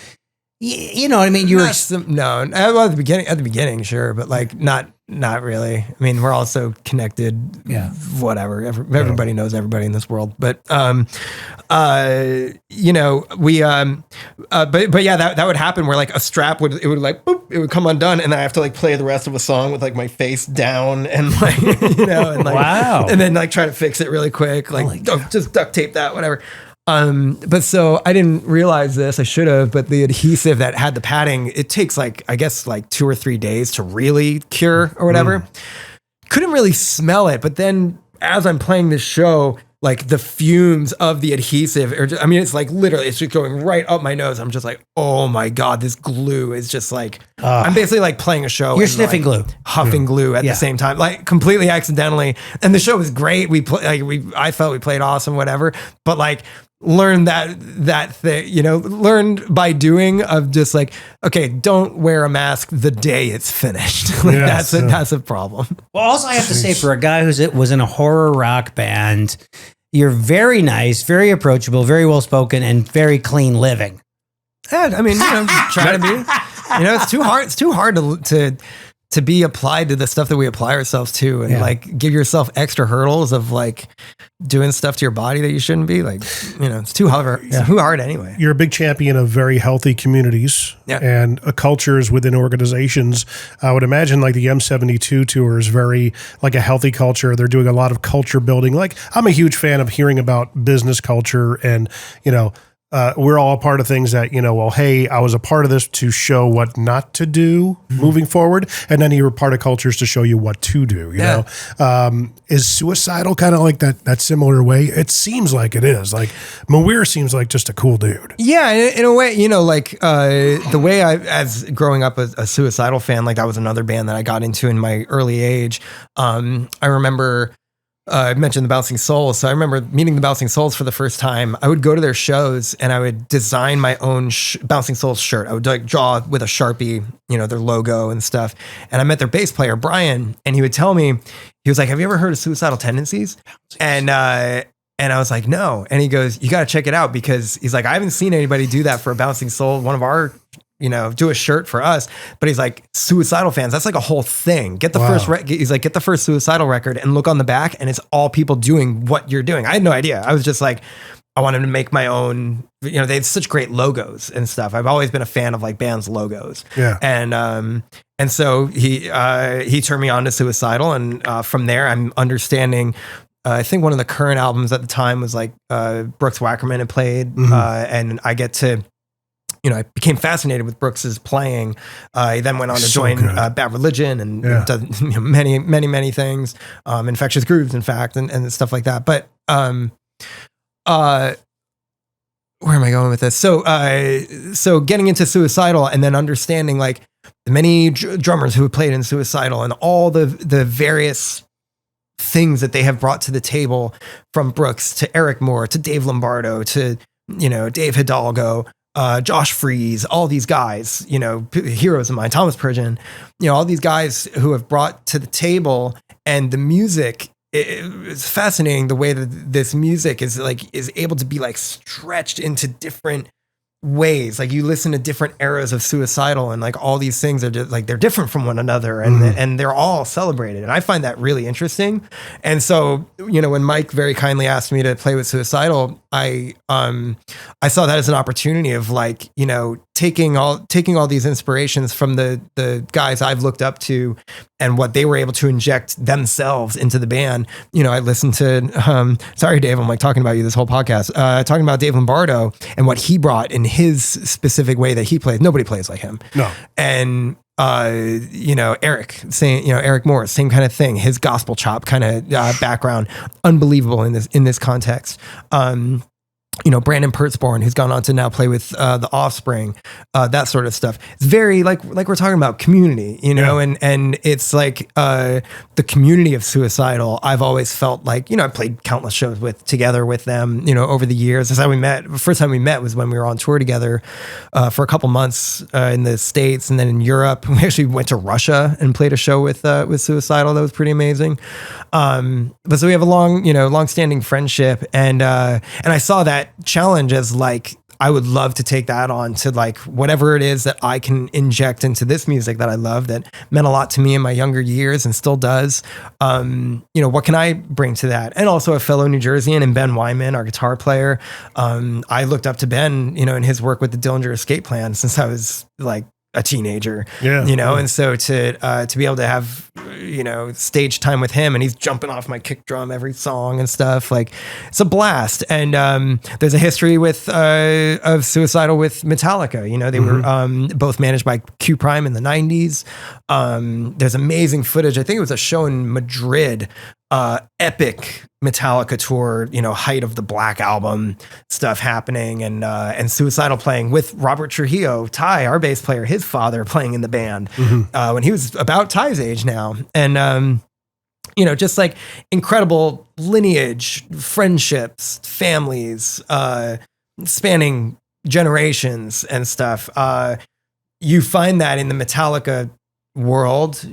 You know what I mean? You were no, well, at the beginning, sure, but like not really. I mean, we're all so connected. Yeah. Whatever. Everybody knows everybody in this world. But you know, we but yeah, that would happen where like a strap would like boop, it would come undone, and I have to like play the rest of a song with like my face down and like you know, and like wow, and then like try to fix it really quick, like just duct tape that, whatever. But so I didn't realize this, I should have, but the adhesive that had the padding, it takes like, I guess like 2 or 3 days to really cure or whatever. Couldn't really smell it. But then as I'm playing this show, like the fumes of the adhesive, I mean, it's like literally, it's just going right up my nose. I'm just like, oh my God, this glue is just like, I'm basically like playing a show. You're sniffing glue. Huffing glue at the same time, like completely accidentally. And the show was great. I felt we played awesome, whatever. But like, learned that thing, you know, learned by doing of just like, okay, don't wear a mask the day it's finished. Like that's a problem. Well, also I have to say, for a guy was in a horror rock band, you're very nice, very approachable, very well spoken, and very clean living. Yeah, I mean, you know, try to be. You know, it's too hard. It's too hard to be applied to the stuff that we apply ourselves to, and like give yourself extra hurdles of like doing stuff to your body that you shouldn't be. Like, you know, it's too hard. It's too hard anyway. You're a big champion of very healthy communities and cultures within organizations. I would imagine like the M72 tour is very like a healthy culture. They're doing a lot of culture building. Like, I'm a huge fan of hearing about business culture, and, you know, we're all a part of things that, you know, well, hey, I was a part of this to show what not to do moving forward. And then you're a part of cultures to show you what to do, you know? Is Suicidal kind of like that similar way? It seems like it is. Like, Mawir seems like just a cool dude. Yeah, in a way, you know, like the way as growing up a Suicidal fan, like that was another band that I got into in my early age. I remember... I mentioned the Bouncing Souls. So I remember meeting the Bouncing Souls for the first time. I would go to their shows and I would design my own Bouncing Souls shirt. I would like draw with a Sharpie, you know, their logo and stuff. And I met their bass player, Brian, and he would tell me, he was like, have you ever heard of Suicidal Tendencies? And I was like, no. And he goes, you got to check it out, because he's like, I haven't seen anybody do that for a Bouncing Soul, one of our, you know, do a shirt for us. But he's like, Suicidal fans, that's like a whole thing. Get the he's like, get the first Suicidal record and look on the back, and it's all people doing what you're doing. I had no idea. I was just like, I wanted to make my own, you know, they have such great logos and stuff. I've always been a fan of like bands' logos. Yeah. And so he turned me on to Suicidal, and from there I'm understanding. I think one of the current albums at the time was like Brooks Wackerman had played, and I get to, you know, I became fascinated with Brooks's playing. He then went on to join Bad Religion and done, you know, many things, Infectious Grooves, in fact, and stuff like that. But where am I going with this? So getting into Suicidal and then understanding like the many drummers who have played in Suicidal and all the various things that they have brought to the table, from Brooks to Eric Moore to Dave Lombardo to, you know, Dave Hidalgo, Josh Freese, all these guys, you know, heroes of mine, Thomas Pridgeon, you know, all these guys who have brought to the table, and the music, it's fascinating the way that this music is able to be like stretched into different ways. Like you listen to different eras of Suicidal, and like all these things are just like, they're different from one another, and and they're all celebrated. And I find that really interesting. And so, you know, when Mike very kindly asked me to play with Suicidal, I saw that as an opportunity of like, you know, taking all these inspirations from the guys I've looked up to and what they were able to inject themselves into the band. You know, I listened to, sorry, Dave, I'm like talking about you this whole podcast, talking about Dave Lombardo and what he brought in his specific way that he plays. Nobody plays like him. No. And, you know, Eric Moore, same kind of thing. His gospel chop kind of background, unbelievable in this context. You know, Brandon Pertzborn, who's gone on to now play with the Offspring, that sort of stuff. It's very like we're talking about community, you know, and it's like the community of Suicidal. I've always felt like, you know, I played countless shows together with them, you know, over the years. That's how we met. The first time we met was when we were on tour together for a couple months in the States, and then in Europe. We actually went to Russia and played a show with Suicidal. That was pretty amazing. But so we have a long-standing friendship, and I saw that challenge as like I would love to take that on to like whatever it is that I can inject into this music that I love, that meant a lot to me in my younger years and still does. What can I bring to that? And also a fellow New Jerseyan and Ben Wyman, our guitar player. I looked up to Ben, in his work with the Dillinger Escape Plan since I was like a teenager, and so to be able to have, stage time with him, and he's jumping off my kick drum every song and stuff, like it's a blast. And there's a history with of Suicidal with Metallica. They were both managed by Q Prime in the 90s. There's amazing footage. I think it was a show in Madrid, epic Metallica tour, height of the Black Album stuff happening, and Suicidal playing with Robert Trujillo, Ty, our bass player, his father, playing in the band when he was about Ty's age now. And, just like incredible lineage, friendships, families, spanning generations and stuff. You find that in the Metallica world,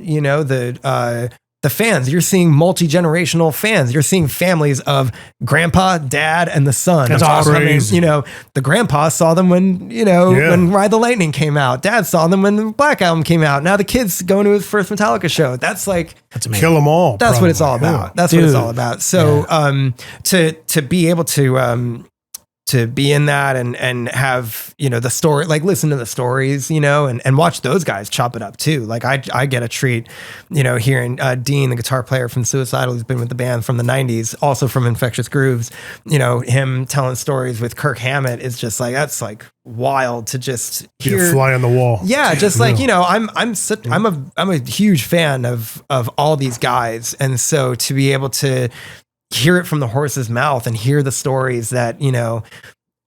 the fans, you're seeing multi-generational fans. You're seeing families of grandpa, dad, and the son. That's awesome. The grandpa saw them when Ride the Lightning came out. Dad saw them when the Black Album came out. Now the kid's going to his first Metallica show. That's amazing. Kill them all. That's what it's all about. Yeah. That's what it's all about. So to be able to be in that and have, the story, like listen to the stories, and watch those guys chop it up too. Like I get a treat, hearing Dean, the guitar player from Suicidal, who's been with the band from the 90s, also from Infectious Grooves, him telling stories with Kirk Hammett is just like, that's like wild to just hear. Fly on the wall. Yeah. Just like, I'm a huge fan of all these guys. And so to be able to hear it from the horse's mouth and hear the stories that,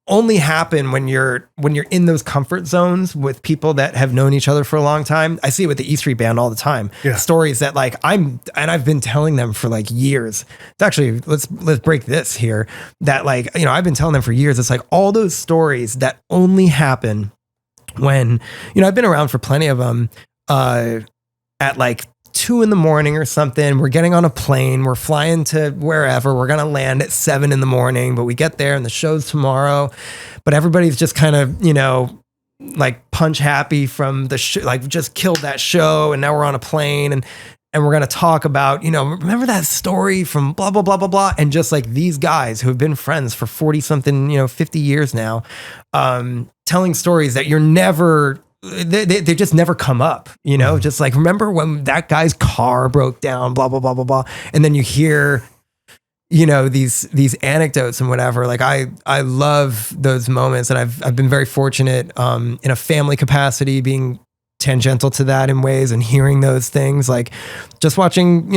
only happen when you're in those comfort zones with people that have known each other for a long time. I see it with the E Street Band all the time. Yeah. Stories that like I've been telling them for like years. It's actually, let's break this here, that like, I've been telling them for years. It's like all those stories that only happen when, I've been around for plenty of them, at like 2 a.m. or something. We're getting on a plane. We're flying to wherever. We're going to land at 7 a.m, but we get there and the show's tomorrow. But everybody's just kind of, like punch happy from the show, like just killed that show. And now we're on a plane and we're going to talk about, remember that story from blah, blah, blah, blah, blah. And just like these guys who have been friends for 40 something, 50 years now, telling stories that you're never, they just never come up, just like, remember when that guy's car broke down, blah, blah, blah, blah, blah. And then you hear, these anecdotes and whatever. Like I love those moments, and I've been very fortunate, in a family capacity, being tangential to that in ways, and hearing those things, like just watching,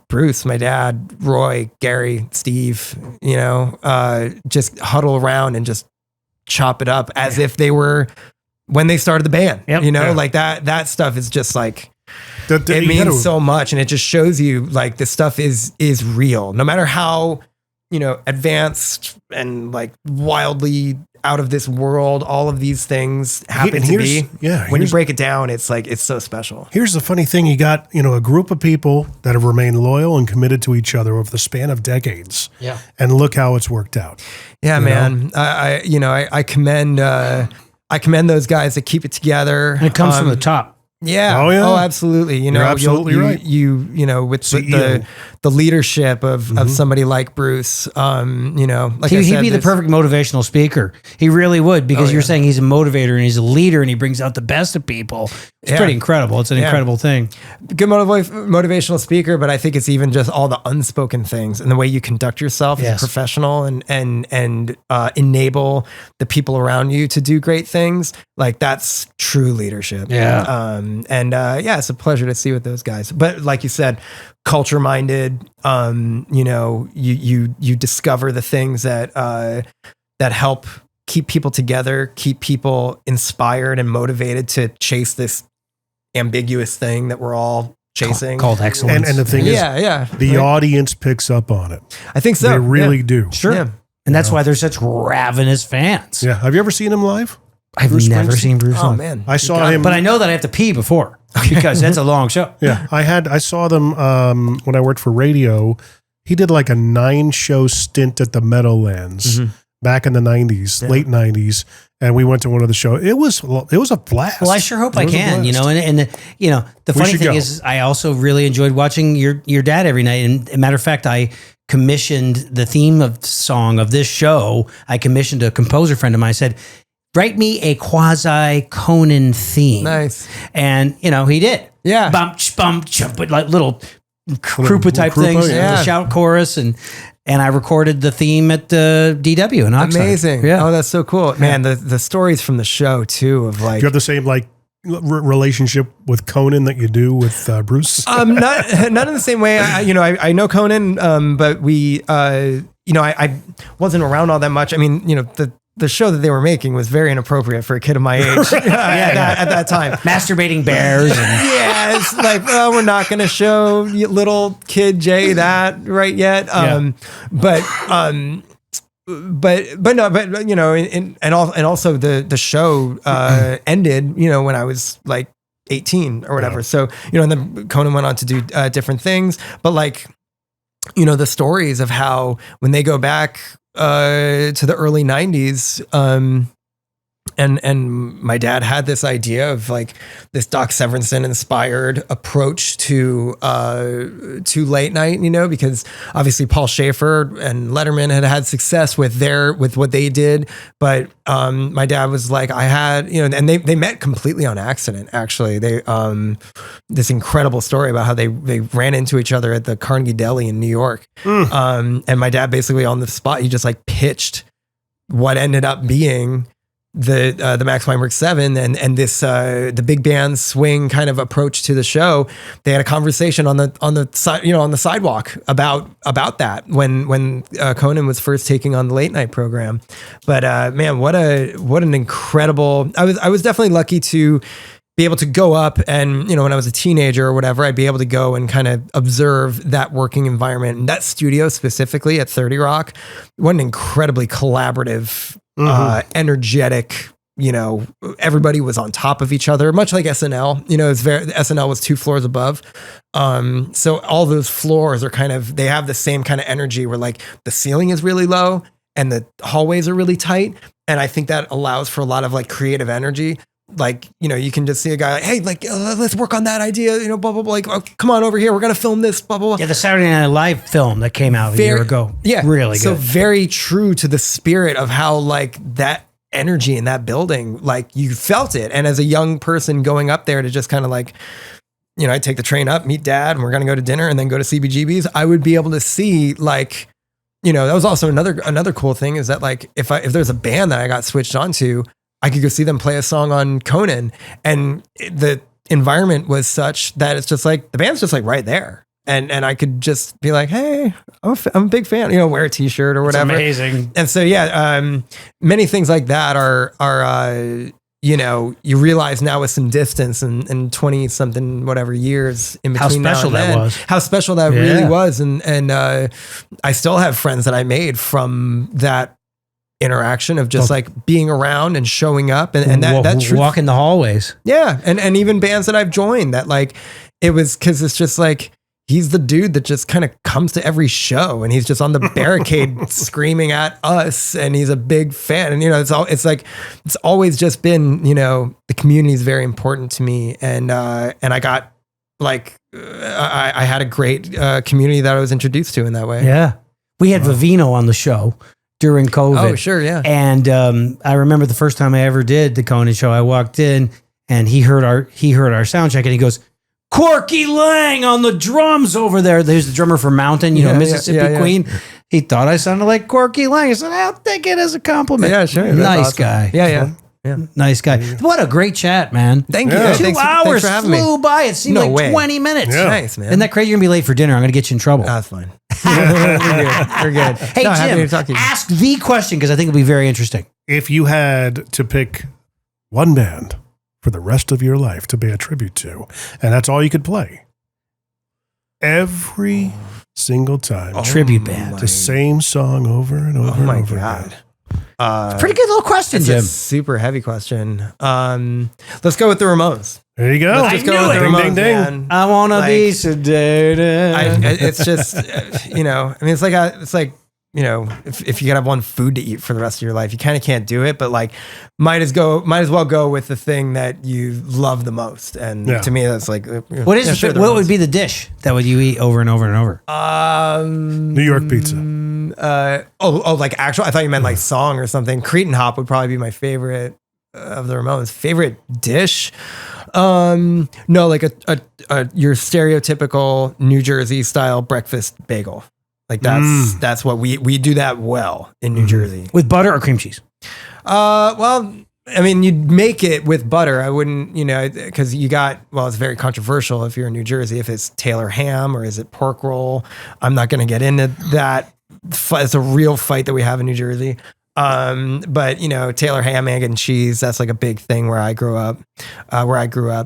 Bruce, my dad, Roy, Gary, Steve, just huddle around and just chop it up as if they were when they started the band, like that stuff is just like, it means so much. And it just shows you like this stuff is real, no matter how, advanced and like wildly out of this world, all of these things happen to be. Yeah. When you break it down, it's like, it's so special. Here's the funny thing. You got, a group of people that have remained loyal and committed to each other over the span of decades. Yeah. And look how it's worked out. Yeah, man. I commend those guys that keep it together. And it comes from the top. Yeah. Oh, yeah. Oh, absolutely. You're absolutely right. With the leadership of somebody like Bruce, like he'd be the perfect motivational speaker. He really would, because you're saying he's a motivator and he's a leader and he brings out the best of people. It's pretty incredible. It's an incredible thing. Good motivational speaker, but I think it's even just all the unspoken things and the way you conduct yourself as a professional and enable the people around you to do great things. Like that's true leadership. Yeah. It's a pleasure to see with those guys. But like you said, culture minded, you discover the things that help keep people together, keep people inspired and motivated to chase this ambiguous thing that we're all chasing. Called excellence. And the thing is, the audience picks up on it. I think so. They really do. Sure. Yeah. And that's why they're such ravenous fans. Yeah. Have you ever seen him live? I've never seen Bruce live. Oh man. I saw him. But I know that I have to pee before, because that's a long show. Yeah. I saw them when I worked for radio. He did like a 9-show stint at the Meadowlands back in the 90s, late 90s, and we went to one of the shows. It was a blast. Well, I sure hope I can, you know, and the funny thing is I also really enjoyed watching your dad every night. And a matter of fact, I commissioned the theme of song of this show. I commissioned a composer friend of mine. I said, write me a quasi Conan theme. Nice. And, you know, he did. Yeah. Bump, but like little Krupa type things, the shout chorus, and I recorded the theme at DW in Oxnard. Amazing. Yeah. Oh, that's so cool. Man, the stories from the show too of like. Do you have the same like relationship with Conan that you do with Bruce? Not in the same way. I know Conan, but we, I wasn't around all that much. I mean, the show that they were making was very inappropriate for a kid of my age at that time. Masturbating bears. Yeah, it's like, well, we're not going to show little kid Jay that right yet. But also the show ended, when I was like 18 or whatever. So, and then Conan went on to do different things. But like, the stories of how when they go back to the early 90s, and my dad had this idea of like this Doc Severinsen inspired approach to late night, because obviously Paul Schaefer and Letterman had success with what they did. But my dad was like, I had, and they met completely on accident. Actually, they this incredible story about how they ran into each other at the Carnegie Deli in New York. And my dad basically on the spot, he just like pitched what ended up being the Max Weinberg 7 and this the big band swing kind of approach to the show. They had a conversation on the side, on the sidewalk about that when Conan was first taking on the late night program. But man, what an incredible. I was definitely lucky to be able to go up and, when I was a teenager or whatever, I'd be able to go and kind of observe that working environment and that studio specifically at 30 Rock. What an incredibly collaborative, energetic, everybody was on top of each other, much like SNL, SNL was 2 floors above. So all those floors are they have the same kind of energy where like the ceiling is really low and the hallways are really tight. And I think that allows for a lot of like creative energy. Like, you can just see a guy like, hey, like, let's work on that idea, blah, blah, blah. Like, oh, come on over here. We're going to film this, blah, blah, blah. Yeah, the Saturday Night Live film that came out a year ago. Yeah. Really good. So very true to the spirit of how like that energy in that building, like you felt it. And as a young person going up there to just kind of like, I take the train up, meet dad, and we're going to go to dinner and then go to CBGB's. I would be able to see like, that was also another cool thing is that like, if there's a band that I got switched onto, I could go see them play a song on Conan, and the environment was such that it's just like the band's just like right there, and I could just be like, hey, I'm a big fan, wear a t-shirt or whatever. It's amazing. And so many things like that are you realize now with some distance and 20 something whatever years in between how special that was, how special that really was, and I still have friends that I made from that interaction of just like being around and showing up and that truth. Walk in the hallways. Yeah. And even bands that I've joined that like, it was cause it's just like, he's the dude that just kind of comes to every show and he's just on the barricade screaming at us and he's a big fan. And, it's always just been, the community is very important to me. And I got like, I had a great community that I was introduced to in that way. Yeah. We had Vivino on the show during COVID. Oh, sure, yeah. And I remember the first time I ever did the Conan show, I walked in and he heard our sound check and he goes, Corky Lang on the drums over there. There's the drummer for Mountain, Mississippi Queen. He thought I sounded like Corky Lang. I said, I'll take it as a compliment. Yeah, sure. Nice guy. Yeah. Nice guy. What a great chat, man. Thank you. 2 hours flew by. It seemed like 20 minutes. Yeah. Nice, man. Isn't that crazy? You're going to be late for dinner. I'm going to get you in trouble. That's fine. We're good. Hey, Jim, Jim, ask the question because I think it'll be very interesting. If you had to pick one band for the rest of your life to pay a tribute to, and that's all you could play, every single time. Tribute band. The same song over and over and over again. Pretty good little question, Jim. A super heavy question. Let's go with the Ramones. There you go. Let's just go with the Ding, Ramones, ding, ding. man. I want to be Like, sedated. it's just, it's like if you could have one food to eat for the rest of your life, you kind of can't do it, but like might as well go with the thing that you love the most. And to me, that's like, what would be the dish that would you eat over and over and over? New York pizza. Like actual, I thought you meant like song or something. Cretin Hop would probably be my favorite of the Ramones. Favorite dish? No, like your stereotypical New Jersey style breakfast bagel. Like that's what we do that well in New Jersey. With butter or cream cheese? Well, I mean, you'd make it with butter. I wouldn't, because it's very controversial if you're in New Jersey, if it's Taylor ham or is it pork roll. I'm not going to get into that. It's a real fight that we have in New Jersey. But Taylor ham, egg and cheese, that's like a big thing where I grew up.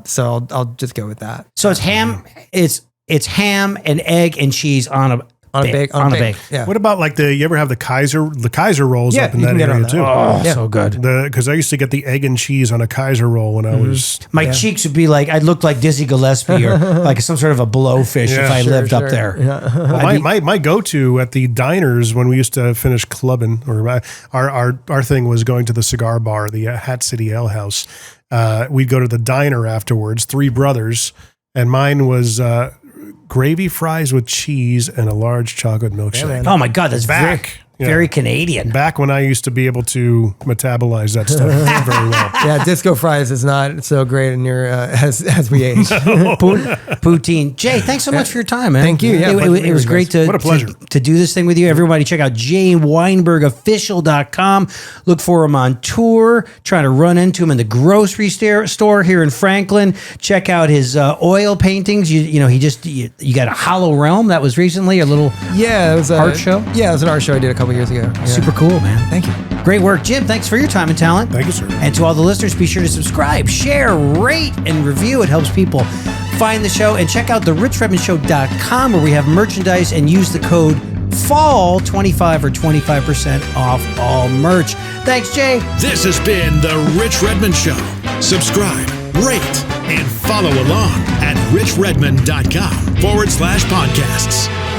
So I'll just go with that. So it's ham. It's ham and egg and cheese on a bake. Yeah. What about you ever have the Kaiser rolls up in that area too? Oh, so good. Because I used to get the egg and cheese on a Kaiser roll when I was. My cheeks would be like, I'd look like Dizzy Gillespie or like some sort of a blowfish if I lived up there. Yeah. Well, my go-to at the diners when we used to finish clubbing, or our thing was going to the cigar bar, the Hat City Ale House. We'd go to the diner afterwards, three brothers, and mine was gravy fries with cheese and a large chocolate milkshake. Oh my God, that's very Canadian. Back when I used to be able to metabolize that stuff very well. Yeah, disco fries is not so great in your as we age. Poutine. Jay, thanks so much for your time, man. Thank you. Yeah, it was great to what a pleasure to do this thing with you. Everybody, check out JayWeinbergOfficial.com. Look for him on tour. Trying to run into him in the grocery store here in Franklin. Check out his oil paintings. You got a Hollow Realm that was recently a little it was art show. Yeah, it was an art show I did a couple years ago. Yeah. Super cool, man. Thank you. Great work, Jim. Thanks for your time and talent. Thank you, sir. And to all the listeners, be sure to subscribe, share, rate, and review. It helps people find the show. And check out the richredmondshow.com where we have merchandise, and use the code FALL25 or 25% off all merch. Thanks, Jay. This has been The Rich Redmond Show. Subscribe, rate, and follow along at richredmond.com/podcasts.